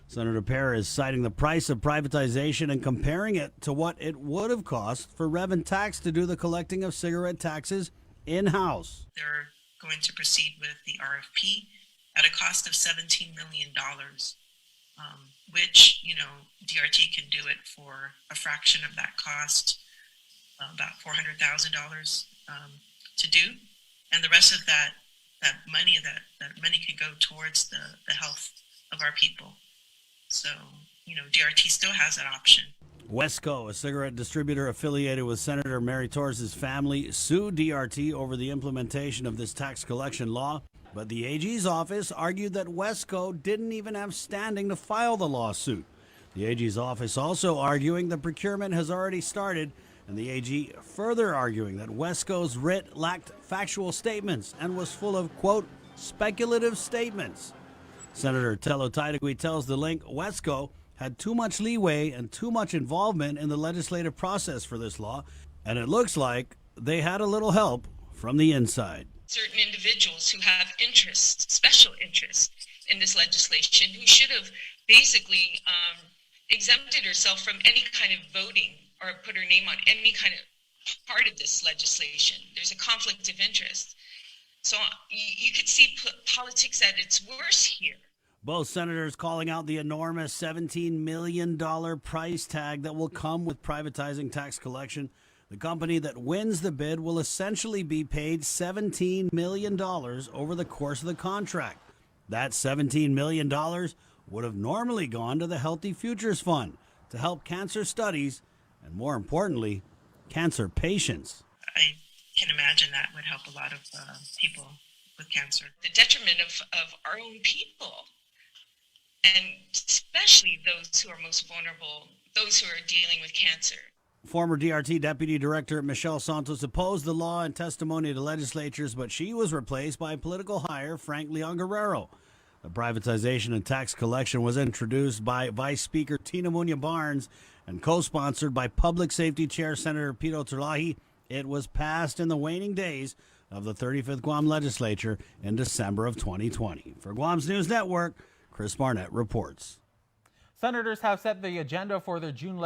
Senator Perez citing the price of privatization and comparing it to what it would have cost for Rev Tax to do the collecting of cigarette taxes in-house. They're going to proceed with the RFP at a cost of $17 million, which, DRT can do it for a fraction of that cost, about $400,000 to do. And the rest of that money can go towards the health of our people. So, DRT still has that option. Wesco, a cigarette distributor affiliated with Senator Mary Torres' family, sued DRT over the implementation of this tax collection law, but the AG's office argued that Wesco didn't even have standing to file the lawsuit. The AG's office also arguing the procurement has already started, and the AG further arguing that Wesco's writ lacked factual statements and was full of, quote, speculative statements. Senator Tello Taitagui tells The Link Wesco had too much leeway and too much involvement in the legislative process for this law, and it looks like they had a little help from the inside. Certain individuals who have interests, special interests in this legislation, who should have basically exempted herself from any kind of voting or put her name on any kind of part of this legislation. There's a conflict of interest. So you could see politics at its worst here. Both senators calling out the enormous $17 million price tag that will come with privatizing tax collection. The company that wins the bid will essentially be paid $17 million over the course of the contract. That $17 million would have normally gone to the Healthy Futures Fund to help cancer studies and, more importantly, cancer patients. I can imagine that would help a lot of people with cancer. The detriment of our own people, and especially those who are most vulnerable, those who are dealing with cancer. Former DRT Deputy Director Michelle Santos opposed the law and testimony to legislatures, but she was replaced by political hire Frank Leon Guerrero. The privatization and tax collection was introduced by Vice Speaker Tina Muñoz Barnes and co-sponsored by Public Safety Chair Senator Pito Terlahi. It was passed in the waning days of the 35th Guam Legislature in December of 2020. For Guam's News Network, Chris Barnett reports. Senators have set the agenda for their June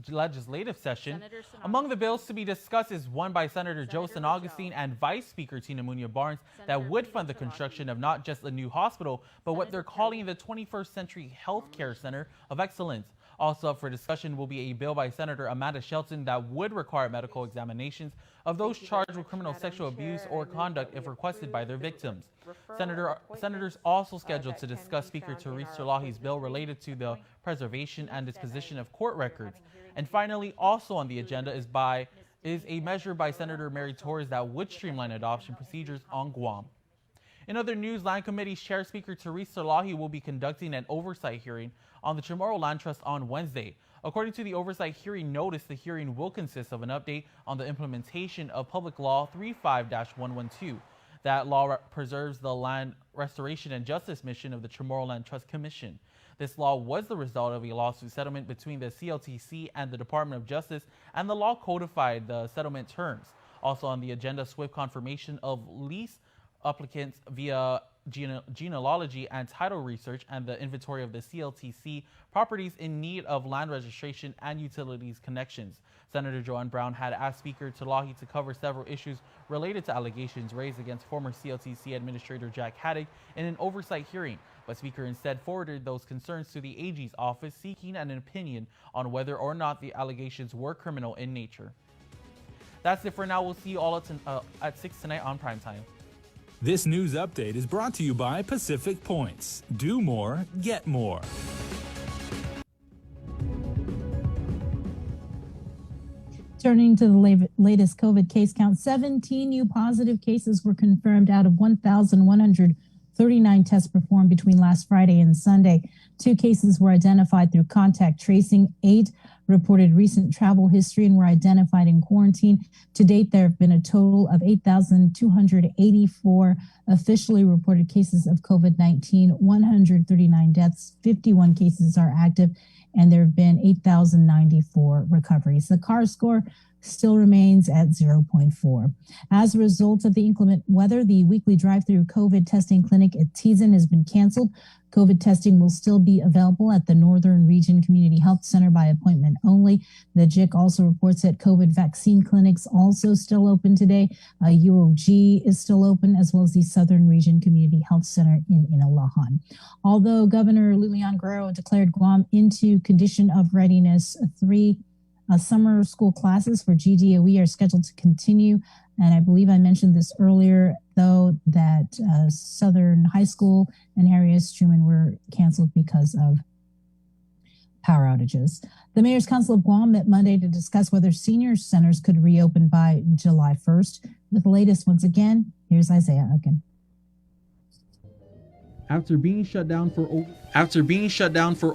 legislative session. Among the bills to be discussed is one by Senator Joe San Augustine and Vice Speaker Tina Muñoz Barnes that would fund the construction of not just a new hospital, but what they're calling the 21st Century Healthcare Center of Excellence. Also up for discussion will be a bill by Senator Amanda Shelton that would require medical examinations of those charged with criminal sexual abuse or conduct if requested by their victims. Senators also scheduled to discuss Speaker Therese Terlahi's bill related to the preservation and disposition of court records. And finally, also on the agenda is a measure by Senator Mary Torres that would streamline adoption procedures on Guam. In other news, Land Committee's Chair Speaker Teresa Lahi will be conducting an oversight hearing on the Chamorro Land Trust on Wednesday. According to the oversight hearing notice, the hearing will consist of an update on the implementation of Public Law 35-112. That law preserves the land restoration and justice mission of the Chamorro Land Trust Commission. This law was the result of a lawsuit settlement between the CLTC and the Department of Justice, and the law codified the settlement terms. Also on the agenda, swift confirmation of lease applicants via genealogy and title research, and the inventory of the CLTC properties in need of land registration and utilities connections. Senator Joanne Brown had asked Speaker Talahi to cover several issues related to allegations raised against former CLTC Administrator Jack Haddock in an oversight hearing, but Speaker instead forwarded those concerns to the AG's office, seeking an opinion on whether or not the allegations were criminal in nature. That's it for now. We'll see you all at 6 tonight on Primetime. This news update is brought to you by Pacific Points. Do more, get more. Turning to the latest COVID case count, 17 new positive cases were confirmed out of 1,139 tests performed between last Friday and Sunday. 2 cases were identified through contact tracing. 8 reported recent travel history and were identified in quarantine. To date, there have been a total of 8,284 officially reported cases of COVID-19, 139 deaths, 51 cases are active, and there have been 8,094 recoveries. The CAR score still remains at 0.4. As a result of the inclement weather, the weekly drive-through COVID testing clinic at Teason has been canceled. COVID testing will still be available at the Northern Region Community Health Center by appointment only. The JIC also reports that COVID vaccine clinics also still open today. UOG is still open, as well as the Southern Region Community Health Center in Inalahan. Although Governor Lilian Guerrero declared Guam into condition of readiness, 3 summer school classes for GDOE are scheduled to continue. And I believe I mentioned this earlier, though, that Southern High School and Harry S. Truman were canceled because of power outages. The Mayor's Council of Guam met Monday to discuss whether senior centers could reopen by July 1st. With the latest, once again, here's Isaiah Uggan. After being shut down for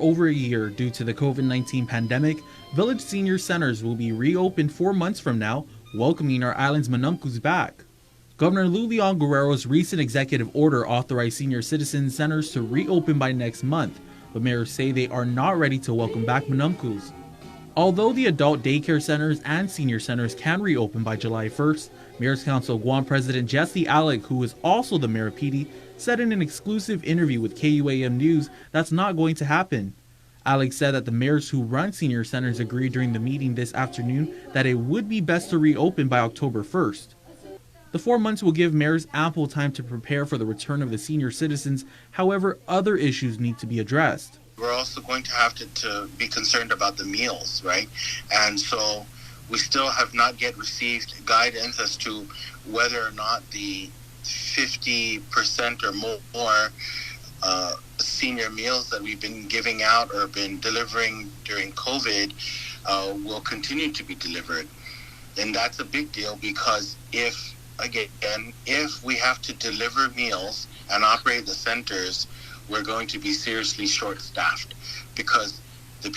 over a year due to the COVID-19 pandemic, village senior centers will be reopened 4 months from now, welcoming our island's Manunkus back. Governor Lilian Guerrero's recent executive order authorized senior citizen centers to reopen by next month, but mayors say they are not ready to welcome back Manunkus. Although the adult daycare centers and senior centers can reopen by July 1st, Mayor's Council of Guam President Jesse Alec, who is also the mayor of PD, said in an exclusive interview with KUAM News that's not going to happen. Alex said that the mayors who run senior centers agreed during the meeting this afternoon that it would be best to reopen by October 1st. The 4 months will give mayors ample time to prepare for the return of the senior citizens. However, other issues need to be addressed. We're also going to have to be concerned about the meals, right? And so we still have not yet received guidance as to whether or not the 50% or more senior meals that we've been giving out or been delivering during COVID will continue to be delivered. And that's a big deal, because if we have to deliver meals and operate the centers, we're going to be seriously short-staffed, because the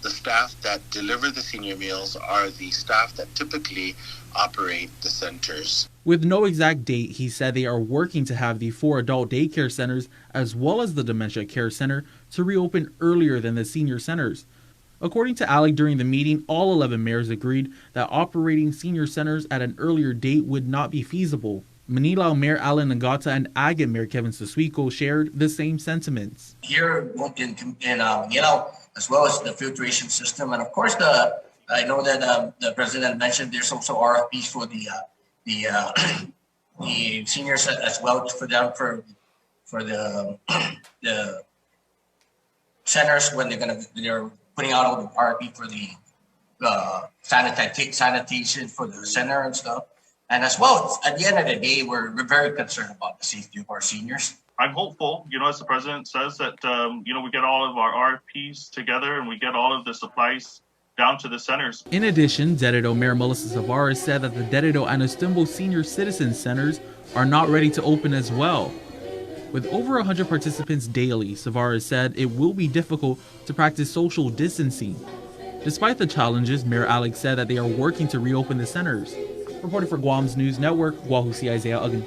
staff that deliver the senior meals are the staff that typically operate the centers. With no exact date, he said they are working to have the 4 adult daycare centers as well as the dementia care center to reopen earlier than the senior centers. According to Alec, during the meeting, all 11 mayors agreed that operating senior centers at an earlier date would not be feasible. Manila Mayor Alan Nagata and Agate Mayor Kevin Sasuiko shared the same sentiments. Here in as well as the filtration system, and of course I know that the president mentioned there's also RFPs for the seniors as well for the centers when they're putting out all the RFP for the sanitation for the center and stuff. And as well, at the end of the day, we're very concerned about the safety of our seniors. I'm hopeful, as the president says, that, we get all of our RFPs together and we get all of the supplies down to the centers. In addition, Dededo Mayor Melissa Zavarez said that the Dededo and Ostumbo Senior Citizen Centers are not ready to open as well. With over 100 participants daily, Zavarez said it will be difficult to practice social distancing. Despite the challenges, Mayor Alex said that they are working to reopen the centers. Reporting for Guam's News Network, Guahusi Isaiah Ugin.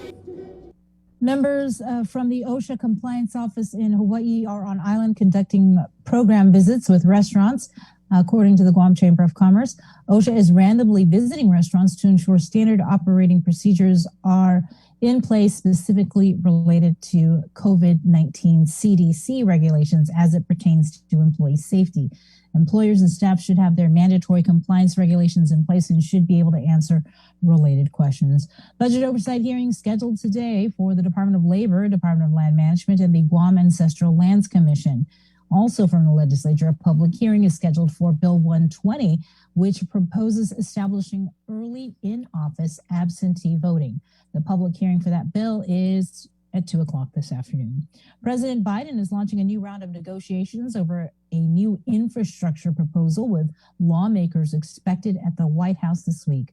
Members from the OSHA compliance office in Hawaii are on island conducting program visits with restaurants. According to the Guam Chamber of Commerce, OSHA is randomly visiting restaurants to ensure standard operating procedures are in place specifically related to COVID-19 CDC regulations as it pertains to employee safety. Employers and staff should have their mandatory compliance regulations in place and should be able to answer related questions. Budget oversight hearings scheduled today for the Department of Labor, Department of Land Management, and the Guam Ancestral Lands Commission. Also from the legislature, a public hearing is scheduled for Bill 120, which proposes establishing early in-office absentee voting. The public hearing for that bill is at 2 o'clock this afternoon. President Biden is launching a new round of negotiations over a new infrastructure proposal with lawmakers expected at the White House this week.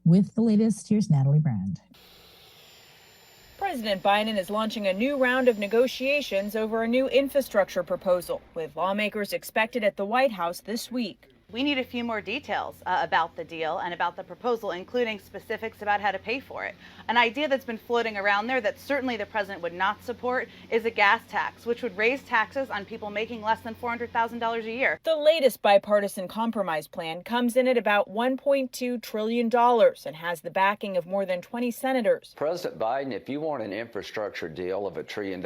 With the latest, here's Natalie Brand. President Biden is launching a new round of negotiations over a new infrastructure proposal, with lawmakers expected at the White House this week. We need a few more details about the deal and about the proposal, including specifics about how to pay for it. An idea that's been floating around there that certainly the president would not support is a gas tax, which would raise taxes on people making less than $400,000 a year. The latest bipartisan compromise plan comes in at about $1.2 trillion and has the backing of more than 20 senators. President Biden, if you want an infrastructure deal of $1 trillion,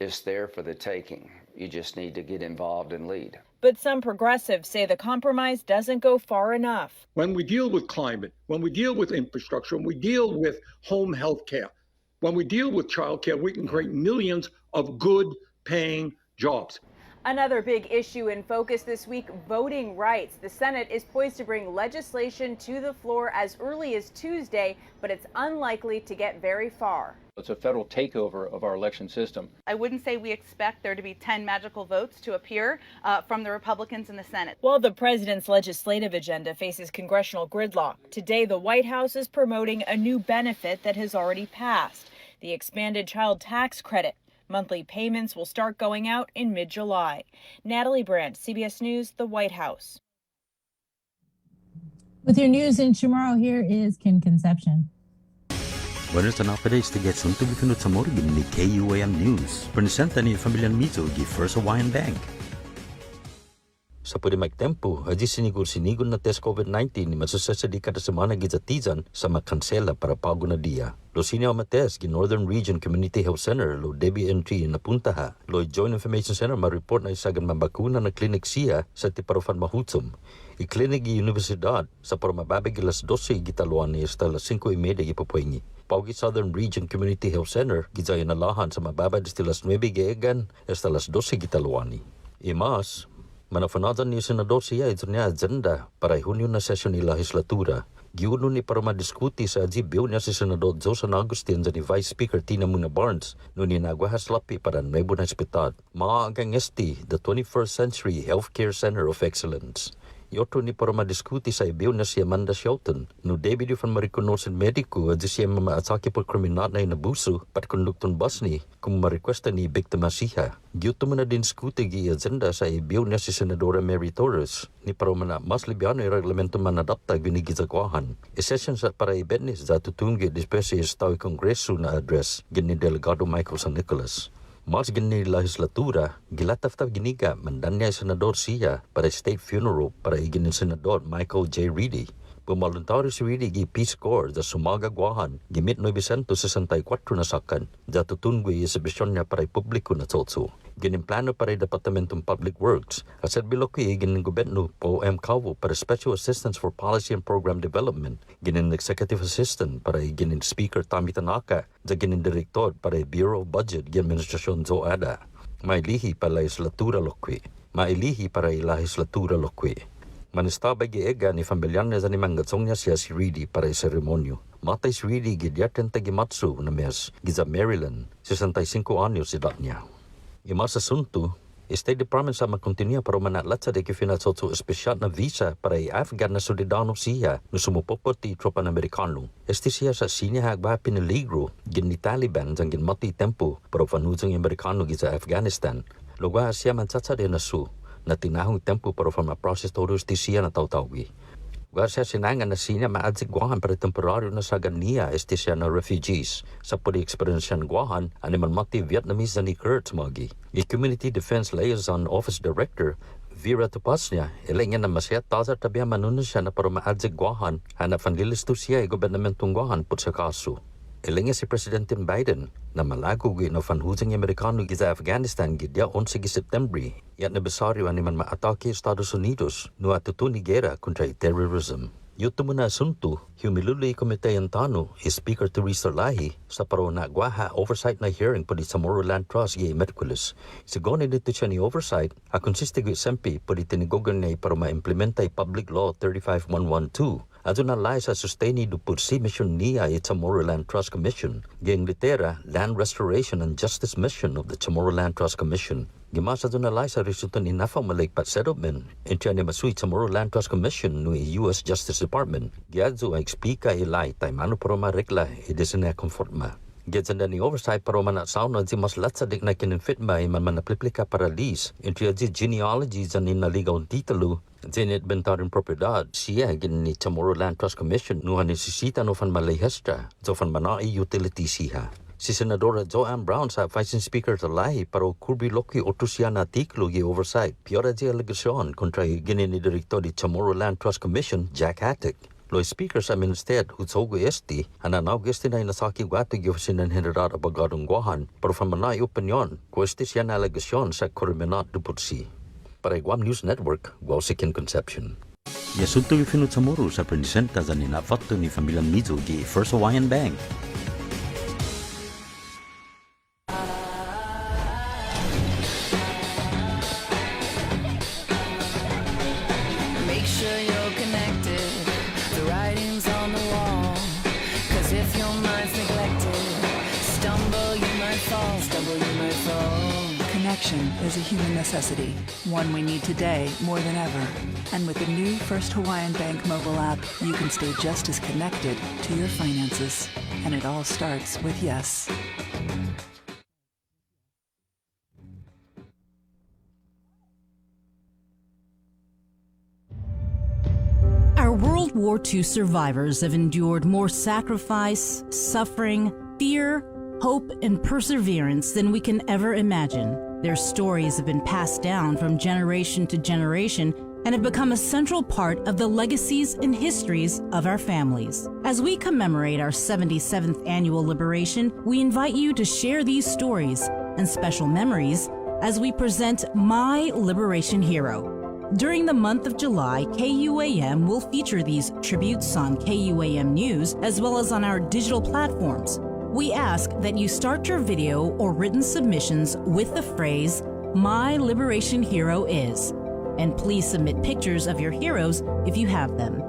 it's there for the taking. You just need to get involved and lead. But some progressives say the compromise doesn't go far enough. When we deal with climate, when we deal with infrastructure, when we deal with home health care, when we deal with child care, we can create millions of good paying jobs. Another big issue in focus this week, voting rights. The Senate is poised to bring legislation to the floor as early as Tuesday, but it's unlikely to get very far. It's a federal takeover of our election system. I wouldn't say we expect there to be 10 magical votes to appear from the Republicans in the Senate. While the president's legislative agenda faces congressional gridlock, today the White House is promoting a new benefit that has already passed, the expanded child tax credit. Monthly payments will start going out in mid-July. Natalie Brandt, CBS News, the White House. With your news in tomorrow, here is Ken Conception. Buenos Outage to get something we can sa morgan ni KUAM News. Presenta ni Familian Mizo gi First Hawaiian Bank. Sa pwede magtempo, haji sinigur na test COVID-19 ni masusasadi kada semana gizatizan sa makansela para pago na dia. Lo sini ang mates gi Northern Region Community Health Center lo Debbie Entry na puntaha. Lo Joint Information Center ma-report na isagan mabakuna na klinik siya sa tiparofan mahutsum. I-klinik gi Universidad sa para mababig las 12 gitaluan ni hasta las 5:30 gipapuengi. Paugi Southern Region Community Health Center gizayan na lahan sa mababad hasta las 9 geegan hasta las 12 gitaluan ni. Imas, manafanadan ni senador siya ito niya agenda para ihunyo na sesyon ni legislatura. Giuno ni para madiskuti sa ajibiw niya si Senador Josan Agustin ni Vice Speaker Tina Muna Barnes no ni nagwahas lapi para nuevo na hospital. Maagang the 21st Century Healthcare Center of Excellence. Yoto ni para madiskuti sa ibiw na si Amanda Shelton. No David fan marikonosin mediko at siya mamaatake por kriminal na inabuso pat kondukton bus ni kung marequesta ni biktima siya. Gyuto man na din skuti gi agenda sa ibiw na si Senadora Mary Torres ni para man mas libyano yung reglamento man adapta ginigizagwahan. Isesyon sa para ibetnis za tutunggi dispesi sa tawi kongreso na address gini Delegado Michael San Nicolas. Mas gini legislatura, gilataf-taf giniga mandanya senador siya para state funeral para iginin senador Michael J. Reedy. Pumaluntari si Reedy gi Peace Corps da sumagagwahan gimit 964 na sakan da tutungwi isibisyon niya para publiko na totso. Ginin plano para Departamentong Public Works at sa biloki ginin gobyerno po MCAVO para Special Assistance for Policy and Program Development, ginin Executive Assistant para ginin Speaker Tommy Tanaka, da ginin Direktor para Bureau of Budget ginin Administrasyon Zoada. Mailihi para legislatura lokwi, mailihi para legislatura lokwi. Manistabay giega ni familiar na ni mangatsong niya siya si Reedy para seremonyo. Matay si Reedy gidyatan tagimatsu na mes giza Maryland, 65 anyos edad niya. Ima sa sunto, State Department sa makontinuya para manatlat sa dekifinal sa espesyal na visa para i-Afghan na solidano siya na sumupopot ti tropa na Amerikano. Este siya sa sinya hagba pinaligro gin ni Taliban sang gin mati tempo para fanuzang Amerikano sa Afghanistan. Lugwa siya mansatsa de na su na tinahong tempo para ma-process todos ti siya na tawtawi. Gwa siya sinangan na sinya maadsig Guam para temporaryo na sa ganiya este siya na refugees sa puli eksperyensyan Guam animal mati Vietnamese ni Kurtz magi. Community Defense Liaison Office Director Vera Tupasnya ilingin na masya tazar tabiya manunan siya na para maadsig Guam hanap fanlilisto siya gobernamentong Guam put sa kaso. Ilingin si President Biden na malago na fanhuzang Amerikano sa Afghanistan gidya 11 September yan na besaryo animan maatake Estados Unidos no atutuni gera kontra terrorism. Yuto mo na asunto, humiluli komite ang tano Speaker Teresa Lahi sa paro na gwaha oversight na hearing pwede sa Moreland Trust gay Merkulis. Sigonin dito siya ni oversight, a konsistig SMP pwede tinigogan na para ma-implementay Public Law 35112. Ato na lai sa sustaining do pursi mission niya sa Moreland Trust Commission, gayang litera Land Restoration and Justice Mission of the Moreland Trust Commission. Gimasa doon na lai sa resulta ni Nafa Malikpat Settlement, entya ni masuit sa Moreland Trust Commission no US Justice Department. Giadzo ay ekspika ilay tay mano para marekla idesina konforma. Giadzanda ni oversight para manatsaw na di mas latsadik na kininfit ba man manapliplika para lease, entya di genealogy dyan ni naligaw titulo, dyan bentarin propiedad. Siya gin ni Moreland Trust Commission no hanisisita no fan malayhestra, so fan manai utility siya. Si Senadora Joanne Brown sa Vice Speaker Talahi para kurbi loki otusya na tiklo gi oversight. Piora di alegasyon kontra gini ni Direktor di Moreland Trust Commission, Jack Hattick. Lo Speaker sa Ministed, Hutsogo Esti, ananaw gesti na inasaki gwati gi Oficinan General Abagadong Guahan, para famanay opinyon, kwesti siya na alegasyon sa kriminal duputsi. Para Guam News Network, Guausikin Conception. Yasunto ifinut sa moro sa presenta sa ninafatto ni Familiang Mizo gi First Hawaiian Bank. Connection is a human necessity, one we need today more than ever. And with the new First Hawaiian Bank mobile app, you can stay just as connected to your finances. And it all starts with yes. Our World War II survivors have endured more sacrifice, suffering, fear, hope, and perseverance than we can ever imagine. Their stories have been passed down from generation to generation and have become a central part of the legacies and histories of our families. As we commemorate our 77th annual liberation, we invite you to share these stories and special memories as we present My Liberation Hero. During the month of July, KUAM will feature these tributes on KUAM News as well as on our digital platforms. We ask that you start your video or written submissions with the phrase, My Liberation Hero is. And please submit pictures of your heroes if you have them.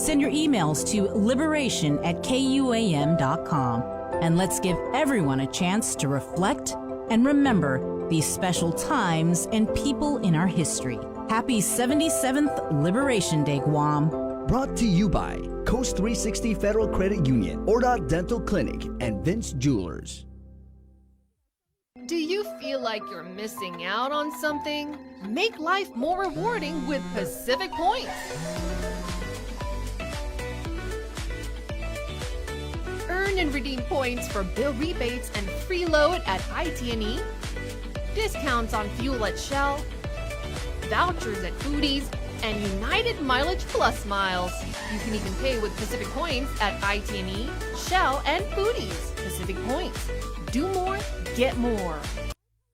Send your emails to liberation@kuam.com. And let's give everyone a chance to reflect and remember these special times and people in our history. Happy 77th Liberation Day, Guam. Brought to you by Coast 360 Federal Credit Union, Ordot Dental Clinic, and Vince Jewelers. Do you feel like you're missing out on something? Make life more rewarding with Pacific Points. Earn and redeem points for bill rebates and free load at IT&E, discounts on fuel at Shell, vouchers at Foodies, and United Mileage Plus miles. You can even pay with Pacific Points at IT&E, Shell, and Foodies. Pacific Points. Do more, get more.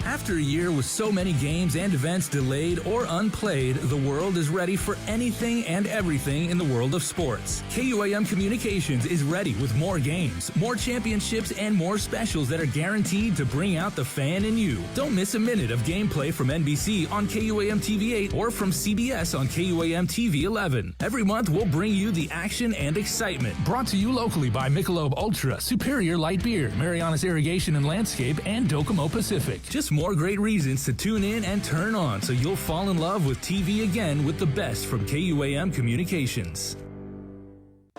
After a year with so many games and events delayed or unplayed, the world is ready for anything and everything in the world of sports. KUAM Communications is ready with more games, more championships, and more specials that are guaranteed to bring out the fan in you. Don't miss a minute of gameplay from NBC on KUAM TV 8 or from CBS on KUAM TV 11. Every month, we'll bring you the action and excitement. Brought to you locally by Michelob Ultra, Superior Light Beer, Marianas Irrigation and Landscape, and Docomo Pacific. Just Plus more great reasons to tune in and turn on so you'll fall in love with TV again with the best from KUAM Communications.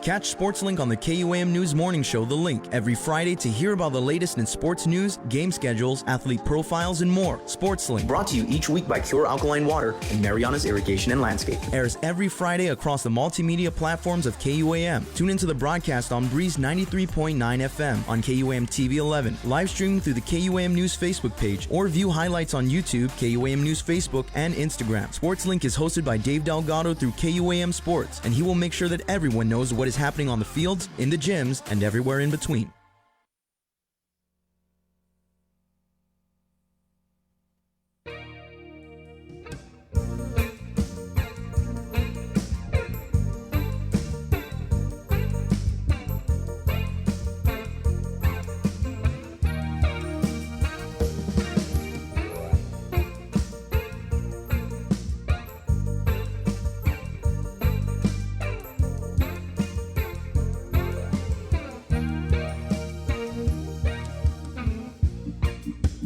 Catch SportsLink on the KUAM News Morning Show, The Link, every Friday to hear about the latest in sports news, game schedules, athlete profiles, and more. SportsLink, brought to you each week by Pure Alkaline Water and Mariana's Irrigation and Landscape, airs every Friday across the multimedia platforms of KUAM. Tune into the broadcast on Breeze 93.9 FM, on KUAM TV 11, live streaming through the KUAM News Facebook page, or view highlights on YouTube, KUAM News Facebook, and Instagram. SportsLink is hosted by Dave Delgado through KUAM Sports, and he will make sure that everyone knows what is happening on the fields, in the gyms, and everywhere in between.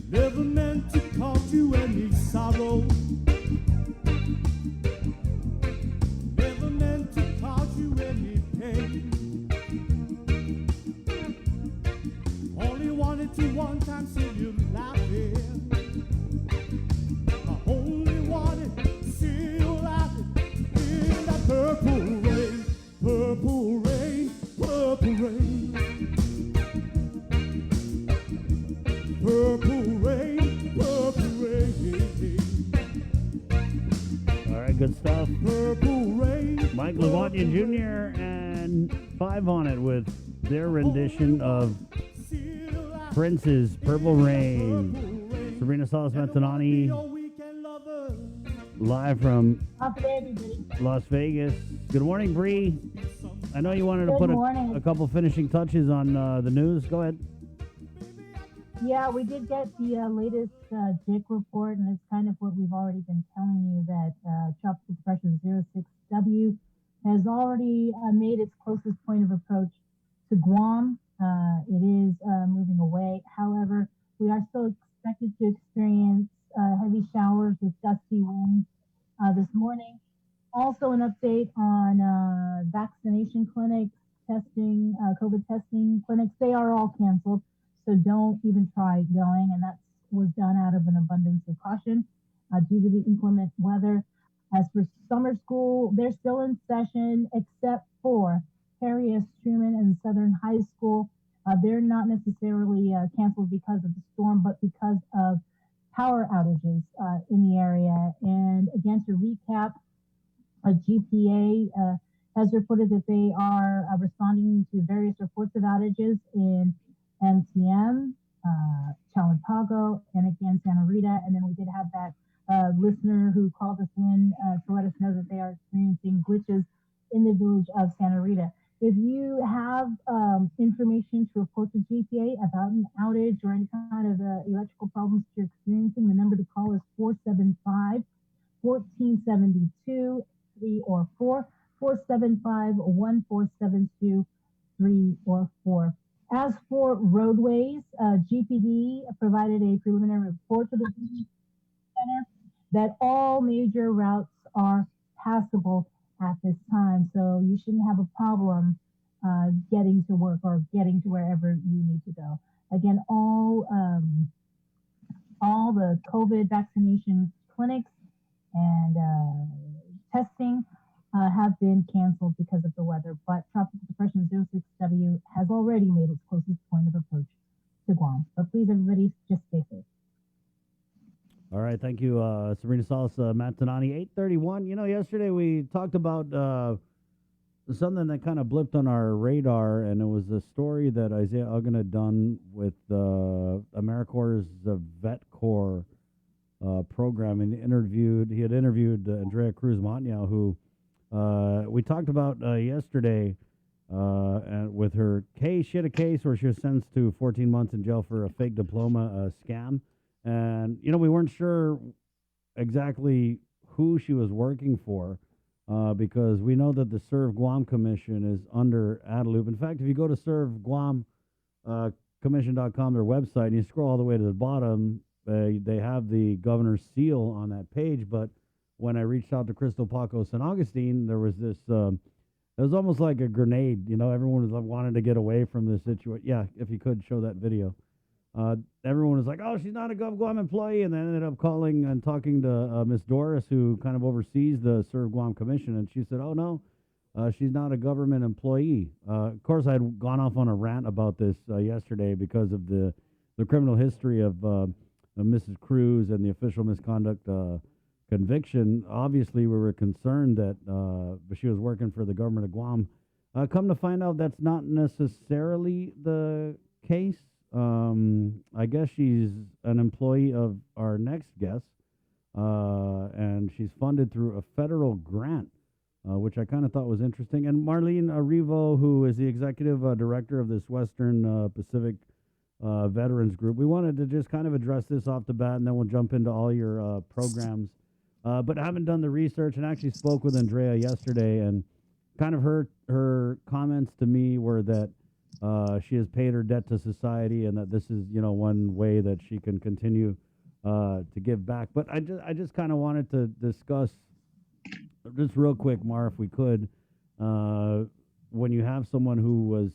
Never meant to cause you any sorrow. Never meant to cause you any pain. Only wanted to one time see you laughing. I only wanted to see you laughing in that purple rain, purple rain, purple rain. Purple rain, purple rain. All right, good stuff. Purple rain. Mike Lavagna Jr. and Five on it with their rendition of Prince's Purple Rain. Sabrina Salas-Mantanani, live from Las Vegas. Good morning, Bree. I know you wanted to put a couple finishing touches on the news. Go ahead. Yeah, we did get the latest JIC report, and it's kind of what we've already been telling you, that Tropical Depression 06W has already made its closest point of approach to Guam. It is moving away. However, we are still expected to experience heavy showers with gusty winds this morning. Also, an update on vaccination clinics, testing, COVID testing clinics. They are all canceled. So don't even try going, and that was done out of an abundance of caution due to the inclement weather. As for summer school, they're still in session, except for Harry S. Truman and Southern High School. They're not necessarily canceled because of the storm, but because of power outages in the area. And again, to recap, GPA has reported that they are responding to various reports of outages in MTM, Chalapago, and again, Santa Rita. And then we did have that listener who called us in to let us know that they are experiencing glitches in the village of Santa Rita. If you have information to report to GPA about an outage or any kind of electrical problems you're experiencing, the number to call is 475-1472, 3 or 4, 475-1472, 3 or 4. As for roadways, GPD provided a preliminary report to the center that all major routes are passable at this time. So you shouldn't have a problem getting to work or getting to wherever you need to go. Again, all the COVID vaccination clinics and testing have been canceled because of the weather, but Tropical Depression 06W has already made its closest point of approach to Guam. But please, everybody, just stay safe. All right, thank you, Sabrina Salas-Mantanani. 8:31. You know, yesterday we talked about something that kind of blipped on our radar, and it was a story that Isaiah Uggan had done with AmeriCorps' Vet Corps program, and he had interviewed Andrea Cruz Matniao, who we talked about yesterday, and with her case. She had a case where she was sentenced to 14 months in jail for a fake diploma scam. And, you know, we weren't sure exactly who she was working for because we know that the Serve Guam Commission is under Adelup. In fact, if you go to serveguamcommission.com, their website, and you scroll all the way to the bottom, They have the governor's seal on that page, but when I reached out to Crystal Paco San Augustine, there was this. It was almost like a grenade. You know, everyone was like, wanted to get away from this situation. Yeah, if you could show that video. Everyone was like, "Oh, she's not a Guam employee," and then ended up calling and talking to Miss Doris, who kind of oversees the Serve Guam Commission, and she said, "Oh no, she's not a government employee." Of course, I had gone off on a rant about this yesterday because of the criminal history of Mrs. Cruz and the official misconduct conviction. Obviously, we were concerned that she was working for the government of Guam. Come to find out, that's not necessarily the case. I guess she's an employee of our next guest, and she's funded through a federal grant, which I kind of thought was interesting. And Marlene Arrivo, who is the executive director of this Western Pacific Veterans Group, we wanted to just kind of address this off the bat, and then we'll jump into all your programs. But I haven't done the research, and actually spoke with Andrea yesterday, and kind of her comments to me were that she has paid her debt to society, and that this is, one way that she can continue to give back. But I just kind of wanted to discuss just real quick, Mar, if we could, when you have someone who was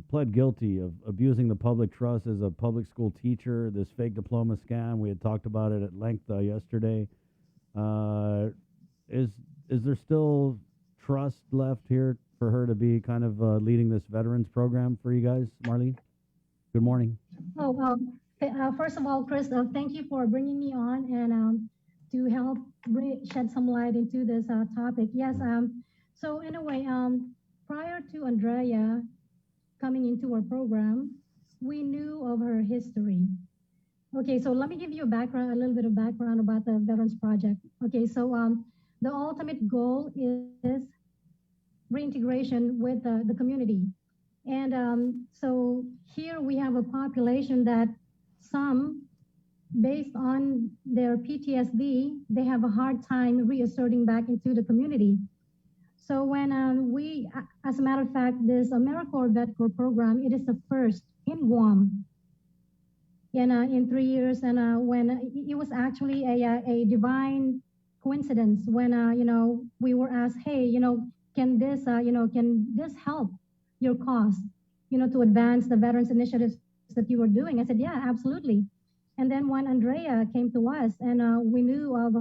pled guilty of abusing the public trust as a public school teacher, this fake diploma scam. We had talked about it at length yesterday. Is there still trust left here for her to be kind of leading this veterans program for you guys, Marlene? Good morning. Oh, well, first of all, Chris, thank you for bringing me on and to help shed some light into this topic. Yes, so in a way, prior to Andrea coming into our program, we knew of her history. Okay, so let me give you a little bit of background about the Veterans Project. Okay, so the ultimate goal is reintegration with the community. And so here we have a population that some, based on their PTSD, they have a hard time reasserting back into the community. So when we, as a matter of fact, this AmeriCorps Vet Corps program, it is the first in Guam in 3 years. And when it was actually a divine coincidence when, we were asked, hey, can this help your cause, to advance the veterans initiatives that you were doing? I said, yeah, absolutely. And then when Andrea came to us and we knew of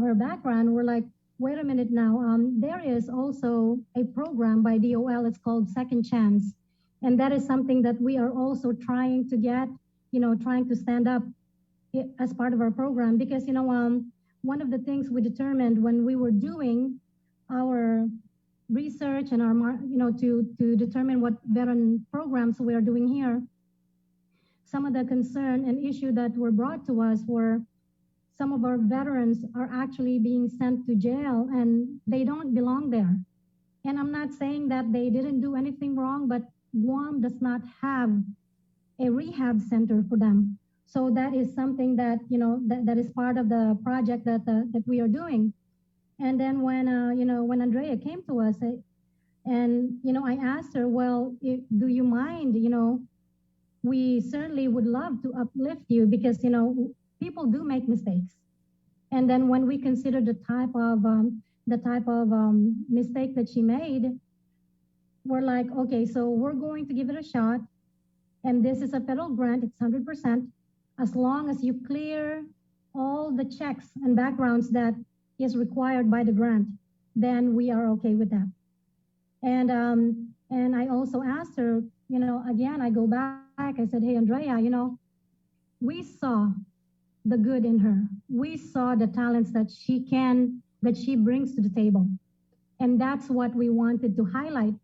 her background, we're like, wait a minute now. There is also a program by DOL. It's called Second Chance. And that is something that we are also trying to get, trying to stand up as part of our program. Because, one of the things we determined when we were doing our research and our, to determine what veteran programs we are doing here, some of the concern and issue that were brought to us were some of our veterans are actually being sent to jail and they don't belong there. And I'm not saying that they didn't do anything wrong, but Guam does not have a rehab center for them. So that is something that, that is part of the project that we are doing. And then when Andrea came to us and, I asked her, well, do you mind, we certainly would love to uplift you because, people do make mistakes. And then when we consider the type of mistake that she made, we're like, okay, so we're going to give it a shot. And this is a federal grant, it's 100%. As long as you clear all the checks and backgrounds that is required by the grant, then we are okay with that. And I also asked her, again, I go back, I said, hey, Andrea, we saw the good in her. We saw the talents that she brings to the table. And that's what we wanted to highlight,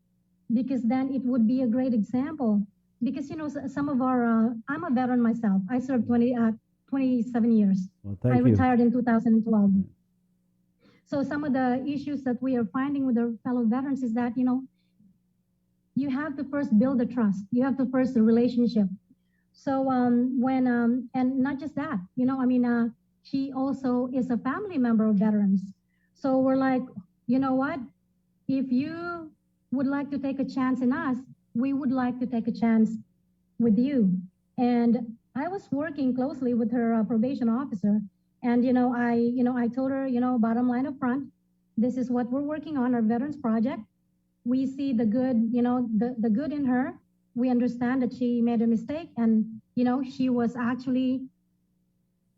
because then it would be a great example. Because, some of our, I'm a veteran myself. I served 27 years. Well, I retired in 2012. So some of the issues that we are finding with our fellow veterans is that, you have to first build the trust. You have to first the relationship. So and not just that, she also is a family member of veterans. So we're like, you know what? If you would like to take a chance in us, we would like to take a chance with you. And I was working closely with her probation officer. And, I told her, bottom line up front, this is what we're working on, our Veterans Project. We see the good, the good in her. We understand that she made a mistake and, she was actually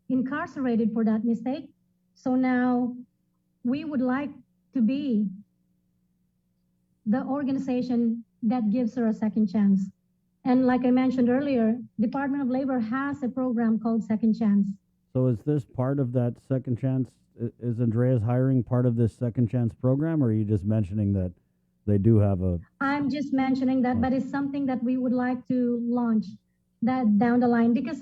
incarcerated for that mistake. So now we would like to be the organization that gives her a second chance. And like I mentioned earlier, Department of Labor has a program called Second Chance. So is this part of that second chance? Is Andrea's hiring part of this second chance program, or are you just mentioning that they do have a... I'm just mentioning that, but it's something that we would like to launch that down the line because,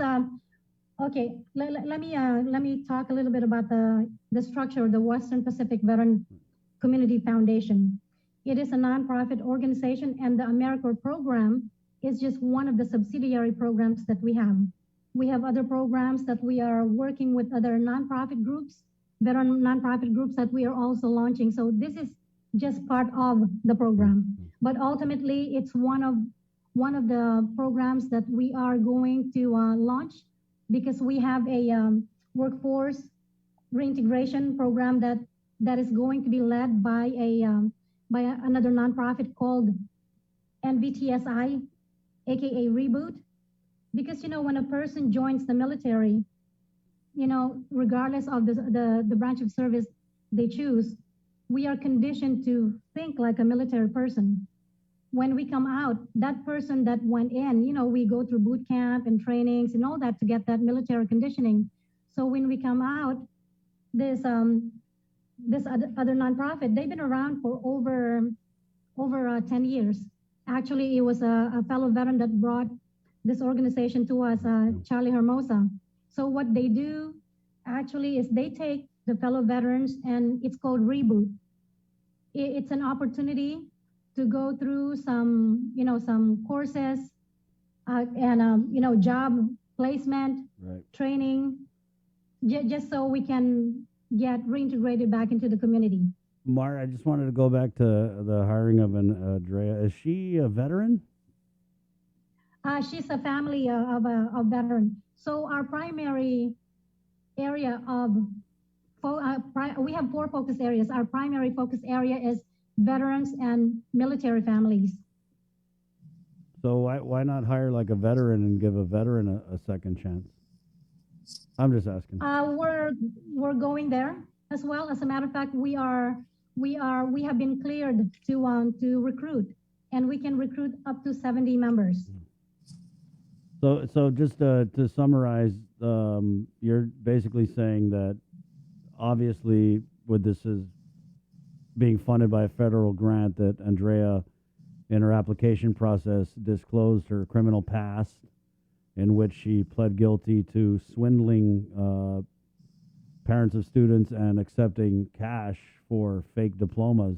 okay, let me talk a little bit about the structure of the Western Pacific Veteran Community Foundation. It is a nonprofit organization, and the AmeriCorps program is just one of the subsidiary programs that we have. We have other programs that we are working with other nonprofit groups, veteran nonprofit groups that we are also launching. So this is just part of the program. But ultimately, it's one of the programs that we are going to launch because we have a workforce reintegration program that is going to be led by another nonprofit called NVTSI, aka Reboot. Because when a person joins the military, regardless of the branch of service they choose, we are conditioned to think like a military person. When we come out, that person that went in, we go through boot camp and trainings and all that to get that military conditioning. So when we come out, this other nonprofit, they've been around for over 10 years. Actually, it was a fellow veteran that brought this organization to us, Charlie Hermosa. So what they do actually is they take the fellow veterans, and it's called Reboot. It's an opportunity to go through some courses and job placement, training, just so we can get reintegrated back into the community. Mar, I just wanted to go back to the hiring of Andrea. Is she a veteran? She's a family of a veteran. So our primary area we have 4 focus areas. Our primary focus area is veterans and military families. So why not hire like a veteran and give a veteran a second chance? I'm just asking. We're going there as well. As a matter of fact, we have been cleared to recruit, and we can recruit up to 70 members. So just to summarize, you're basically saying that obviously with this is being funded by a federal grant, that Andrea in her application process disclosed her criminal past in which she pled guilty to swindling parents of students and accepting cash for fake diplomas.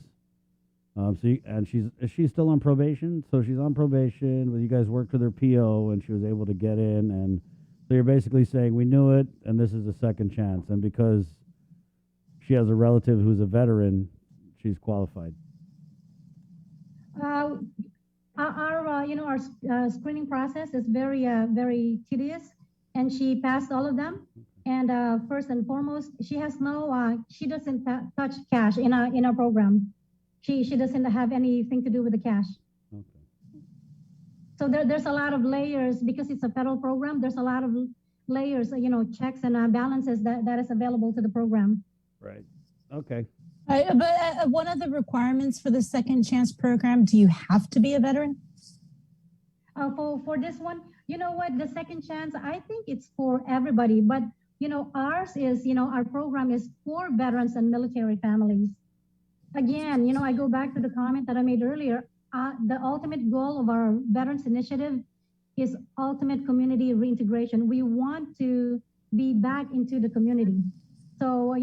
Is she still on probation? So she's on probation. Well, you guys worked with her PO, and she was able to get in. And so you're basically saying we knew it, and this is a second chance. And because she has a relative who's a veteran, she's qualified. Our screening process is very tedious, and she passed all of them. And first and foremost, she has she doesn't touch cash in our program. She doesn't have anything to do with the cash. Okay. So there's a lot of layers because it's a federal program. There's a lot of layers, checks and balances that is available to the program. Right. Okay. But one of the requirements for the Second Chance program, do you have to be a veteran? For this one, you know what? The Second Chance, I think it's for everybody. But, ours is, our program is for veterans and military families. Again, I go back to the comment that I made earlier. The ultimate goal of our Veterans Initiative is ultimate community reintegration. We want to be back into the community. So,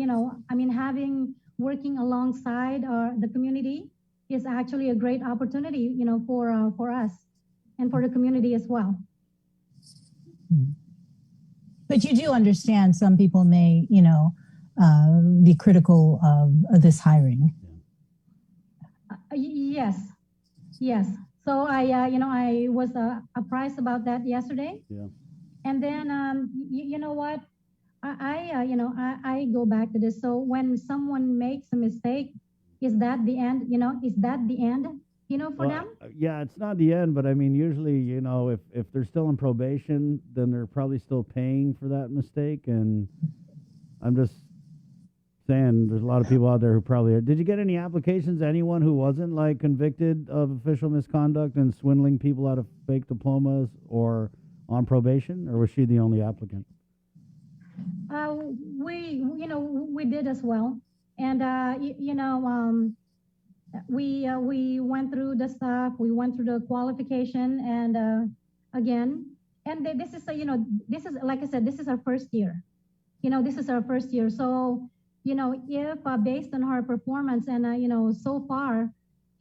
working alongside the community is actually a great opportunity, for us and for the community as well. But you do understand some people may, be critical of this hiring. Yes. So I was apprised about that yesterday. Yeah. And then, you know what? I go back to this. So when someone makes a mistake, is that the end? Is that the end? For Well, them? yeah, it's not the end, but I mean, usually, if they're still in probation, then they're probably still paying for that mistake. And I'm just saying, there's a lot of people out there who probably are. Did you get any applications? Anyone who wasn't like convicted of official misconduct and swindling people out of fake diplomas or on probation, or was she the only applicant? We did as well, and we went through the stuff. We went through the qualification, and again, and this is this is, like I said, this is our first year. This is our first year. So if based on her performance and so far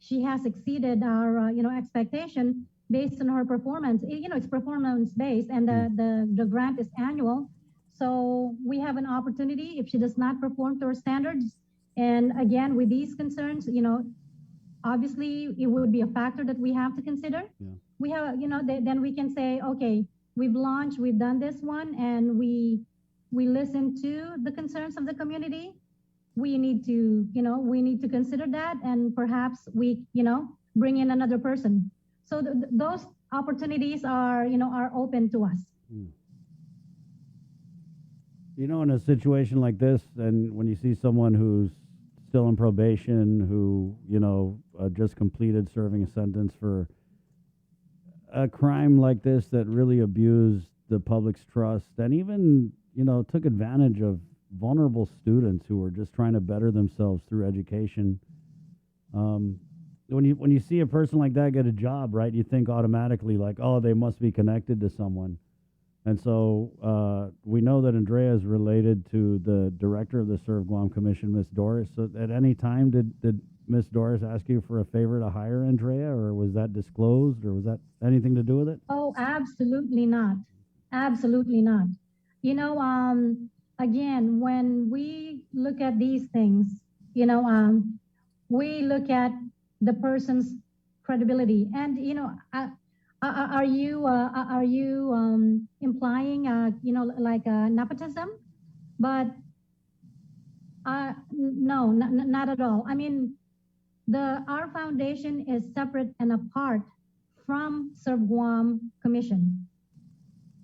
she has exceeded our expectation based on her performance. It's performance based, and the grant is annual. So we have an opportunity if she does not perform to our standards. And again, with these concerns, obviously it would be a factor that we have to consider. Yeah. We have, then we can say, okay, we've launched, we've done this one, and we listen to the concerns of the community. We need to consider that, and perhaps we, bring in another person. So those opportunities are open to us. In a situation like this, and when you see someone who's still in probation, who, just completed serving a sentence for a crime like this that really abused the public's trust and even, took advantage of vulnerable students who were just trying to better themselves through education. When you see a person like that get a job, right, you think automatically like, oh, they must be connected to someone. And so we know that Andrea is related to the director of the Serve Guam Commission, Miss Doris. So at any time, did Miss Doris ask you for a favor to hire Andrea, or was that disclosed, or was that anything to do with it? Oh, absolutely not. Absolutely not. Again, when we look at these things, we look at the person's credibility. And, are you implying, like nepotism? But no, not at all. I mean, our foundation is separate and apart from Serve Guam Commission.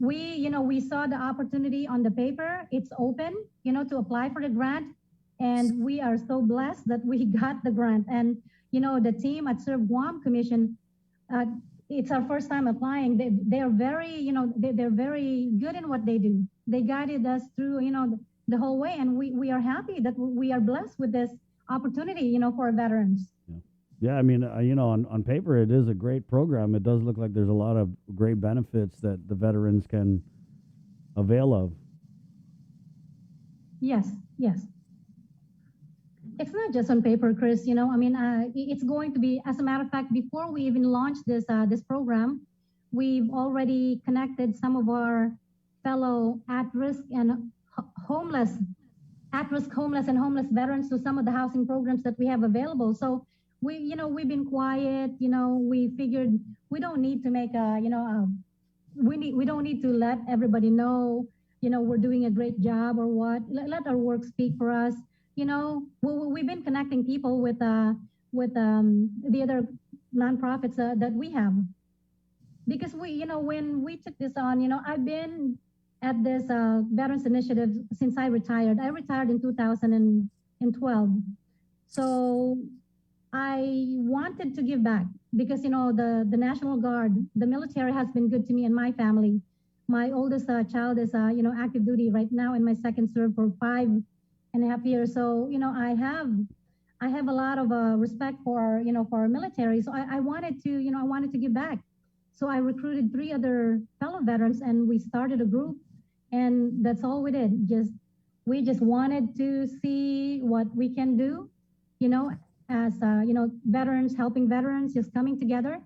We saw the opportunity on the paper. It's open, to apply for the grant, and we are so blessed that we got the grant. And the team at Serve Guam Commission, it's our first time applying. They are very, they're very good in what they do. They guided us through, the whole way, and we are happy that we are blessed with this opportunity, for our veterans. Yeah, I mean, on paper, it is a great program. It does look like there's a lot of great benefits that the veterans can avail of. Yes. It's not just on paper, Chris. It's going to be, as a matter of fact, before we even launch this program, we've already connected some of our fellow at-risk and homeless and homeless veterans to some of the housing programs that we have available. So we've been quiet. We figured we don't need to make we don't need to let everybody know, we're doing a great job or what. Let our work speak for us. We've been connecting people with the other nonprofits that we have, because when we took this on, I've been at this Veterans Initiative since I retired. I retired in 2012, so I wanted to give back because the National Guard, the military has been good to me and my family. My oldest child is active duty right now in my second serve for 5.5 years. So, I have a lot of respect for our military. So I wanted to give back. So I recruited 3 other fellow veterans, and we started a group, and that's all we did. We just wanted to see what we can do, as veterans, helping veterans, just coming together.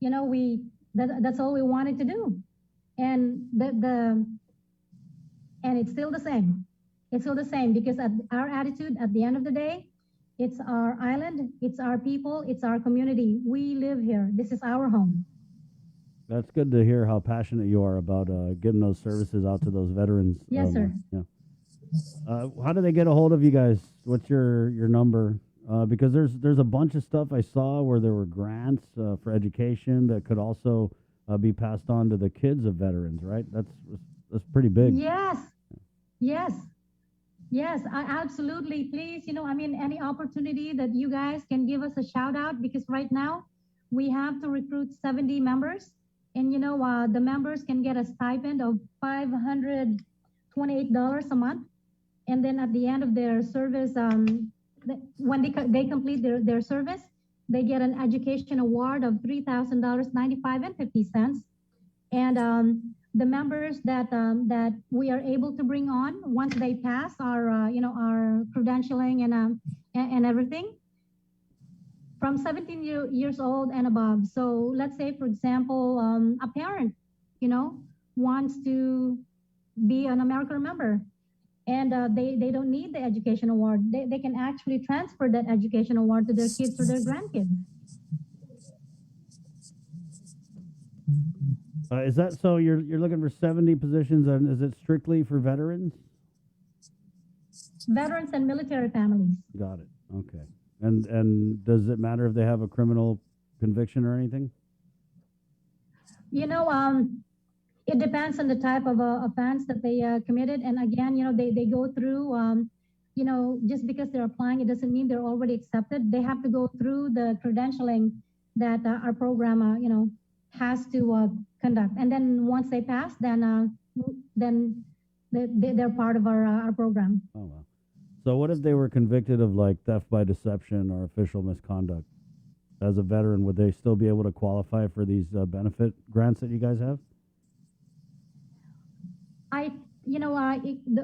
That's all we wanted to do. And and it's still the same. It's still the same, because our attitude at the end of the day, it's our island, it's our people, it's our community. We live here. This is our home. That's good to hear how passionate you are about getting those services out to those veterans. Yes, sir. Yeah. How do they get a hold of you guys? What's your number? Because there's a bunch of stuff I saw where there were grants for education that could also be passed on to the kids of veterans, right? That's pretty big. Yes, yes, yes. Absolutely. Please, any opportunity that you guys can give us a shout out, because right now we have to recruit 70 members, and the members can get a stipend of $528 a month, and then at the end of their service, when they complete their service, they get an education award of $3,000, 95 and 50 cents. And the members that we are able to bring on once they pass our credentialing and everything, from 17 years old and above. So let's say, for example, a parent, wants to be an AmeriCorps member, and they don't need the education award. They can actually transfer that education award to their kids or their grandkids. Is that so? You're looking for 70 positions, and is it strictly for veterans? Veterans and military families. Got it. Okay. And does it matter if they have a criminal conviction or anything? It depends on the type of offense that they committed. And again, they go through, just because they're applying, it doesn't mean they're already accepted. They have to go through the credentialing that our program, has to conduct. And then once they pass, then they're part of our program. Oh, wow. So what if they were convicted of like theft by deception or official misconduct? As a veteran, would they still be able to qualify for these benefit grants that you guys have?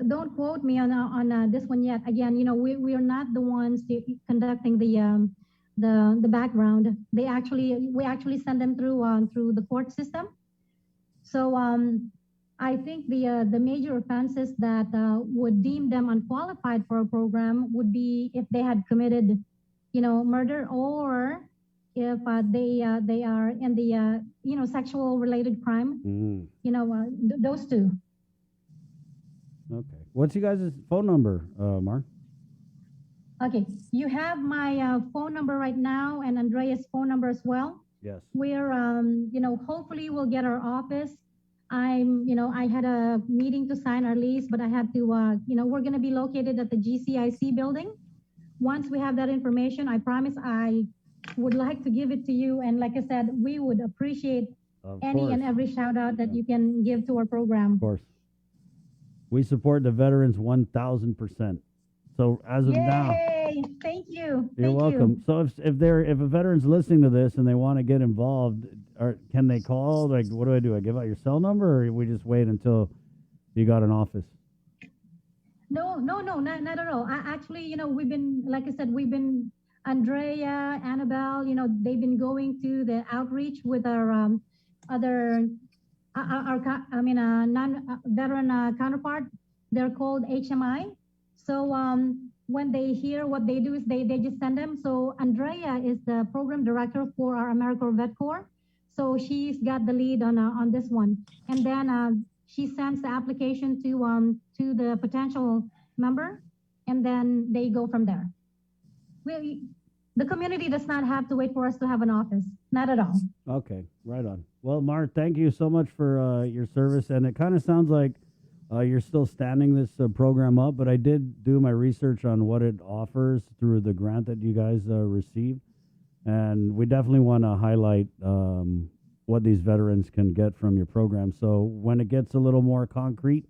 Don't quote me on this one yet. Again, we are not the ones conducting the background. We actually send them through the court system. So I think the major offenses that would deem them unqualified for a program would be if they had committed, murder, or if they are in the sexual related crime. Those two. Okay. What's you guys' phone number, Mar? Okay. You have my phone number right now, and Andrea's phone number as well. Yes. We're hopefully we'll get our office. I had a meeting to sign our lease, but I had to, we're going to be located at the GCIC building. Once we have that information, I promise I would like to give it to you. And like I said, we would appreciate any and every shout out that you can give to our program. Of course. We support the veterans 1,000%. So as of now, thank you. You're welcome. So if a veteran's listening to this and they want to get involved, can they call? Like, what do? I give out your cell number, or we just wait until you got an office? No, not at all. Actually, we've been, like I said, Andrea, Annabelle, they've been going to the outreach with our non-veteran counterpart. They're called HMI. So when they hear what they do is they just send them. So Andrea is the program director for our AmeriCorps Vet Corps. So she's got the lead on this one. And then she sends the application to the potential member, and then they go from there. The community does not have to wait for us to have an office. Not at all. Okay, right on. Well, Mar, thank you so much for your service. And it kind of sounds like you're still standing this program up, but I did do my research on what it offers through the grant that you guys received. And we definitely want to highlight what these veterans can get from your program. So when it gets a little more concrete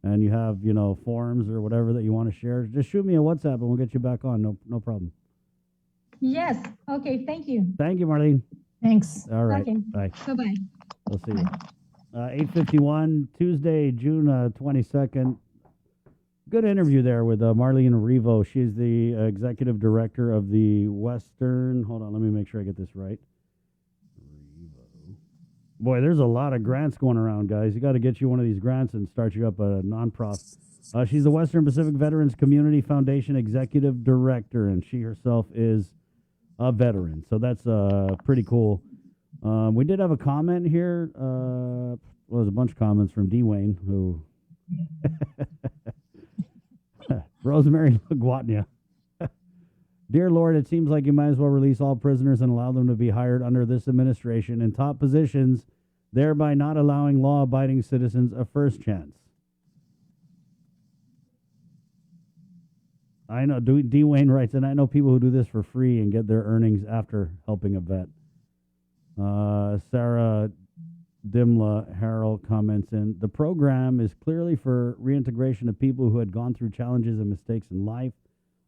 and you have, forms or whatever that you want to share, just shoot me a WhatsApp and we'll get you back on. No problem. Yes. Okay. Thank you. Thank you, Marlene. Thanks. All right. Okay. Bye. Bye-bye. We'll see you. 8:51, Tuesday, June 22nd. Good interview there with Marlene Revo. She's the executive director of the Western. Hold on, let me make sure I get this right. Revo. Boy, there's a lot of grants going around, guys. You got to get you one of these grants and start you up a nonprofit. She's the Western Pacific Veterans Community Foundation executive director, and she herself is a veteran. So that's pretty cool. We did have a comment here. Well, there's a bunch of comments from D. Wayne, who Rosemary Guatnia. Dear Lord, it seems like you might as well release all prisoners and allow them to be hired under this administration in top positions, thereby not allowing law-abiding citizens a first chance. I know, D. Wayne writes, and I know people who do this for free and get their earnings after helping a vet. Sarah Dimla Harrell comments in, the program is clearly for reintegration of people who had gone through challenges and mistakes in life.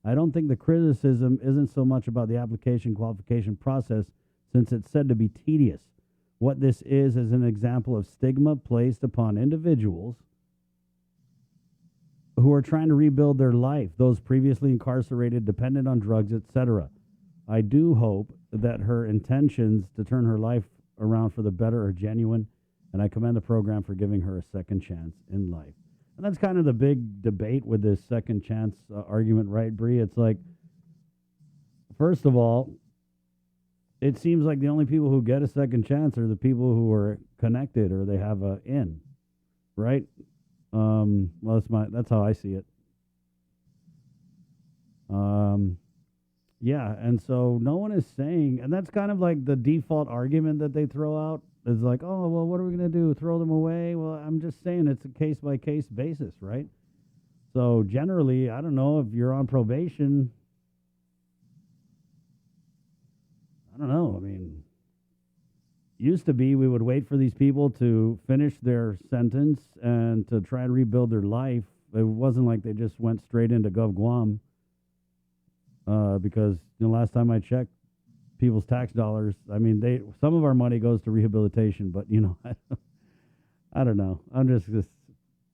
I don't think the criticism isn't so much about the application qualification process, since it's said to be tedious. What this is an example of stigma placed upon individuals who are trying to rebuild their life, those previously incarcerated, dependent on drugs, etc. I do hope that her intentions to turn her life around for the better are genuine, and I commend the program for giving her a second chance in life. And that's kind of the big debate with this second chance argument, right, Bree? It's like, first of all, it seems like the only people who get a second chance are the people who are connected or they have a in, right? Well, that's how I see it. Yeah, and so no one is saying, and that's kind of like the default argument that they throw out, is like, oh, well, what are we going to do? Throw them away? Well, I'm just saying it's a case-by-case basis, right? So generally, I don't know, if you're on probation, I don't know. I mean, used to be we would wait for these people to finish their sentence and to try and rebuild their life. It wasn't like they just went straight into Gov Guam. Because last time I checked people's tax dollars, I mean, some of our money goes to rehabilitation, but I don't know. I'm just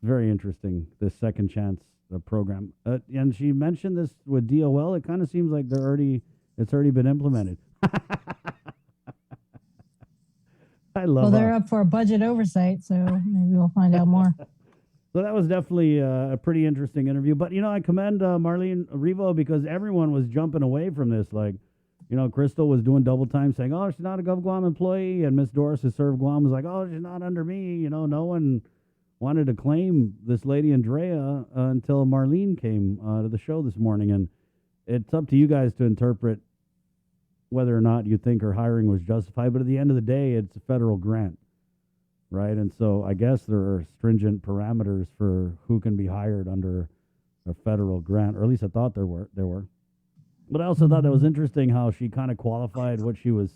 very interesting, this second chance program. And she mentioned this with DOL. It kind of seems like it's already been implemented. I love. Well, they're up for a budget oversight, so maybe we'll find out more. So that was definitely a pretty interesting interview. But, I commend Marlene Revo, because everyone was jumping away from this. Like, Crystal was doing double time saying, oh, she's not a Gov Guam employee. And Miss Doris, who served Guam, was like, oh, she's not under me. No one wanted to claim this lady Andrea until Marlene came to the show this morning. And it's up to you guys to interpret whether or not you think her hiring was justified. But at the end of the day, it's a federal grant. Right, and so I guess there are stringent parameters for who can be hired under a federal grant, or at least I thought there were. But I also thought that was interesting how she kind of qualified what she was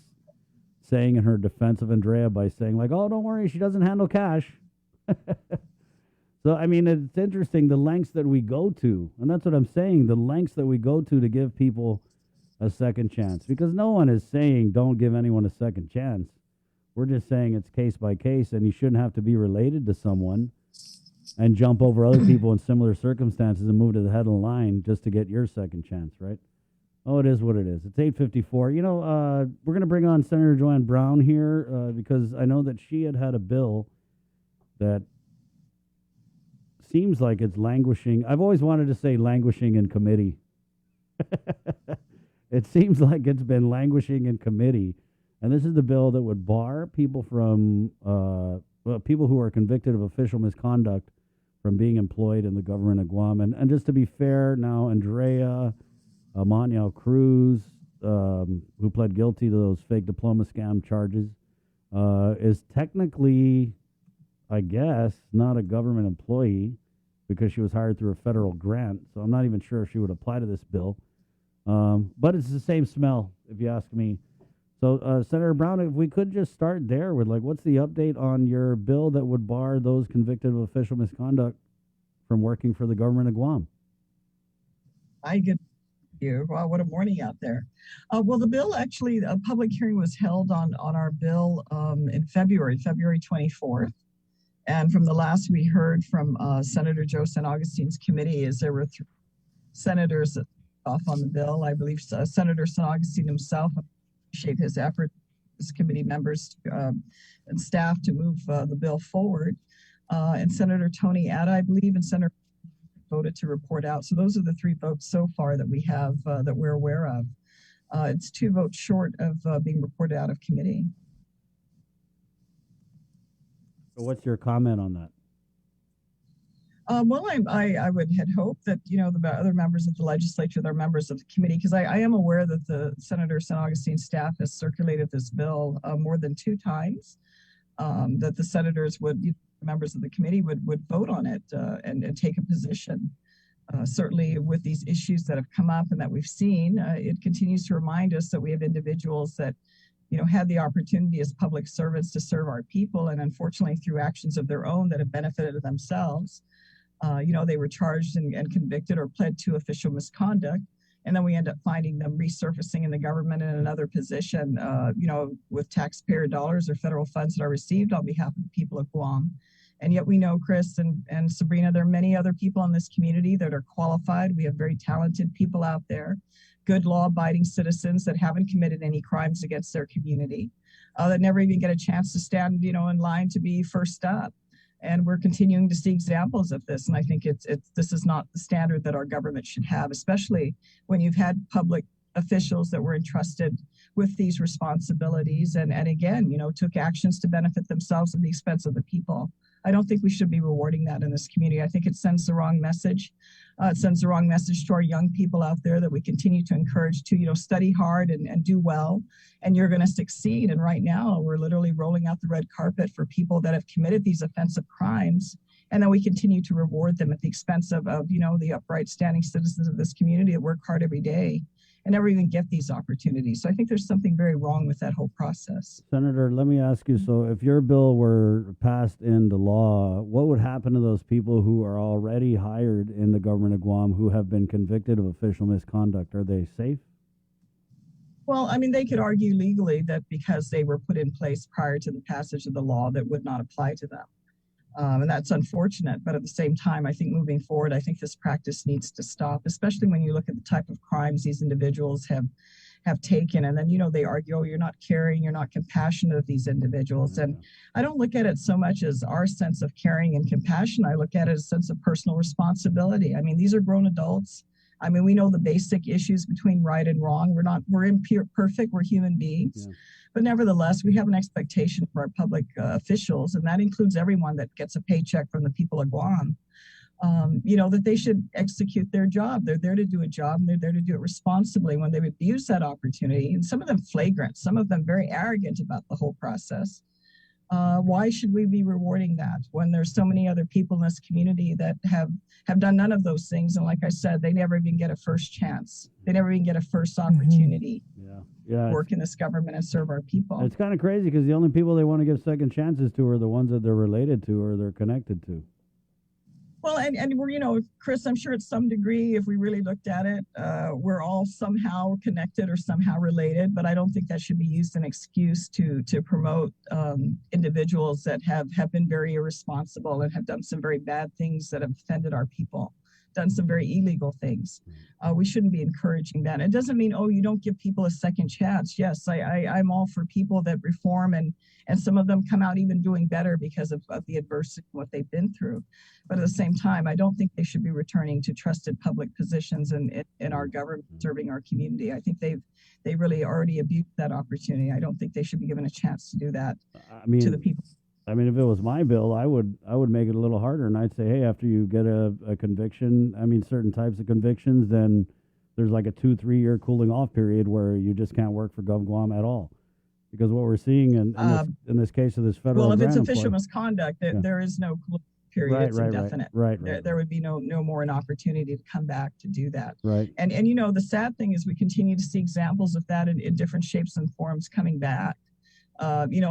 saying in her defense of Andrea by saying, like, oh, don't worry, she doesn't handle cash. So, I mean, it's interesting the lengths that we go to, and that's what I'm saying, the lengths that we go to give people a second chance, because no one is saying don't give anyone a second chance. We're just saying it's case by case, and you shouldn't have to be related to someone and jump over other people in similar circumstances and move to the head of the line just to get your second chance, right? Oh, it is what it is. It's 8:54. We're going to bring on Senator Joanne Brown here because I know that she had a bill that seems like it's languishing. I've always wanted to say languishing in committee. It seems like it's been languishing in committee. And this is the bill that would bar people from, people who are convicted of official misconduct from being employed in the government of Guam. And just to be fair, now Andrea Montreal Cruz, who pled guilty to those fake diploma scam charges, is technically, I guess, not a government employee because she was hired through a federal grant. So I'm not even sure if she would apply to this bill. But it's the same smell, if you ask me. So, Senator Brown, if we could just start there with, what's the update on your bill that would bar those convicted of official misconduct from working for the government of Guam? Hi, good you. Wow, what a morning out there. Well, the bill actually, a public hearing was held on our bill in February 24th. And from the last we heard from Senator Joe San Augustine's committee is there were 3 senators off on the bill. I believe Senator San Augustine himself appreciate his effort, his committee members and staff to move the bill forward. And Senator Tony Atta, I believe, and Senator voted to report out. So those are the 3 votes so far that we have that we're aware of. It's 2 votes short of being reported out of committee. So what's your comment on that? Well, I would had hoped that, the other members of the legislature, they're members of the committee, because I am aware that the Senator St. Augustine staff has circulated this bill more than 2 times, that the senators members of the committee would vote on it and take a position. Certainly with these issues that have come up and that we've seen, it continues to remind us that we have individuals that had the opportunity as public servants to serve our people, and unfortunately through actions of their own that have benefited themselves. They were charged and convicted or pled to official misconduct, and then we end up finding them resurfacing in the government in another position, with taxpayer dollars or federal funds that are received on behalf of the people of Guam. And yet we know, Chris and Sabrina, there are many other people in this community that are qualified. We have very talented people out there, good law-abiding citizens that haven't committed any crimes against their community, that never even get a chance to stand, in line to be first up. And we're continuing to see examples of this. And I think this is not the standard that our government should have, especially when you've had public officials that were entrusted with these responsibilities and again, took actions to benefit themselves at the expense of the people. I don't think we should be rewarding that in this community. I think it sends the wrong message. It sends the wrong message to our young people out there that we continue to encourage to, study hard and do well, and you're going to succeed. And right now, we're literally rolling out the red carpet for people that have committed these offensive crimes, and then we continue to reward them at the expense of the upright, standing citizens of this community that work hard every day and never even get these opportunities. So I think there's something very wrong with that whole process. Senator, let me ask you, so if your bill were passed into law, what would happen to those people who are already hired in the government of Guam who have been convicted of official misconduct? Are they safe? Well, I mean, they could argue legally that because they were put in place prior to the passage of the law, that would not apply to them. And that's unfortunate. But at the same time, I think moving forward, I think this practice needs to stop, especially when you look at the type of crimes these individuals have taken. And then, they argue, oh, you're not caring, you're not compassionate of these individuals. And I don't look at it so much as our sense of caring and compassion. I look at it as a sense of personal responsibility. I mean, these are grown adults. I mean, we know the basic issues between right and wrong. We're imperfect, we're human beings. Yeah. But nevertheless, we have an expectation for our public officials, and that includes everyone that gets a paycheck from the people of Guam, that they should execute their job. They're there to do a job, and they're there to do it responsibly. When they abuse that opportunity, and some of them flagrant, some of them very arrogant about the whole process, why should we be rewarding that when there's so many other people in this community that have done none of those things? And like I said, they never even get a first chance. They never even get a first opportunity. Yeah, work in this government and serve our people. It's kind of crazy because the only people they want to give second chances to are the ones that they're related to or they're connected to. Well, and we're, Chris, I'm sure at some degree, if we really looked at it, we're all somehow connected or somehow related, but I don't think that should be used as an excuse to promote individuals that have been very irresponsible and have done some very bad things that have offended our people, done some very illegal things. We shouldn't be encouraging that. It doesn't mean, you don't give people a second chance. Yes, I'm all for people that reform and some of them come out even doing better because of the adversity, what they've been through. But at the same time, I don't think they should be returning to trusted public positions in our government, serving our community. I think they really already abused that opportunity. I don't think they should be given a chance to do that to the people. I mean, if it was my bill, I would make it a little harder, and I'd say, hey, after you get a conviction, certain types of convictions, then there's like a 2-3 year cooling off period where you just can't work for Gov Guam at all. Because what we're seeing in this case of this federal if it's official misconduct, there is no cooling period. It's indefinite. Right. There would be no more an opportunity to come back to do that. Right. And the sad thing is we continue to see examples of that in different shapes and forms coming back.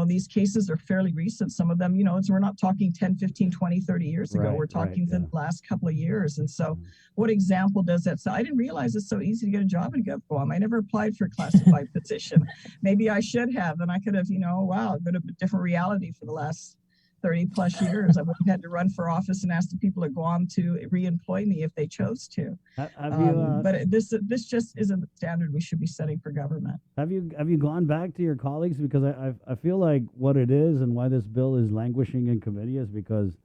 These cases are fairly recent. Some of them, we're not talking 10, 15, 20, 30 years ago. We're talking the last couple of years. And so what example does that? So I didn't realize it's so easy to get a job in Guam. I never applied for a classified position. Maybe I should have, and I could have, been a different reality for the last 30 plus years. I would have had to run for office and ask the people at Guam to re-employ me if they chose to. But this just isn't the standard we should be setting for government. Have you gone back to your colleagues? Because I feel like what it is and why this bill is languishing in committee is because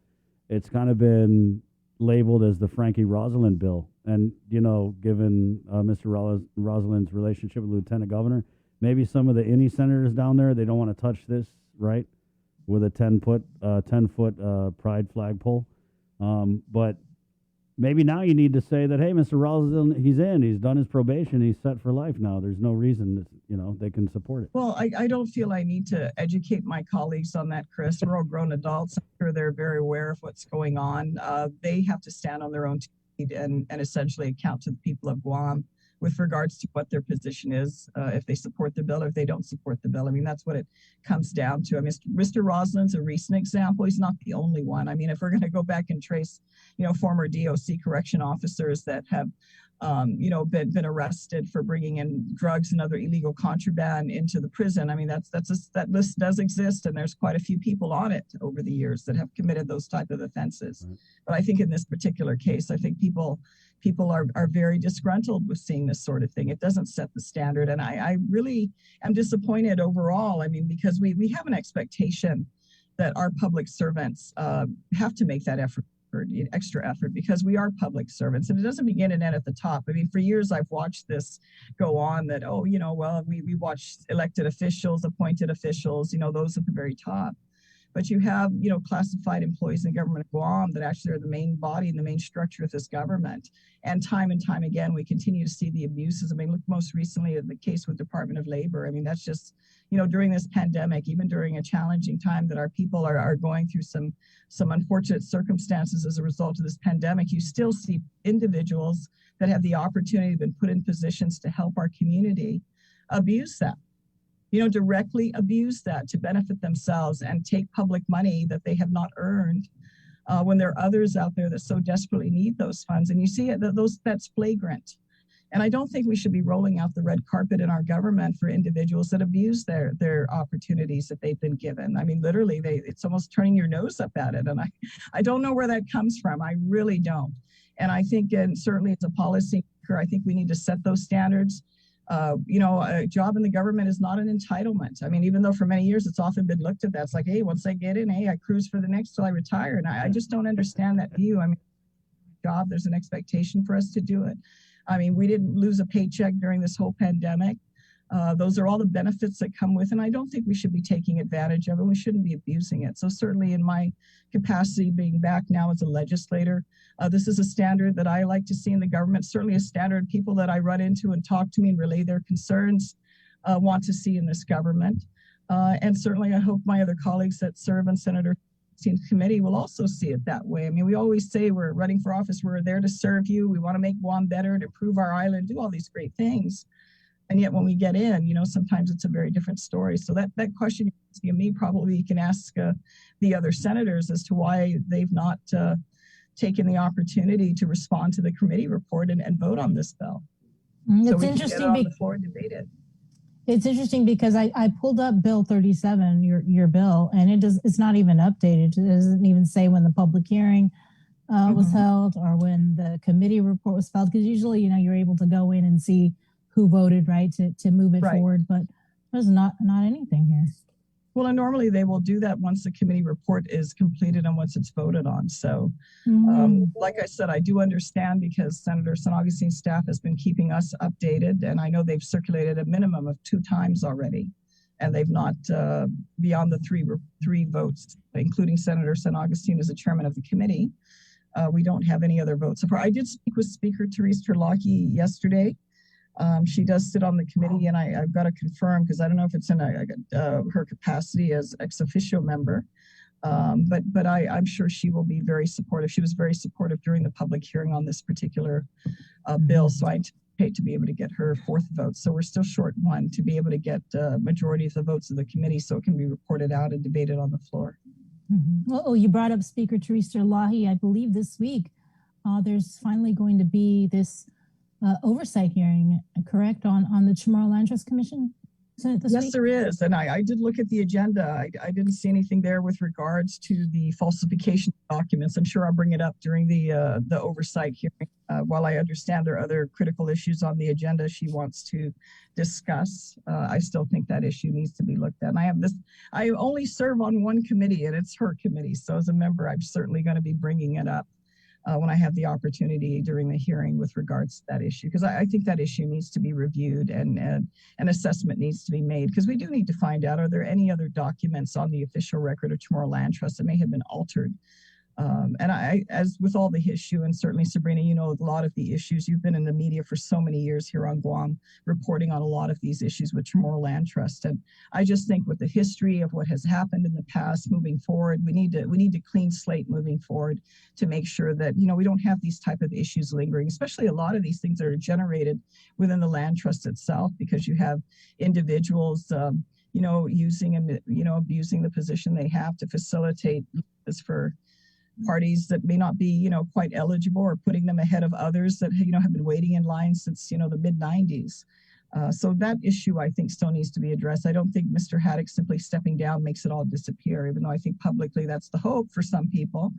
it's kind of been labeled as the Frankie Rosalind bill. And, given Mr. Rosalind's relationship with Lieutenant Governor, maybe some of the INI senators down there, they don't want to touch this, right? with a 10-foot pride flagpole. But maybe now you need to say that, hey, Mr. Rollins, he's in. He's done his probation. He's set for life now. There's no reason that, they can support it. Well, I don't feel I need to educate my colleagues on that, Chris. We're all grown adults. I'm sure they're very aware of what's going on. They have to stand on their own feet and essentially account to the people of Guam with regards to what their position is, if they support the bill or if they don't support the bill. I mean, that's what it comes down to. I mean, Mr. Roslin's a recent example. He's not the only one. I mean, if we're going to go back and trace, former DOC correction officers that have, been arrested for bringing in drugs and other illegal contraband into the prison. I mean, that list does exist, and there's quite a few people on it over the years that have committed those type of offenses. Right. But I think in this particular case, I think people are very disgruntled with seeing this sort of thing. It doesn't set the standard. And I really am disappointed overall. I mean, because we have an expectation that our public servants have to make that extra effort, because we are public servants, and it doesn't begin and end at the top. I mean, for years I've watched this go on that, we watch elected officials, appointed officials, those at the very top. But you have, classified employees in the government of Guam that actually are the main body and the main structure of this government. And time again, we continue to see the abuses. I mean, look most recently at the case with Department of Labor. I mean, that's just, during this pandemic, even during a challenging time that our people are going through some unfortunate circumstances as a result of this pandemic, you still see individuals that have the opportunity, been put in positions to help our community, abuse that. Directly abuse that to benefit themselves and take public money that they have not earned when there are others out there that so desperately need those funds. And you see it, that's flagrant. And I don't think we should be rolling out the red carpet in our government for individuals that abuse their opportunities that they've been given. I mean, literally, it's almost turning your nose up at it. And I don't know where that comes from. I really don't. And I think, and certainly as a policy maker, I think we need to set those standards. A job in the government is not an entitlement. I mean, even though for many years it's often been looked at that, it's like, hey, once I get in, I cruise for the next till I retire. And I just don't understand that view. I mean, job, there's an expectation for us to do it. I mean, we didn't lose a paycheck during this whole pandemic. Those are all the benefits that come with, and I don't think we should be taking advantage of it. We shouldn't be abusing it. So certainly in my capacity, being back now as a legislator, this is a standard that I like to see in the government, certainly a standard people that I run into and talk to me and relay their concerns want to see in this government. And certainly I hope my other colleagues that serve on Senator committee will also see it that way. I mean, we always say we're running for office, we're there to serve you. We want to make Guam better, to improve our island, do all these great things. And yet when we get in, sometimes it's a very different story. So that question you're asking me, probably you can ask the other senators as to why they've not taken the opportunity to respond to the committee report and vote on this bill. It's so we interesting. Can get it on the floor and debate it. It's interesting because I pulled up Bill 37, your bill, and it's not even updated. It doesn't even say when the public hearing was held or when the committee report was filed. Because usually, you're able to go in and see who voted, right, to move it forward. But there's not anything here. Well, and normally they will do that once the committee report is completed and once it's voted on. So, like I said, I do understand because Senator San Augustine's staff has been keeping us updated, and I know they've circulated a minimum of 2 times already, and they've not, beyond the three votes, including Senator San Augustine as the chairman of the committee. We don't have any other votes. I did speak with Speaker Therese Terlaki yesterday. She does sit on the committee, and I've got to confirm because I don't know if it's in her capacity as ex officio member, but I'm sure she will be very supportive. She was very supportive during the public hearing on this particular bill, so I anticipate to be able to get her 4th vote. So we're still short 1 to be able to get majority of the votes of the committee so it can be reported out and debated on the floor. Well, you brought up Speaker Therese Terlaki. I believe this week there's finally going to be this oversight hearing, correct, on the Chamorro Land Trust Commission? Yes, there is. And I did look at the agenda. I didn't see anything there with regards to the falsification documents. I'm sure I'll bring it up during the oversight hearing. While I understand there are other critical issues on the agenda she wants to discuss, I still think that issue needs to be looked at. And I only serve on one committee, and it's her committee. So as a member, I'm certainly going to be bringing it up. when I have the opportunity during the hearing with regards to that issue, because I think that issue needs to be reviewed and an assessment needs to be made, because we do need to find out, are there any other documents on the official record of Chamorro Land Trust that may have been altered? And I, as with all the issue, and certainly Sabrina, you know a lot of the issues. You've been in the media for so many years here on Guam, reporting on a lot of these issues with Chamorro Land Trust. And I just think with the history of what has happened in the past, moving forward, we need to clean slate moving forward to make sure that, you know, we don't have these type of issues lingering, especially a lot of these things that are generated within the land trust itself, because you have individuals, you know, using and, you know, abusing the position they have to facilitate this for parties that may not be, you know, quite eligible, or putting them ahead of others that, you know, have been waiting in line since, you know, the mid-90s. So that issue, I think, still needs to be addressed. I don't think Mr. Haddock simply stepping down makes it all disappear, even though I think publicly that's the hope for some people.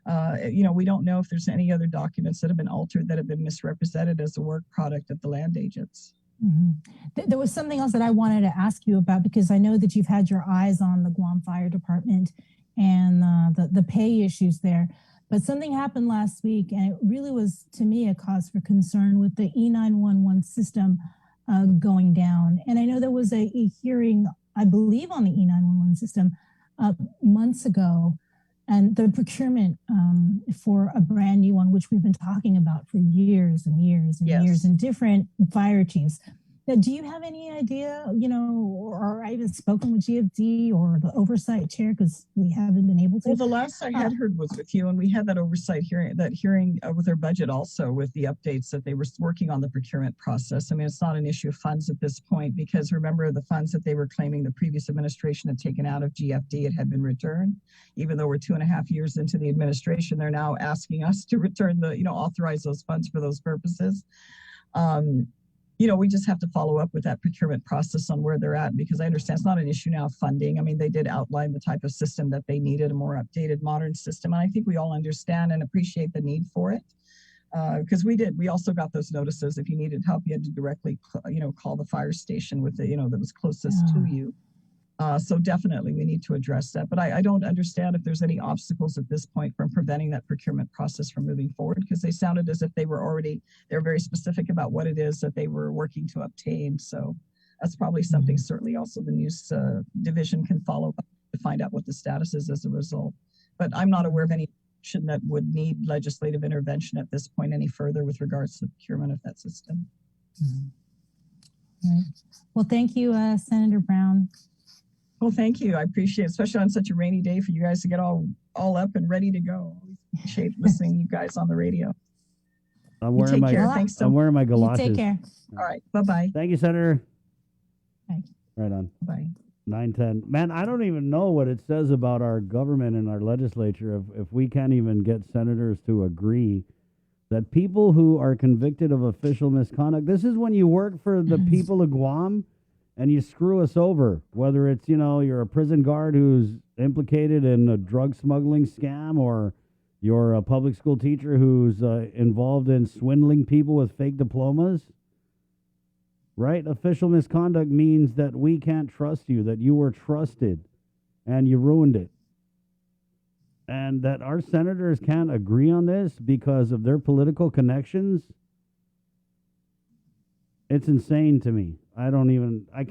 You know, we don't know if there's any other documents that have been altered that have been misrepresented as a work product of the land agents. Mm-hmm. There was something else that I wanted to ask you about, because I know that you've had your eyes on the Guam Fire Department and the pay issues there. But something happened last week, and it really was, to me, a cause for concern with the E911 system going down. And I know there was a hearing, I believe, on the E911 system months ago, and the procurement for a brand new one, which we've been talking about for years and years and years, and different fire chiefs. Now, do you have any idea, you know, or I even spoken with GFD or the Oversight chair, because we haven't been able to? Well, the last I had heard was with you, and we had that Oversight hearing, with their budget also, with the updates that they were working on the procurement process. I mean, it's not an issue of funds at this point, because remember, the funds that they were claiming the previous administration had taken out of GFD, it had been returned. Even though we're 2.5 years into the administration, they're now asking us to return the, you know, authorize those funds for those purposes. You know, we just have to follow up with that procurement process on where they're at, because I understand it's not an issue now of funding. I mean, they did outline the type of system that they needed, a more updated, modern system. And I think we all understand and appreciate the need for it, because we also got those notices. If you needed help, you had to directly, you know, call the fire station with the, you know, that was closest to you. So definitely we need to address that. But I don't understand if there's any obstacles at this point from preventing that procurement process from moving forward, because they sounded as if they're very specific about what it is that they were working to obtain. So that's probably something certainly also the news division can follow up to find out what the status is as a result. But I'm not aware of any action that would need legislative intervention at this point any further with regards to the procurement of that system. Right. Well, thank you, Senator Brown. Well, thank you. I appreciate it, especially on such a rainy day, for you guys to get all up and ready to go. Always appreciate listening to you guys on the radio. I'm wearing my galoshes. You take care. All right. Bye-bye. Thank you, Senator. Bye. Right on. Bye. 9:10. Man, I don't even know what it says about our government and our legislature if we can't even get senators to agree that people who are convicted of official misconduct, this is when you work for the people of Guam and you screw us over, whether it's, you know, you're a prison guard who's implicated in a drug smuggling scam, or you're a public school teacher who's involved in swindling people with fake diplomas, right? Official misconduct means that we can't trust you, that you were trusted and you ruined it. And that our senators can't agree on this because of their political connections. It's insane to me. I literally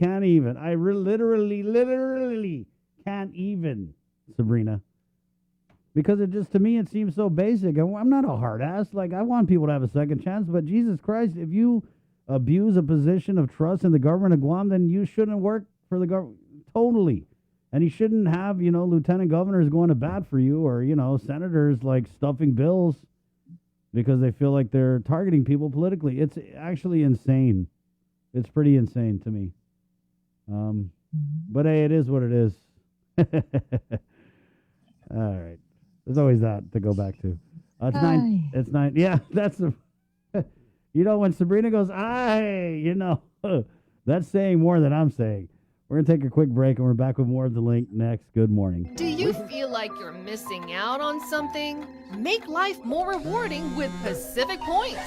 can't even, Sabrina. Because it just, to me, it seems so basic. I'm not a hard ass. Like, I want people to have a second chance. But Jesus Christ, if you abuse a position of trust in the government of Guam, then you shouldn't work for the government. Totally. And you shouldn't have, you know, lieutenant governors going to bat for you, or, you know, senators like stuffing bills because they feel like they're targeting people politically. It's actually insane. It's pretty insane to me. But hey, it is what it is. All right. There's always that to go back to. It's 9. It's 9. Yeah, that's the. You know, when Sabrina goes, "Aye," you know, that's saying more than I'm saying. We're going to take a quick break, and we're back with more of The Link next. Good morning. Do you feel like you're missing out on something? Make life more rewarding with Pacific Points.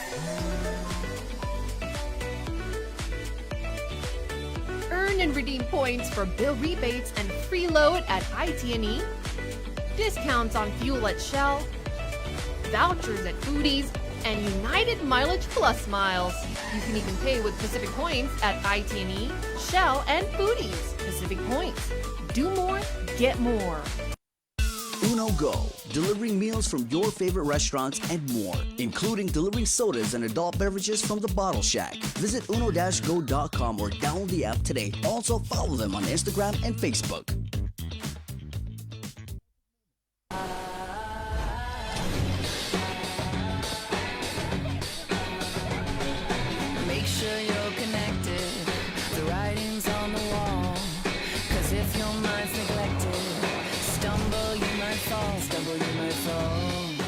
Earn and redeem points for bill rebates and free load at IT&E, discounts on fuel at Shell, vouchers at Foodies, and United Mileage Plus miles. You can even pay with Pacific Points at IT&E, Shell, and Foodies. Pacific Points. Do more, get more. Uno Go, delivering meals from your favorite restaurants and more, including delivering sodas and adult beverages from the Bottle Shack. Visit uno-go.com or download the app today. Also follow them on Instagram and Facebook. Make sure you're connected. The writing's on the wall. 'Cause if your mind's neglected, stumble you might fall,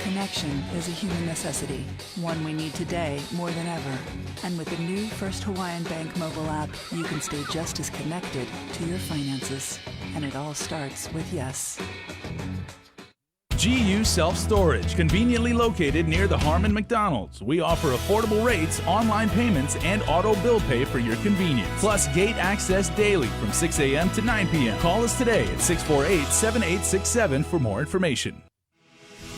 Connection is a human necessity, one we need today more than ever. And with the new First Hawaiian Bank mobile app, you can stay just as connected to your finances. And it all starts with yes. GU Self-Storage, conveniently located near the Harmon McDonald's. We offer affordable rates, online payments, and auto bill pay for your convenience. Plus gate access daily from 6 a.m. to 9 p.m. Call us today at 648-7867 for more information.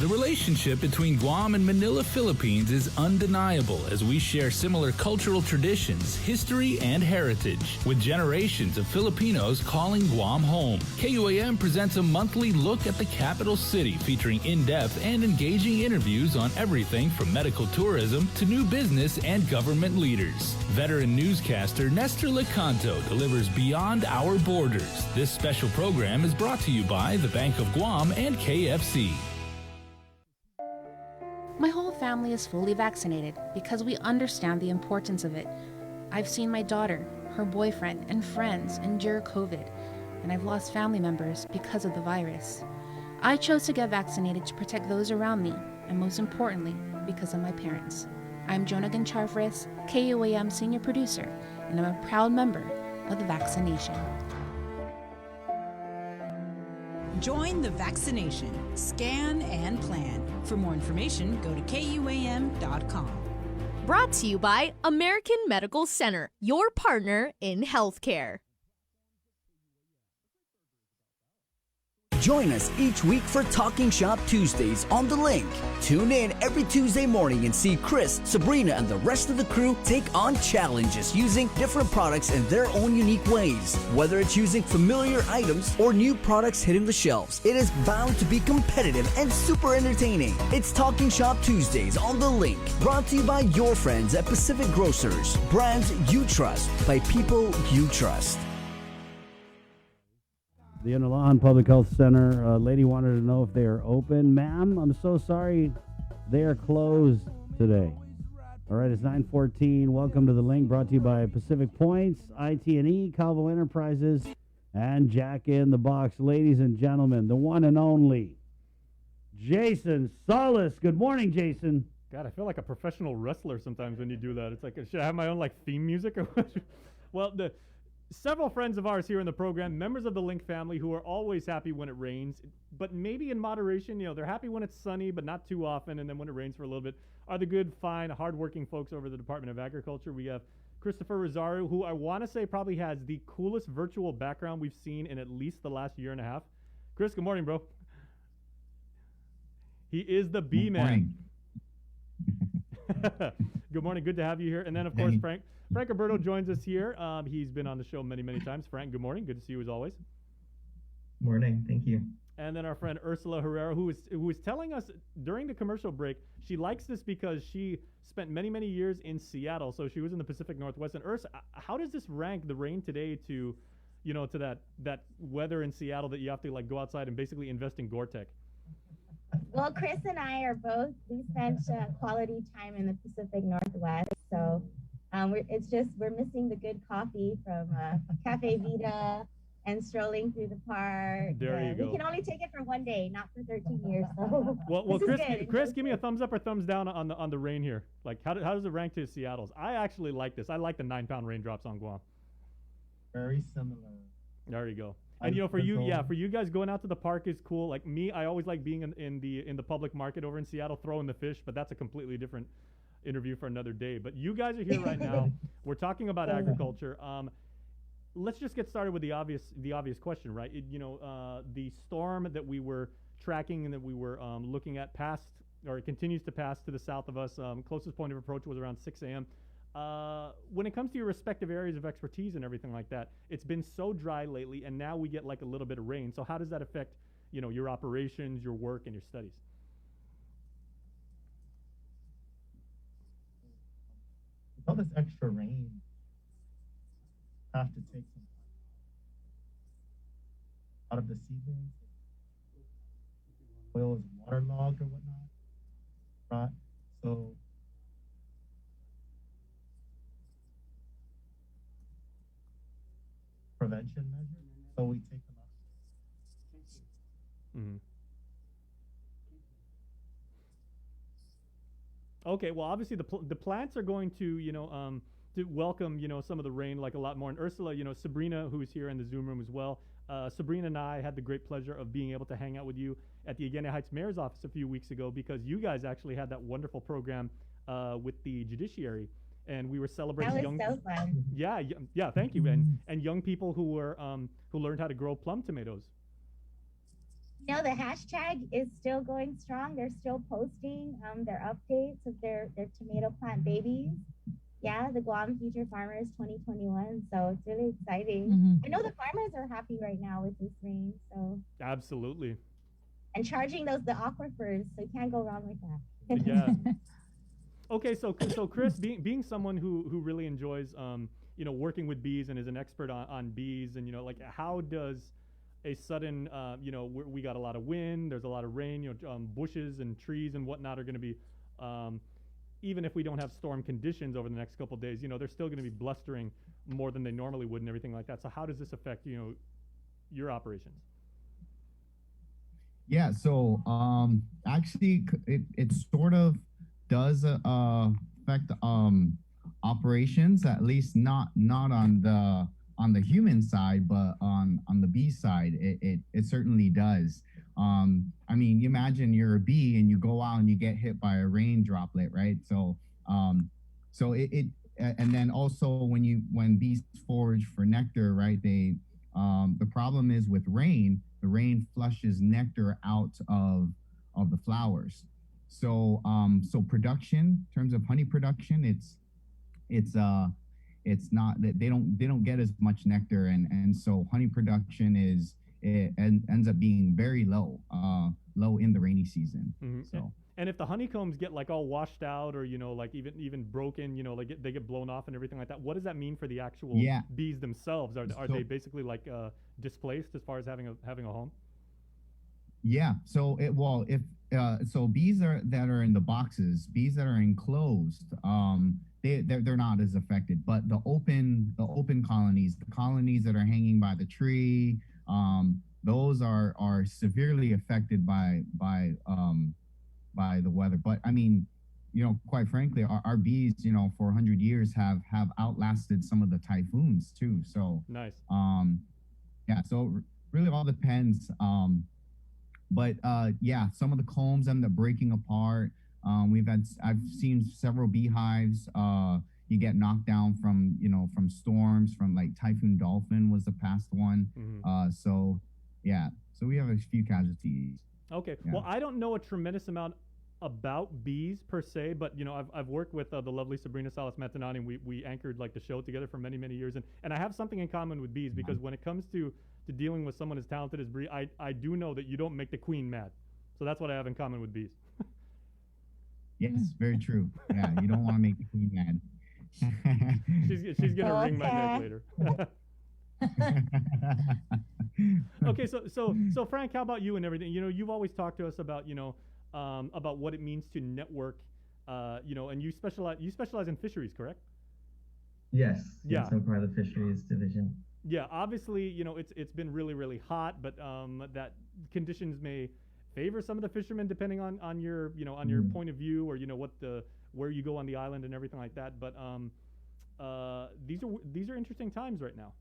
The relationship between Guam and Manila, Philippines is undeniable as we share similar cultural traditions, history, and heritage, with generations of Filipinos calling Guam home. KUAM presents a monthly look at the capital city featuring in-depth and engaging interviews on everything from medical tourism to new business and government leaders. Veteran newscaster Nestor Lecanto delivers Beyond Our Borders. This special program is brought to you by the Bank of Guam and KFC. My whole family is fully vaccinated because we understand the importance of it. I've seen my daughter, her boyfriend, and friends endure COVID, and I've lost family members because of the virus. I chose to get vaccinated to protect those around me, and most importantly, because of my parents. I'm Jonah Gancharfris, KUAM Senior Producer, and I'm a proud member of the vaccination. Join the vaccination. Scan and plan. For more information, go to KUAM.com. Brought to you by American Medical Center, your partner in healthcare. Join us each week for Talking Shop Tuesdays on The Link. Tune in every Tuesday morning and see Chris, Sabrina, and the rest of the crew take on challenges using different products in their own unique ways. Whether it's using familiar items or new products hitting the shelves, it is bound to be competitive and super entertaining. It's Talking Shop Tuesdays on The Link, brought to you by your friends at Pacific Grocers. Brands you trust by people you trust. The Unalahan Public Health Center, a lady wanted to know if they are open. Ma'am, I'm so sorry. They are closed today. All right, it's 9:14. Welcome to The Link, brought to you by Pacific Points, IT&E, Calvo Enterprises, and Jack in the Box. Ladies and gentlemen, the one and only Jason Solis. Good morning, Jason. God, I feel like a professional wrestler sometimes when you do that. It's like, should I have my own theme music? Or what? Well, several friends of ours here in the program, members of the Link family, who are always happy when it rains, but maybe in moderation. They're happy when it's sunny, but not too often, and then when it rains for a little bit, are the good, fine, hardworking folks over the Department of Agriculture. We have Christopher Rosario, who I want to say probably has the coolest virtual background we've seen in at least the last year and a half. Chris, good morning, bro. He is the B-Man. Good morning. Good to have you here. And then, of course, Frank Alberto joins us here. He's been on the show many, many times. Frank, good morning. Good to see you as always. Morning. Thank you. And then our friend Ursula Herrera, who was telling us during the commercial break, she likes this because she spent many, many years in Seattle. So she was in the Pacific Northwest. And Urs, how does this rank the rain today to that weather in Seattle that you have to go outside and basically invest in Gore-Tex? Well, Chris and I we spent quality time in the Pacific Northwest. So we're missing the good coffee from Cafe Vita and strolling through the park. There you go. We can only take it for one day, not for 13 years. So well, Chris, give me a thumbs up or thumbs down on the rain here. How does it rank to Seattle's? I actually like this. I like the 9-pound raindrops on Guam. Very similar. There you go. And for you guys, going out to the park is cool. Like me, I always like being in the public market over in Seattle, throwing the fish, but that's a completely different interview for another day. But you guys are here right now. We're talking about agriculture. Let's just get started with the obvious question, right? The storm that we were tracking and that we were looking at passed or it continues to pass to the south of us. Closest point of approach was around 6 a.m. When it comes to your respective areas of expertise and everything like that, it's been so dry lately, and now we get like a little bit of rain. So how does that affect, your operations, your work, and your studies? With all this extra rain, have to take some out of the seedlings. Oil is waterlogged or whatnot, right? So prevention measures. So we take them out. Mm-hmm. Okay, well, obviously the plants are going to, to welcome, some of the rain like a lot more. And Ursula, Sabrina, who's here in the Zoom room as well. Sabrina and I had the great pleasure of being able to hang out with you at the Agena Heights Mayor's office a few weeks ago because you guys actually had that wonderful program with the judiciary, and we were celebrating That was so fun. Yeah, thank you, and young people who were who learned how to grow plum tomatoes. The hashtag is still going strong. They're still posting their updates of their tomato plant babies. Yeah, the Guam Future Farmers 2021. So it's really exciting. Mm-hmm. I know the farmers are happy right now with this rain. So Absolutely. and charging the aquifers, so you can't go wrong with that. Yeah. Okay, so Chris, being someone who really enjoys working with bees and is an expert on bees, and how does a sudden we got a lot of wind, there's a lot of rain, bushes and trees and whatnot are going to be even if we don't have storm conditions over the next couple of days, they're still going to be blustering more than they normally would and everything like that. So how does this affect your operations? Yeah, so actually it sort of does affect operations, at least not on the human side, but on the bee side, it certainly does. I mean, you imagine you're a bee and you go out and you get hit by a rain droplet, right? So and then also when bees forage for nectar, right? The problem is with rain, the rain flushes nectar out of the flowers. So production, in terms of honey production, it's not that they don't get as much nectar, and so honey production ends up being very low in the rainy season. Mm-hmm. So and if the honeycombs get like all washed out or like even broken, they get blown off and everything like that, what does that mean for the actual bees themselves? Are they basically like displaced as far as having a home? Yeah. So so bees that are in the boxes, bees that are enclosed, they're not as affected. But the open colonies, the colonies that are hanging by the tree, those are severely affected by the weather. But I mean, quite frankly, our bees, for 100 years have outlasted some of the typhoons too. So nice. Yeah. So it really all depends. But some of the combs end up breaking apart. I've seen several beehives. You get knocked down from storms, from like Typhoon Dolphin was the past one. Mm-hmm. So we have a few casualties. Okay. Yeah. Well, I don't know a tremendous amount about bees per se, but I've worked with the lovely Sabrina Salas Matanani, and we anchored like the show together for many years, and I have something in common with bees, because when it comes to dealing with someone as talented as Bree, I do know that you don't make the queen mad. So that's what I have in common with bees. Yes, very true. Yeah, you don't want to make the queen mad. she's gonna wring my neck later. Okay, so Frank, how about you and everything? You've always talked to us about about what it means to network, and you specialize in fisheries, correct? Yes. Yeah. Yes, I'm part of the fisheries division. Yeah, obviously, it's been really hot, but that conditions may favor some of the fishermen depending on your your point of view, or where you go on the island and everything like that. But these are interesting times right now.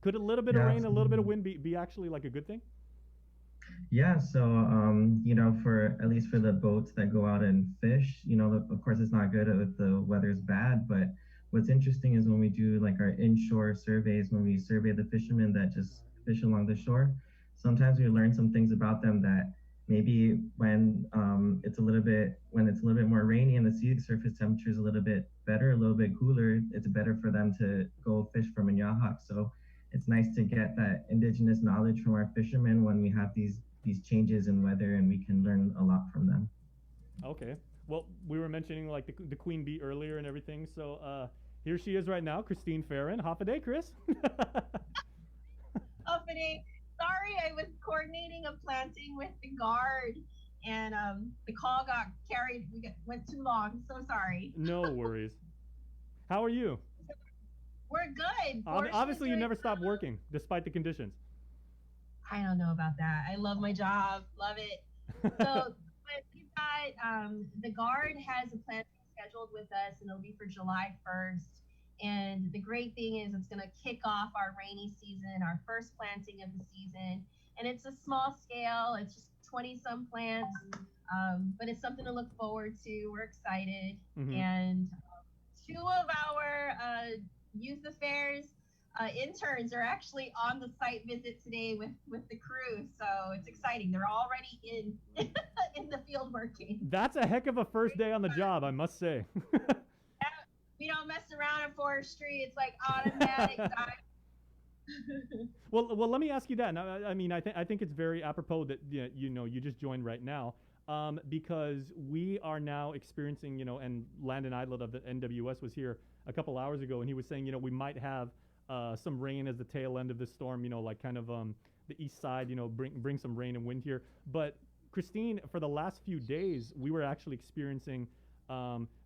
Could a little bit of rain, a little bit of wind be actually like a good thing? Yeah, so for at least for the boats that go out and fish, of course it's not good if the weather's bad, but what's interesting is when we do like our inshore surveys, when we survey the fishermen that just fish along the shore, sometimes we learn some things about them that maybe when it's a little bit more rainy and the sea surface temperature is a little bit better, a little bit cooler, it's better for them to go fish for manahawk. So it's nice to get that indigenous knowledge from our fishermen when we have these changes in weather, and we can learn a lot from them. Okay. Well, we were mentioning like the queen bee earlier and everything. So here she is right now, Christine Farron. Half a day, Chris. Opening. Sorry, I was coordinating a planting with the guard, and the call got carried. Went too long. So sorry. No worries. How are you? We're good. Obviously, you never stopped working despite the conditions. I don't know about that. I love my job. Love it. So, but we've got the guard has a planting scheduled with us, and it'll be for July 1st. And the great thing is it's going to kick off our rainy season, our first planting of the season. And it's a small scale. It's just 20-some plants, but it's something to look forward to. We're excited. Mm-hmm. And two of our youth affairs interns are actually on the site visit today with the crew. So it's exciting. They're already in in the field working. That's a heck of a first day on the job, I must say. We don't mess around in forestry. It's like automatic dive. Well, let me ask you that. Now, I mean, I think it's very apropos that you just joined right now, because we are now experiencing, and Landon Idlet of the NWS was here a couple hours ago, and he was saying, we might have some rain as the tail end of this storm, like kind of the east side, bring some rain and wind here. But Christine, for the last few days, we were actually experiencing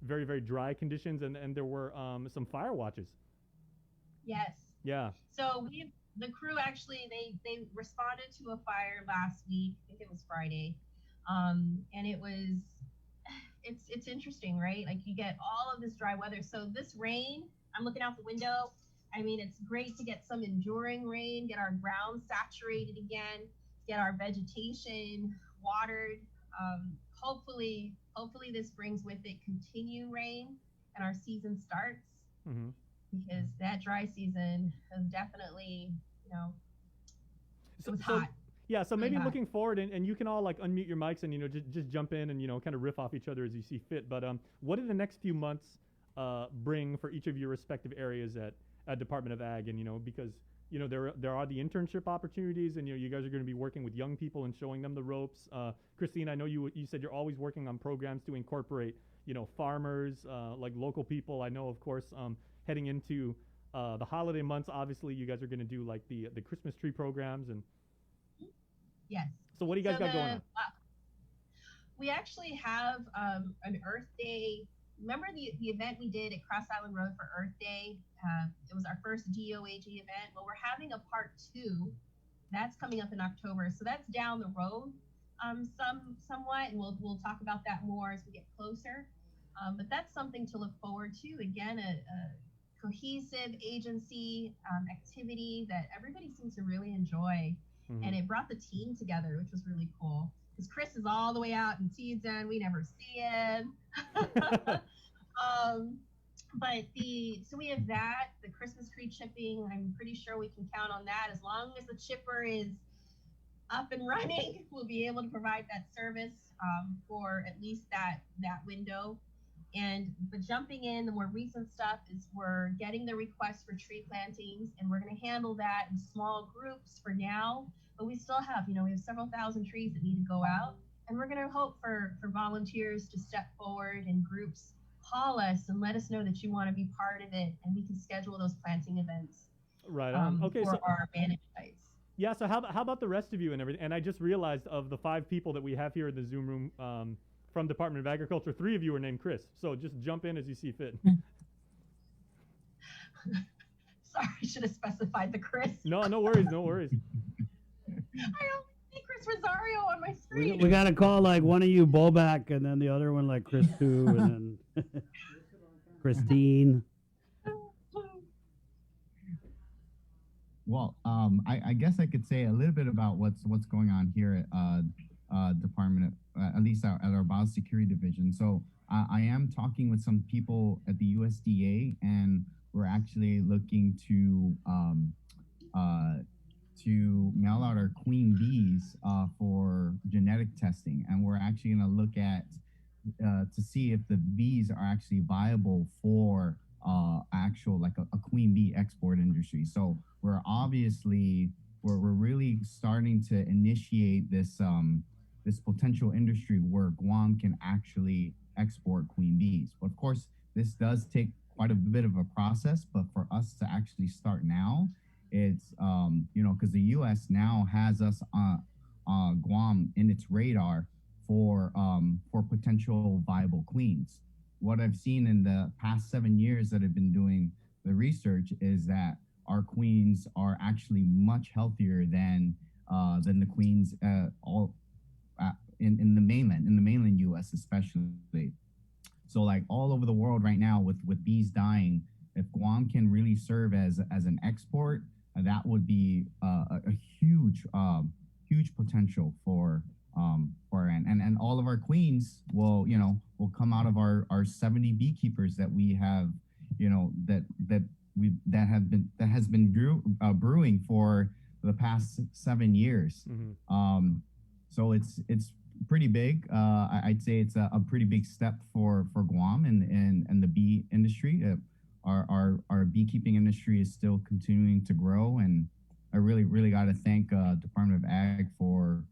very, very dry conditions, and there were some fire watches. Yes. Yeah. So the crew actually, they responded to a fire last week. I think it was Friday. And it's interesting, right? Like you get all of this dry weather. So this rain, I'm looking out the window. I mean, it's great to get some enduring rain, get our ground saturated again, get our vegetation watered. Hopefully this brings with it continued rain and our season starts, mm-hmm. because that dry season has definitely, it was hot. Yeah, so really maybe hot. looking forward, and you can all like unmute your mics and just jump in and kind of riff off each other as you see fit. But what do the next few months bring for each of your respective areas at Department of Ag? And because there are the internship opportunities, and you guys are going to be working with young people and showing them the ropes. Christine, I know you said you're always working on programs to incorporate farmers, like local people. I know, of course, heading into the holiday months, obviously you guys are going to do like the Christmas tree programs. And yes. So what do you guys got going on? We actually have an Earth Day. Remember the event we did at Cross Island Road for Earth Day? It was our first DOAG event. Well, we're having a part 2. That's coming up in October. So that's down the road somewhat, and we'll talk about that more as we get closer. But that's something to look forward to. Again, a cohesive agency activity that everybody seems to really enjoy. Mm-hmm. And it brought the team together, which was really cool. Because Chris is all the way out in Teaden. We never see him. So we have that, the Christmas tree chipping. I'm pretty sure we can count on that. As long as the chipper is up and running, we'll be able to provide that service for at least that window. But jumping in, the more recent stuff is we're getting the requests for tree plantings, and we're going to handle that in small groups for now. But we still have, we have several thousand trees that need to go out, and we're going to hope for volunteers to step forward, and groups call us and let us know that you want to be part of it, and we can schedule those planting events. Right on. Okay, for so our managed sites. Yeah, so how about the rest of you and everything? And I just realized of the 5 people that we have here in the Zoom room from Department of Agriculture, 3 of you are named Chris. So just jump in as you see fit. Sorry, I should have specified the Chris. No worries, no worries. I don't see Chris Rosario on my screen. We got to call like one of you Bobak, and then the other one like Chris 2, and then Christine. Well, I guess I could say a little bit about what's going on here at Department of, at least at our biosecurity division. So I am talking with some people at the USDA, and we're actually looking to to mail out our queen bees for genetic testing, and we're actually going to look at to see if the bees are actually viable for actual like a queen bee export industry. So we're obviously we're really starting to initiate this this potential industry where Guam can actually export queen bees. But of course, this does take quite a bit of a process. But for us to actually start now, it's you know, because the U.S. now has us Guam in its radar for potential viable queens. What I've seen in the past 7 years that I've been doing the research is that our queens are actually much healthier than the queens in the mainland U.S. especially. So like all over the world right now with bees dying, if Guam can really serve as an export, that would be a huge potential for and all of our queens will come out of our 70 beekeepers that we have, you know, that has been brewing for the past 7 years. Mm-hmm. So it's pretty big. I'd say it's a pretty big step for Guam and the bee industry. Our beekeeping industry is still continuing to grow, and I really got to thank Department of Ag for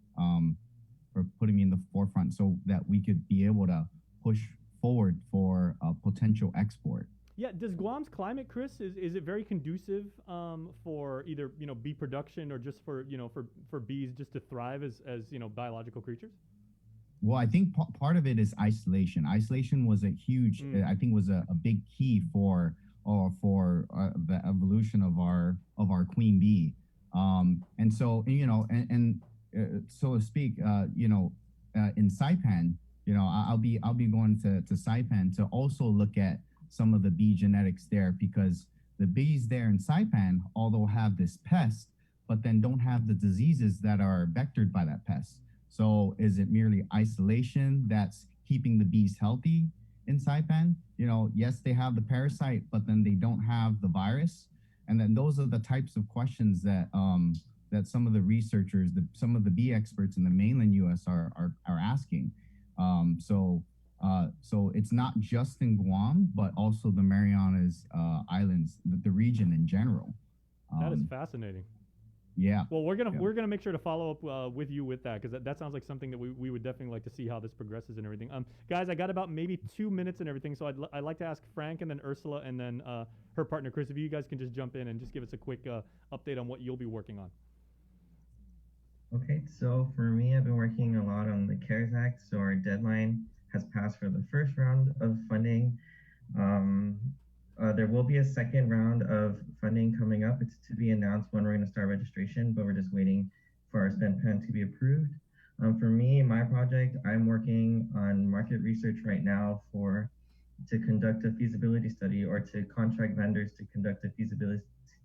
putting me in the forefront so that we could be able to push forward for a potential export. Yeah, does Guam's climate, Chris, is it very conducive for either, you know, bee production or just for, you know, for bees just to thrive as you know, biological creatures? Well, I think part of it is isolation. Isolation was a huge, I think, was a big key for the evolution of our queen bee. And so, you know, and so to speak, you know, in Saipan, you know, I'll be going to Saipan to also look at some of the bee genetics there, because the bees there in Saipan, although have this pest, but then don't have the diseases that are vectored by that pest. So is it merely isolation that's keeping the bees healthy in Saipan? You know, yes, they have the parasite, but then they don't have the virus. And then those are the types of questions that that some of the researchers, some of the bee experts in the mainland U.S. are asking. So it's not just in Guam, but also the Marianas Islands, the region in general. That is fascinating. Yeah. Well, we're gonna make sure to follow up with you with that, because that sounds like something that we would definitely like to see how this progresses and everything. Guys, I got about maybe 2 minutes and everything, so I'd like to ask Frank and then Ursula and then her partner Chris, if you guys can just jump in and just give us a quick update on what you'll be working on. Okay, so for me, I've been working a lot on the CARES Act. So our deadline has passed for the first round of funding. There will be a second round of funding coming up. It's to be announced when we're going to start registration, but we're just waiting for our spend plan to be approved. For me, my project, I'm working on market research right now to conduct a feasibility study, or to contract vendors to conduct a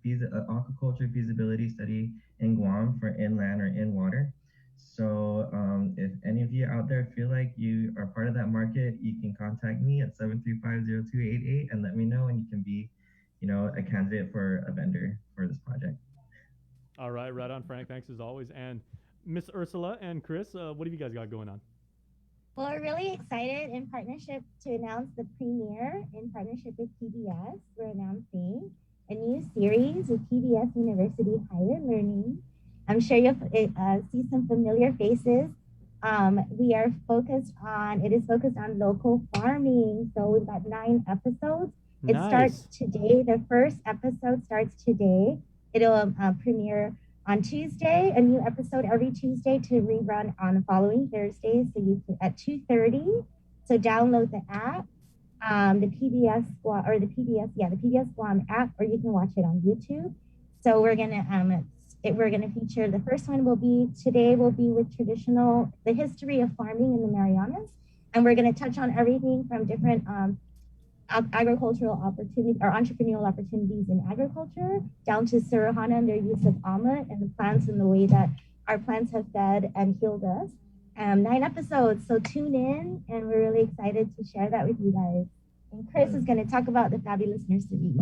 aquaculture feasibility study in Guam for inland or in water. So if any of you out there feel like you are part of that market, you can contact me at 735-0288 and let me know, and you can be, you know, a candidate for a vendor for this project. All right, right on, Frank. Thanks as always. And Miss Ursula and Chris, what have you guys got going on? Well, we're really excited in partnership to announce the premiere in partnership with PBS. We're announcing a new series with PBS University Higher Learning. I'm sure you'll see some familiar faces. It is focused on local farming. So we've got 9 episodes. It starts today. The first episode starts today. It'll premiere on Tuesday, a new episode every Tuesday to rerun on the following Thursday. So you can, at 2:30. So download the app, the PBS Guam app, or you can watch it on YouTube. So we're gonna feature, the first one will be with the history of farming in the Marianas, and we're gonna touch on everything from different agricultural opportunities or entrepreneurial opportunities in agriculture, down to Suruhana and their use of omelet and the plants and the way that our plants have fed and healed us. 9 episodes, so tune in, and we're really excited to share that with you guys. And Chris is going to talk about the fabulous nursery.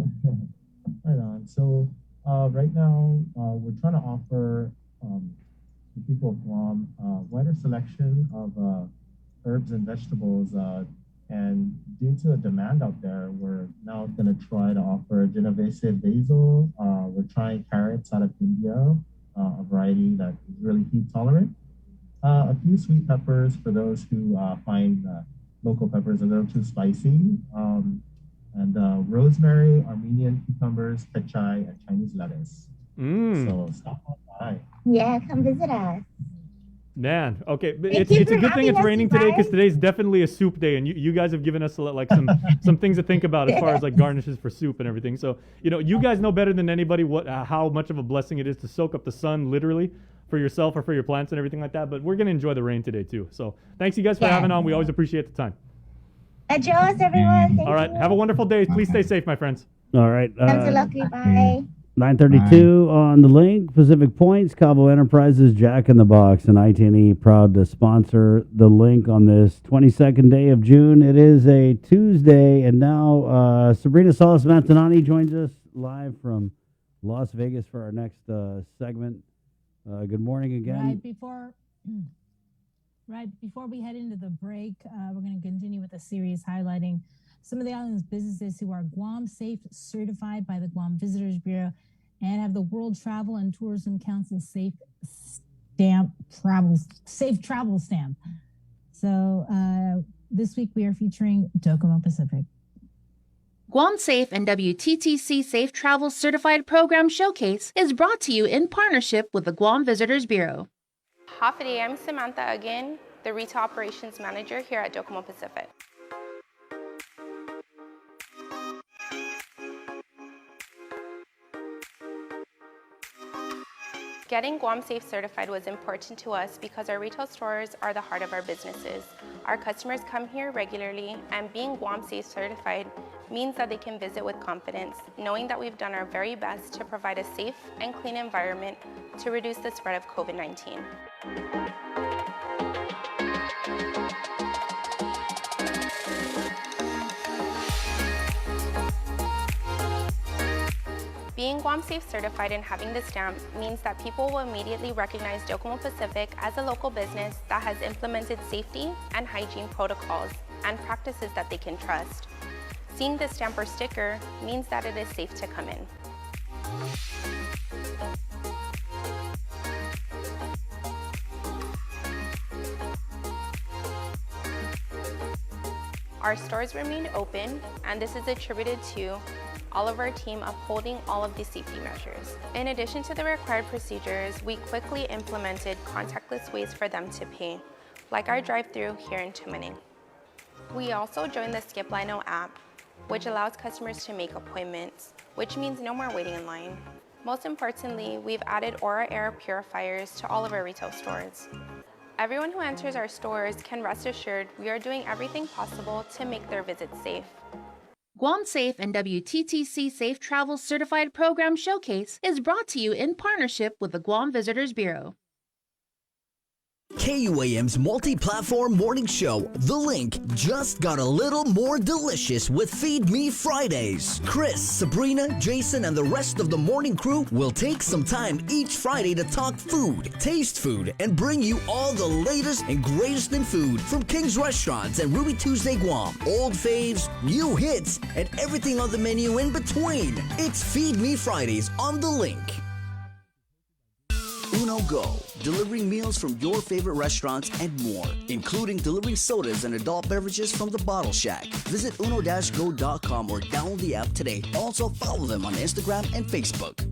Right on. So Right now, we're trying to offer the people of Guam a wider selection of herbs and vegetables. And due to a demand out there, we're now going to try to offer Genovese basil. We're trying carrots out of India, a variety that is really heat tolerant. A few sweet peppers for those who find local peppers a little too spicy. And rosemary, Armenian cucumbers, pechay, and Chinese lettuce. So stop on by. Yeah, come visit us. Man, okay, but Thank it's you a for good thing having it's us, raining you today because guys. today's definitely a soup day, and you guys have given us like some things to think about as far as like garnishes for soup and everything. So you guys know better than anybody what how much of a blessing it is to soak up the sun literally for yourself or for your plants and everything like that. But we're gonna enjoy the rain today too. So thanks you guys for having on. We always appreciate the time. Enjoy us, everyone. Thank All right, you. have a wonderful day. Please stay safe, my friends. All right. Come to Lucky. Bye. 9:32 on the link. Pacific Points, Cabo Enterprises, Jack in the Box, and ITNE proud to sponsor the link on this 22nd day of June. It is a Tuesday, and now Sabrina Salas-Mantanani joins us live from Las Vegas for our next segment. Good morning again. Right before we head into the break, we're going to continue with a series highlighting some of the island's businesses who are Guam Safe certified by the Guam Visitors Bureau and have the World Travel and Tourism Council Safe Travel Stamp. So this week we are featuring Docomo Pacific. Guam Safe and WTTC Safe Travel Certified Program Showcase is brought to you in partnership with the Guam Visitors Bureau. Hafide, I'm Samantha again, the Retail Operations Manager here at Docomo Pacific. Getting Guam Safe certified was important to us because our retail stores are the heart of our businesses. Our customers come here regularly, and being Guam Safe certified means that they can visit with confidence, knowing that we've done our very best to provide a safe and clean environment to reduce the spread of COVID-19. Being Guam Safe certified and having the stamp means that people will immediately recognize Docomo Pacific as a local business that has implemented safety and hygiene protocols and practices that they can trust. Seeing the stamp or sticker means that it is safe to come in. Our stores remained open, and this is attributed to all of our team upholding all of the safety measures. In addition to the required procedures, we quickly implemented contactless ways for them to pay, like our drive-thru here in Truman. We also joined the Skip Lino app, which allows customers to make appointments, which means no more waiting in line. Most importantly, we've added Aura Air purifiers to all of our retail stores. Everyone who enters our stores can rest assured we are doing everything possible to make their visits safe. Guam Safe and WTTC Safe Travel Certified Program Showcase is brought to you in partnership with the Guam Visitors Bureau. KUAM's multi-platform morning show, The Link, just got a little more delicious with Feed Me Fridays. Chris, Sabrina, Jason, and the rest of the morning crew will take some time each Friday to talk food, taste food, and bring you all the latest and greatest in food from King's Restaurants and Ruby Tuesday Guam, old faves, new hits, and everything on the menu in between. It's Feed Me Fridays on The Link. Uno Go, delivering meals from your favorite restaurants and more, including delivering sodas and adult beverages from the Bottle Shack. Visit uno-go.com or download the app today. Also follow them on Instagram and Facebook.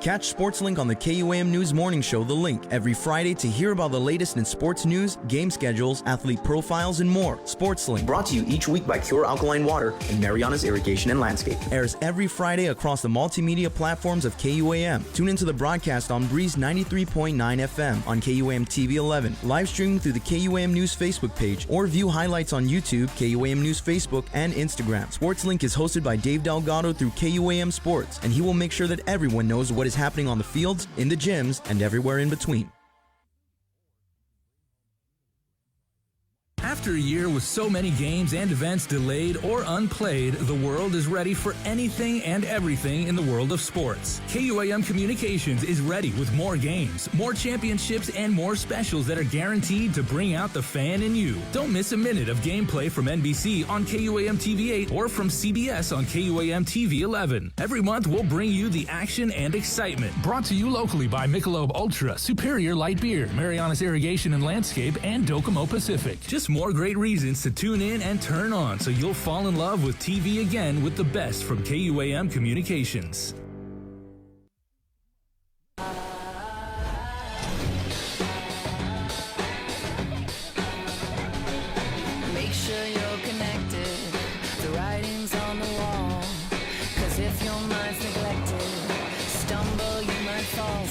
Catch SportsLink on the KUAM News Morning Show, The Link, every Friday to hear about the latest in sports news, game schedules, athlete profiles, and more. SportsLink, brought to you each week by Cure Alkaline Water and Mariana's Irrigation and Landscape, airs every Friday across the multimedia platforms of KUAM. Tune into the broadcast on Breeze 93.9 FM on KUAM TV 11, live streaming through the KUAM News Facebook page, or view highlights on YouTube, KUAM News Facebook, and Instagram. SportsLink is hosted by Dave Delgado through KUAM Sports, and he will make sure that everyone knows what is happening on the fields, in the gyms, and everywhere in between. After a year with so many games and events delayed or unplayed, the world is ready for anything and everything in the world of sports. KUAM Communications is ready with more games, more championships, and more specials that are guaranteed to bring out the fan in you. Don't miss a minute of gameplay from NBC on KUAM TV 8 or from CBS on KUAM TV 11. Every month, we'll bring you the action and excitement. Brought to you locally by Michelob Ultra, Superior Light Beer, Marianas Irrigation and Landscape, and Docomo Pacific. Just more great reasons to tune in and turn on so you'll fall in love with TV again with the best from KUAM Communications. Make sure you're connected. The writing's on the wall. 'Cause if your mind's neglected, stumble you might fall,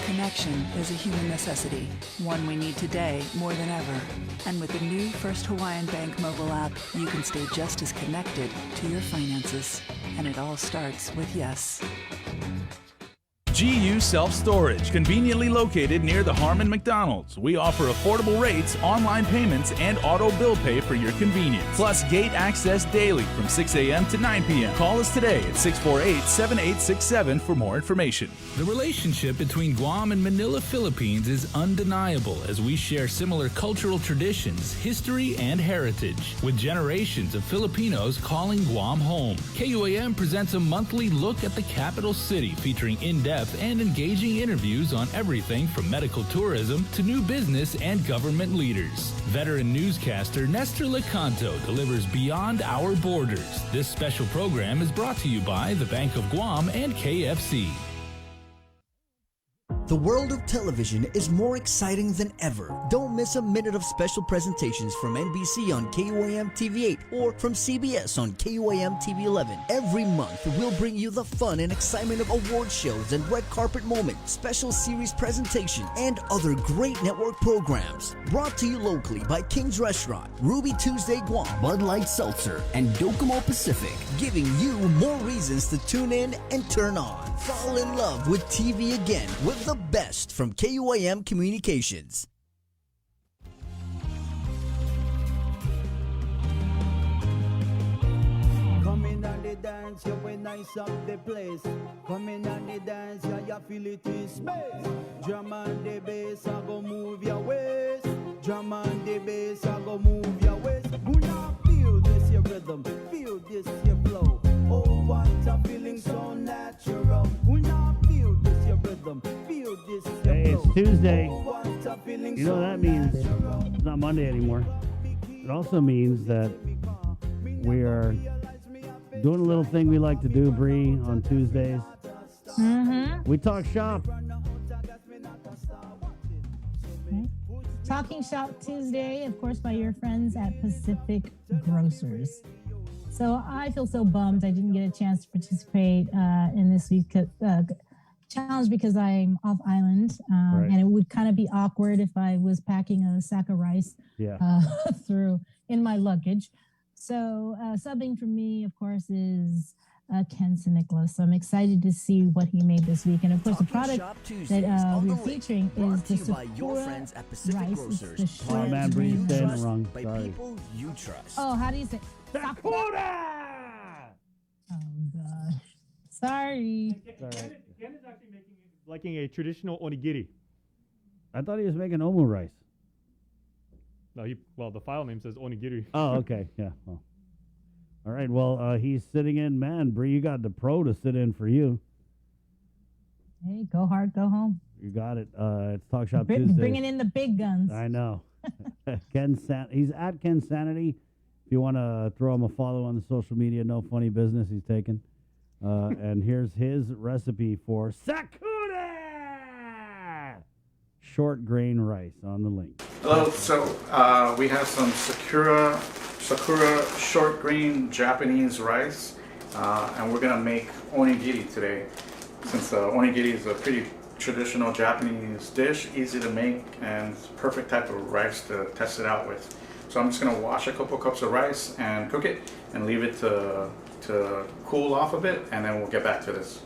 Connection is a human necessity, one we need today more than ever. And with the new First Hawaiian Bank mobile app, you can stay just as connected to your finances. And it all starts with yes. GU Self-Storage, conveniently located near the Harmon McDonald's. We offer affordable rates, online payments, and auto bill pay for your convenience. Plus gate access daily from 6 a.m. to 9 p.m. Call us today at 648-7867 for more information. The relationship between Guam and Manila, Philippines is undeniable as we share similar cultural traditions, history, and heritage, with generations of Filipinos calling Guam home. KUAM presents a monthly look at the capital city featuring in-depth and engaging interviews on everything from medical tourism to new business and government leaders. Veteran newscaster Nestor Lecanto delivers Beyond Our Borders. This special program is brought to you by the Bank of Guam and KFC. The world of television is more exciting than ever. Don't miss a minute of special presentations from NBC on KUAM TV 8 or from CBS on KUAM TV 11. Every month, we'll bring you the fun and excitement of award shows and red carpet moments, special series presentation, and other great network programs. Brought to you locally by King's Restaurant, Ruby Tuesday Guam, Bud Light Seltzer, and Docomo Pacific, giving you more reasons to tune in and turn on. Fall in love with TV again with the best from KUAM Communications. Come in and the dance, you will nice up the place. Come in and the dance, yeah, you feel it in space. Drum and the bass, I go move your waist. Drum and the bass, I go move your waist. Who now feel this your rhythm, feel this your flow. Oh, what a feeling so natural. Who now feel this your rhythm, feel this your flow. Hey, it's Tuesday. Oh, what a feeling You know so what that means? natural. It's not Monday anymore. It also means that we are doing a little thing we like to do, Bree, on Tuesdays. Mm-hmm. We talk shop. Okay. Talking Shop Tuesday, of course, by your friends at Pacific Grocers. So I feel so bummed I didn't get a chance to participate in this week's challenge because I'm off island, Right. and it would kind of be awkward if I was packing a sack of rice through in my luggage. So subbing for me, of course, is Ken St. Nicholas. So I'm excited to see what he made this week. And of course, the product that we're featuring is the Sakura rice. It's the Oh, short man, Bree, green you said it rice. wrong. By Sorry. people you trust. Oh, how do you say? Sakura! Oh, gosh. Sorry. Ken is actually making a traditional onigiri. I thought he was making omu rice. No, the file name says onigiri. Oh, okay. Yeah. Well. All right. Well, he's sitting in. Man, Bree, you got the pro to sit in for you. Hey, go hard, go home. You got it. It's Talk Shop Tuesday. Bringing in the big guns. I know. He's at Ken Sanity. If you want to throw him a follow on the social media, no funny business he's taking. And here's his recipe for Sakura short grain rice on the link. Hello. So we have some Sakura short grain Japanese rice, and we're gonna make onigiri today. Since onigiri is a pretty traditional Japanese dish, easy to make, and perfect type of rice to test it out with. So I'm just gonna wash a couple cups of rice and cook it and leave it to cool off a bit, and then we'll get back to this.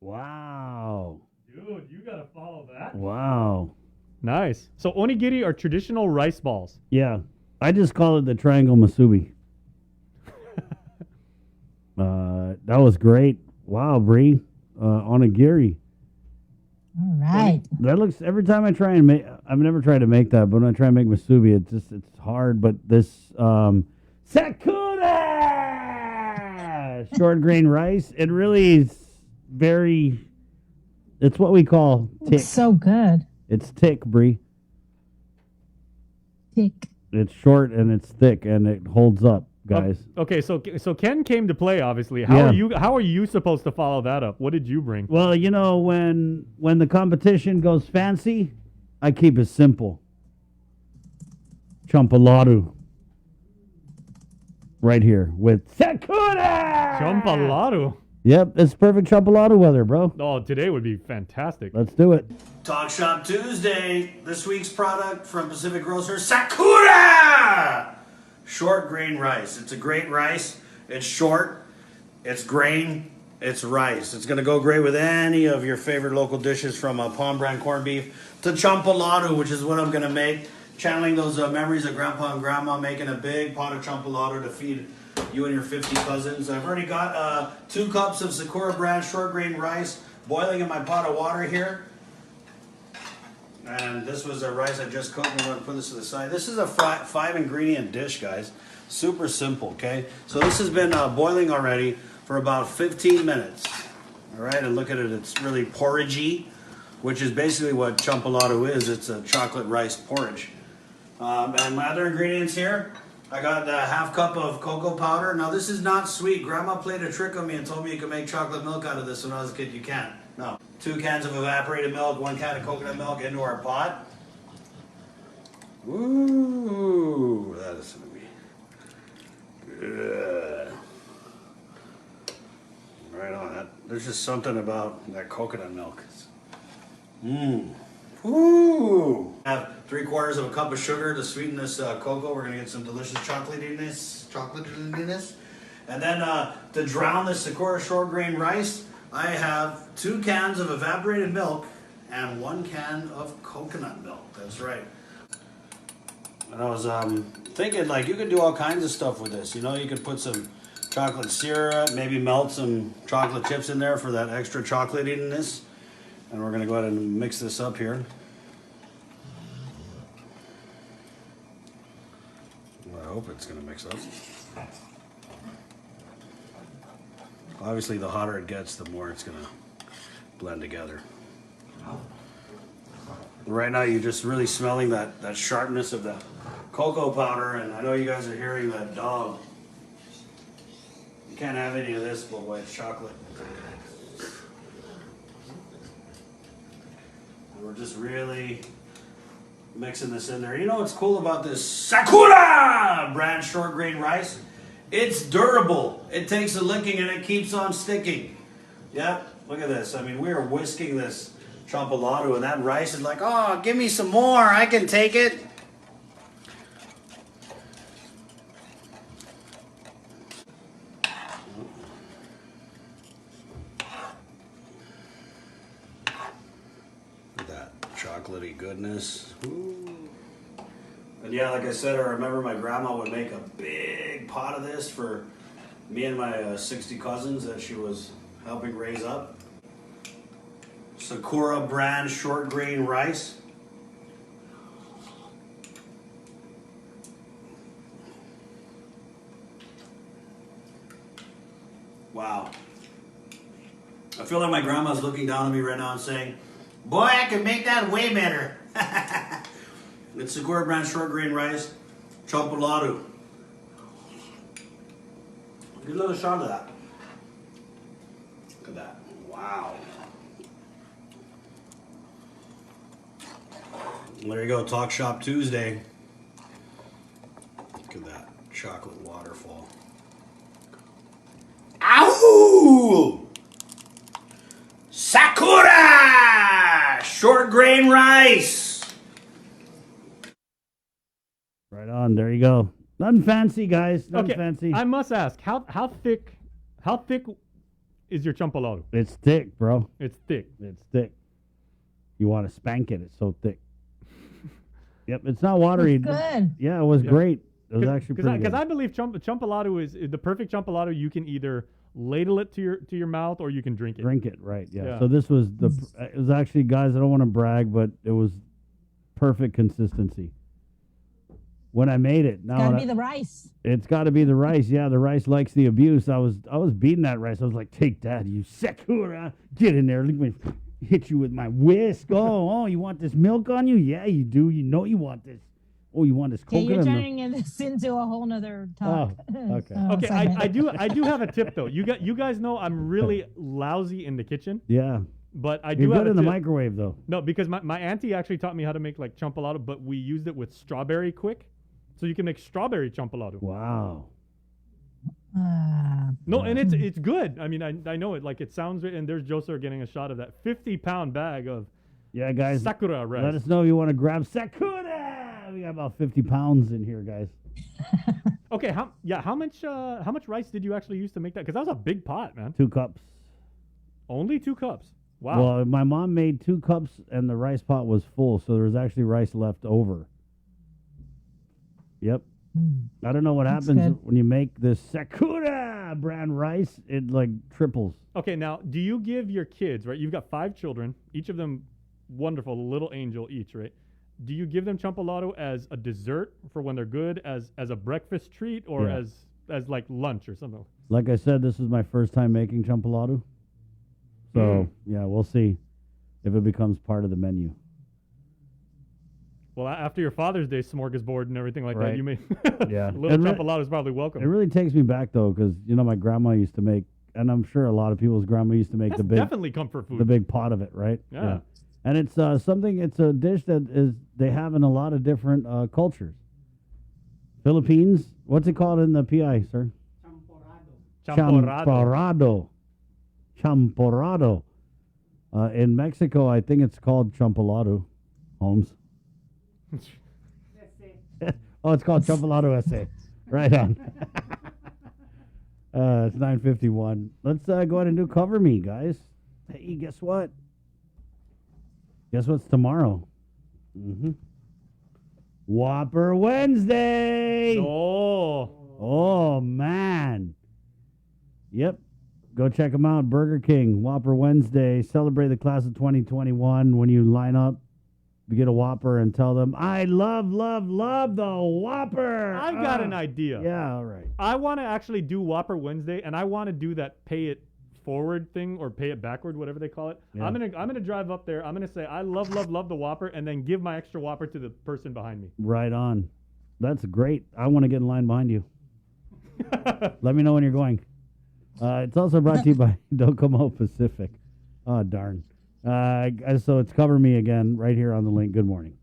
Wow. Dude, you gotta follow that. Wow. Nice. So onigiri are traditional rice balls. Yeah. I just call it the triangle masubi. That was great. Wow, Bree. Onigiri. All right. That looks, every time I try and make, I've never tried to make that, but when I try and make masubi, it's hard. But this, Sakura! Short grain rice, it really is very, it's what we call tick. Looks so good. It's tick, Bree. Tick. It's short and it's thick and it holds up, guys. Okay, so Ken came to play. Obviously, how are you supposed to follow that up? What did you bring? Well, you know, when the competition goes fancy, I keep it simple. Champaladu. Right here with Sakura. Champaladu. Yep, it's perfect champaladu weather, bro. Oh, today would be fantastic. Let's do it. Talk Shop Tuesday. This week's product from Pacific Grocer, Sakura! Short grain rice. It's a great rice. It's short. It's grain. It's rice. It's going to go great with any of your favorite local dishes, from palm brand corned beef to champaladu, which is what I'm going to make. Channeling those memories of Grandpa and Grandma making a big pot of champaladu to feed you and your 50 cousins. I've already got 2 cups of Sakura brand short grain rice boiling in my pot of water here. And this was a rice I just cooked. I'm going to put this to the side. This is a 5 ingredient dish, guys. Super simple, okay? So this has been boiling already for about 15 minutes. All right, and look at it. It's really porridgey, which is basically what champaladu is. It's a chocolate rice porridge. And my other ingredients here, I got a half cup of cocoa powder. Now this is not sweet. Grandma played a trick on me and told me you could make chocolate milk out of this when I was a kid. You can't. No. 2 cans of evaporated milk, 1 can of coconut milk into our pot. Ooh, that is going to be good. Right on. There's just something about that coconut milk. Ooh. I have 3/4 of a cup of sugar to sweeten this cocoa. We're going to get some delicious chocolatiness. And then to drown this Sakura short grain rice, I have 2 cans of evaporated milk and 1 can of coconut milk. That's right. And I was thinking, like, you could do all kinds of stuff with this. You know, you could put some chocolate syrup, maybe melt some chocolate chips in there for that extra chocolatiness. And we're going to go ahead and mix this up here. Well, I hope it's going to mix up. Obviously, the hotter it gets, the more it's going to blend together. Right now, you're just really smelling that sharpness of the cocoa powder, and I know you guys are hearing that dog. You can't have any of this, but white chocolate. We're just really mixing this in there. You know what's cool about this Sakura brand short grain rice? It's durable. It takes a licking and it keeps on sticking. Yep, look at this. I mean, we are whisking this champolado, and that rice is like, oh, give me some more. I can take it. That chocolatey goodness. Ooh. And yeah, like I said, I remember my grandma would make a big pot of this for me and my 60 cousins that she was helping raise up. Sakura brand short grain rice. Wow. I feel like my grandma's looking down at me right now and saying, boy, I can make that way better. It's Sakura brand short grain rice, champolado. Get a little shot of that. Look at that. Wow. There you go, Talk Shop Tuesday. Look at that chocolate waterfall. Ow! Sakura! Short grain rice. Right on. There you go. Nothing fancy, guys. Nothing fancy. I must ask, how thick is your champolado? It's thick, bro. It's thick. It's thick. You want to spank it. It's so thick. Yep, it's not watery. It's good. Yeah, it was great. It was actually pretty good. Because I believe champolado is the perfect champolado. You can either ladle it to your mouth or you can drink it. Drink it, right? Yeah. So this was it was actually, guys, I don't want to brag, but it was perfect consistency. When I made it, now Gotta be the rice. It's got to be the rice. Yeah, the rice likes the abuse. I was beating that rice. I was like, take that, you Sakura. Get in there. Let me hit you with my whisk. Oh, you want this milk on you? Yeah, you do. You know you want this. Oh, you want this Okay, coconut you're milk? turning this into a whole nother talk. Oh, okay. Okay, I do have a tip though. You guys know I'm really lousy in the kitchen. Yeah. But I You're do have good a in the tip. microwave though. No, because my auntie actually taught me how to make like champolado, but we used it with strawberry quick. So you can make strawberry champolado. Wow. No, and it's good. I mean, I know it. Like it sounds. And there's Joseph getting a shot of that 50-pound bag of guys. Sakura rice. Let us know if you want to grab Sakura. We got about 50 pounds in here, guys. Okay, how much rice did you actually use to make that? Because that was a big pot, man. 2 cups. Only 2 cups. Wow. Well, my mom made 2 cups and the rice pot was full, so there was actually rice left over. Yep. I don't know what happens when you make this Sakura brand rice. It like triples. Okay, now do you give your kids, right? You've got 5 children, each of them wonderful, little angel each, right? Do you give them champolado as a dessert for when they're good, as a breakfast treat, or as like lunch or something? Like I said, this is my first time making champolado. So yeah, we'll see if it becomes part of the menu. Well, after your Father's Day smorgasbord and everything like that, you may Yeah, a little champolado is probably welcome. It really takes me back though, because my grandma used to make, and I'm sure a lot of people's grandma used to make That's the big, definitely comfort food. the big pot of it, right? Yeah. And it's it's a dish that they have in a lot of different cultures. Philippines, what's it called in the PI, sir? Champorado. Champorado. In Mexico, I think it's called champolado. Holmes. Oh, it's called champolado ese. Right on. It's 9:51. Let's go ahead and do Cover Me, guys. Hey, guess what? Guess what's tomorrow? Whopper Wednesday. Oh, man. Yep. Go check them out. Burger King, Whopper Wednesday. Celebrate the class of 2021. When you line up, you get a Whopper and tell them, I love the Whopper. I've got an idea. Yeah, all right. I want to actually do Whopper Wednesday, and I want to do that pay it forward thing or pay it backward, whatever they call it. Yeah. I'm gonna drive up there. I'm gonna say I love the Whopper, and then give my extra Whopper to the person behind me. Right on. That's great. I want to get in line behind you. Let me know when you're going. It's also brought to you by Docomo Pacific. Oh, darn. So it's Cover Me again right here on the link. Good morning.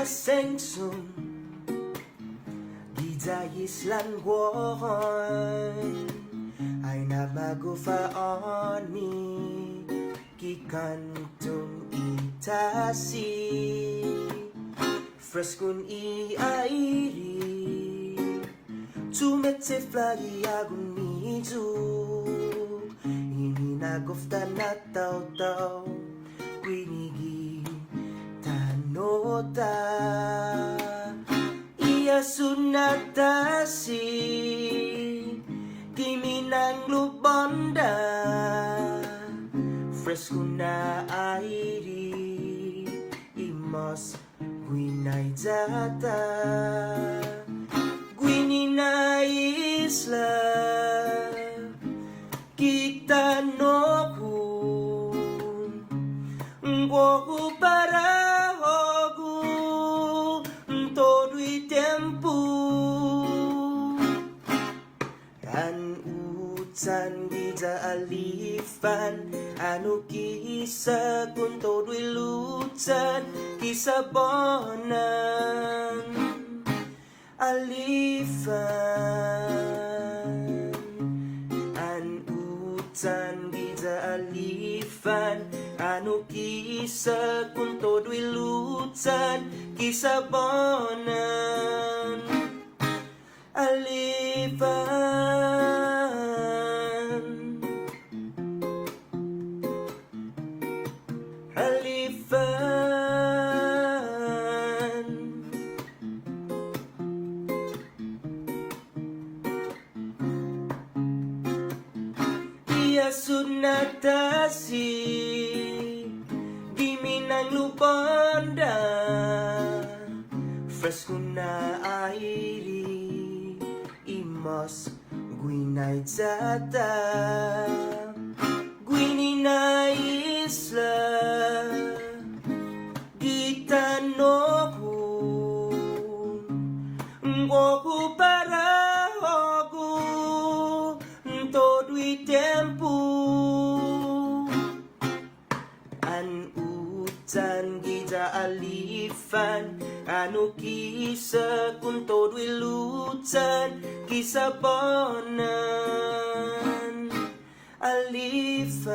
Sengsun Gida Islan Guam Ay nabagufaoni Kikantong itasi Freskun iairi Tumetse flagi agun mizu Ini nagofta na tau-tau Kwinigi tanota Iya sunatasi Kimi nang lubonda Fresco na airi Imos Guinay zata Guini na isla Kita noku Ngwoku para hogu Todo y tempo An utan gida alifan Ano kisa kung todo'y lutan Kisa bonan alifan An utan gida alifan Ano kisa kung todo'y lutan Kisa bonan alifan Sunatasi Giminang lubonda Fresco na airi Imos Guinay zata Guini na isla Gitanoku Ngoku para hogu Todo y tempo San gida alifan Ano kisa kung todo'y lutan Kisa bonan alifan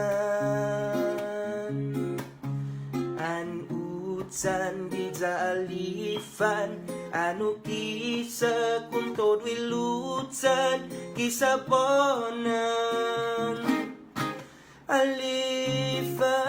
An utan gida alifan Ano kisa kung todo'y lutan Kisa bonan alifan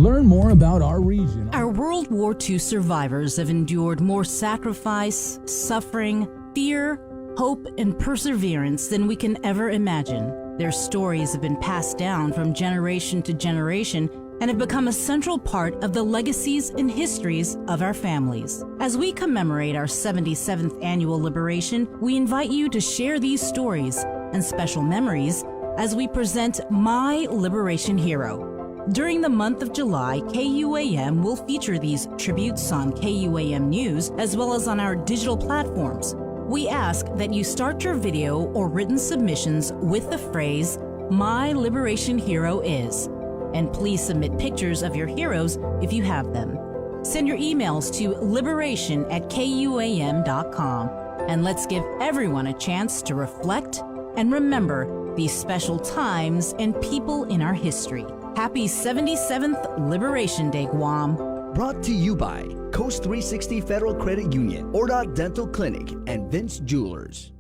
Learn more about our region. Our World War II survivors have endured more sacrifice, suffering, fear, hope, and perseverance than we can ever imagine. Their stories have been passed down from generation to generation and have become a central part of the legacies and histories of our families. As we commemorate our 77th annual liberation, we invite you to share these stories and special memories as we present My Liberation Hero. During the month of July, KUAM will feature these tributes on KUAM News as well as on our digital platforms. We ask that you start your video or written submissions with the phrase, My Liberation Hero is. And please submit pictures of your heroes if you have them. Send your emails to liberation@kuam.com. And let's give everyone a chance to reflect and remember these special times and people in our history. Happy 77th Liberation Day, Guam. Brought to you by Coast 360 Federal Credit Union, Ordot Dental Clinic, and Vince Jewelers.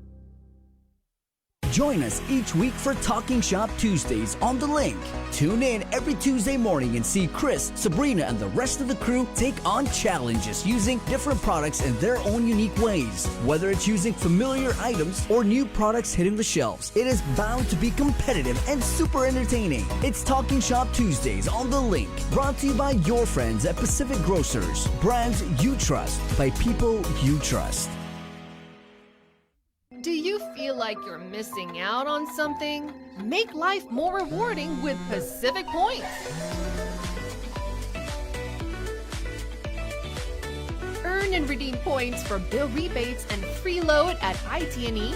Join us each week for Talking Shop Tuesdays on The Link. Tune in every Tuesday morning and see Chris, Sabrina, and the rest of the crew take on challenges using different products in their own unique ways. Whether it's using familiar items or new products hitting the shelves, it is bound to be competitive and super entertaining. It's Talking Shop Tuesdays on The Link, brought to you by your friends at Pacific Grocers. Brands you trust by people you trust. Do you feel like you're missing out on something? Make life more rewarding with Pacific Points. Earn Earn and redeem points for bill rebates and free load at IT&E.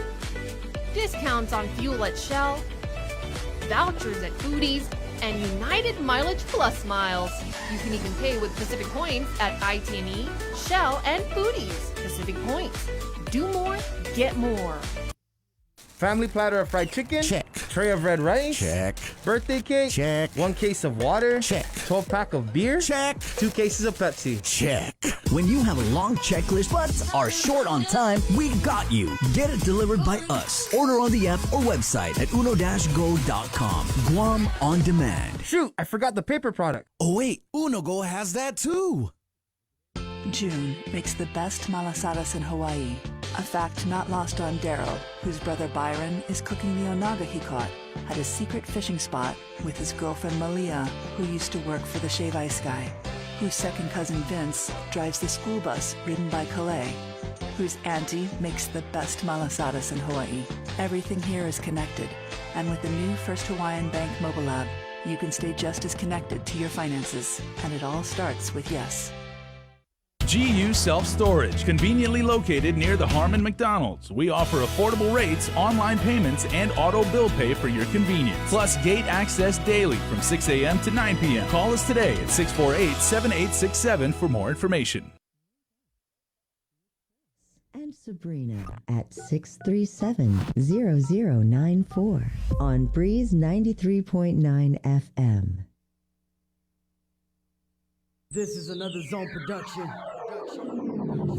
Discounts on fuel at Shell. Vouchers at Foodies. And United Mileage Plus miles. You can even pay with Pacific Points at IT&E, Shell, and Foodies. Pacific Points. Do more, get more. Family platter of fried chicken? Check. Tray of red rice? Check. Birthday cake? Check. 1 case of water? Check. 12-pack of beer? Check. 2 cases of Pepsi? Check. When you have a long checklist but are short on time, we got you. Get it delivered by us. Order on the app or website at uno-go.com. Guam on demand. Shoot, I forgot the paper product. Oh wait, Uno Go has that too. June makes the best malasadas in Hawaii. A fact not lost on Daryl, whose brother Byron is cooking the onaga he caught at his secret fishing spot with his girlfriend Malia, who used to work for the Shave Ice Guy, whose second cousin Vince drives the school bus ridden by Calais, whose auntie makes the best malasadas in Hawaii. Everything here is connected, and with the new First Hawaiian Bank mobile app, you can stay just as connected to your finances, and it all starts with yes. GU Self-Storage, conveniently located near the Harmon McDonald's. We offer affordable rates, online payments, and auto bill pay for your convenience. Plus gate access daily from 6 a.m. to 9 p.m. Call us today at 648-7867 for more information. And Sabrina at 637-0094 on Breeze 93.9 FM. This is another Zone production.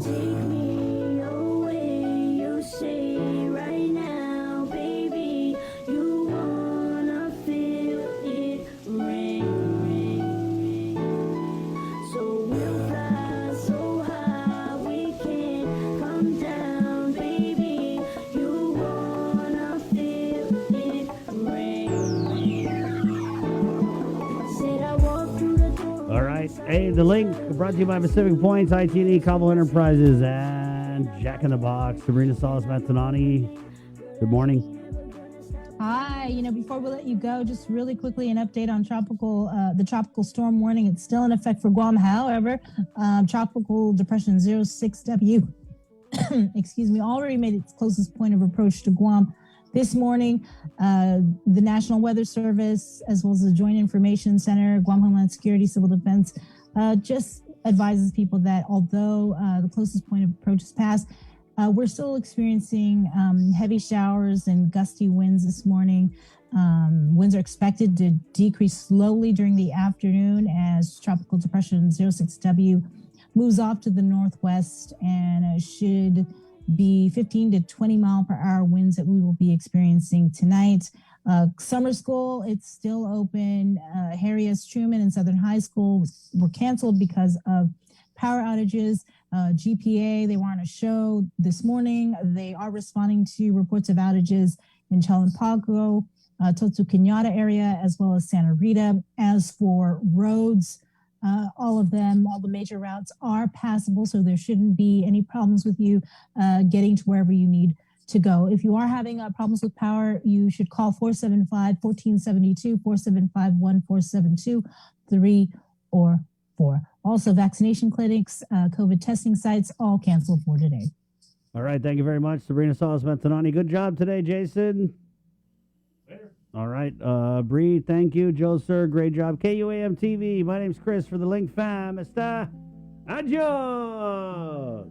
Take me away, you say right now, baby. You wanna feel it ring, ring, ring. So we'll fly so high we can't come down, baby. You wanna feel it ring, ring. Said I walked through the door. All right. Hey, the link brought to you by Pacific Points, IT&E, Cabo Enterprises, and Jack in the Box. Sabrina Salas-Matanani. Good morning. Hi. Before we let you go, just really quickly an update on the tropical storm warning. It's still in effect for Guam. However, tropical depression 06W, excuse me, already made its closest point of approach to Guam. This morning, the National Weather Service, as well as the Joint Information Center, Guam Homeland Security, Civil Defense, just advises people that although the closest point of approach is past, we're still experiencing heavy showers and gusty winds this morning. Winds are expected to decrease slowly during the afternoon as Tropical Depression 06W moves off to the northwest and should be 15 to 20 mile per hour winds that we will be experiencing tonight. Summer school, it's still open. Harry S. Truman and Southern High School were canceled because of power outages. GPA, they were on a show this morning. They are responding to reports of outages in Chalampago, Totu Kenyatta area, as well as Santa Rita. As for roads, all of them, all the major routes are passable, so there shouldn't be any problems with you getting to wherever you need to go. If you are having problems with power, you should call 475-1472, 475-1472, 3 or 4. Also, vaccination clinics, COVID testing sites, all canceled for today. All right. Thank you very much, Sabrina Salas-Matanani. Good job today, Jason. All right. Bree, thank you. Joe, sir, great job. KUAM TV. My name's Chris for the Link Fam. Está. Adios.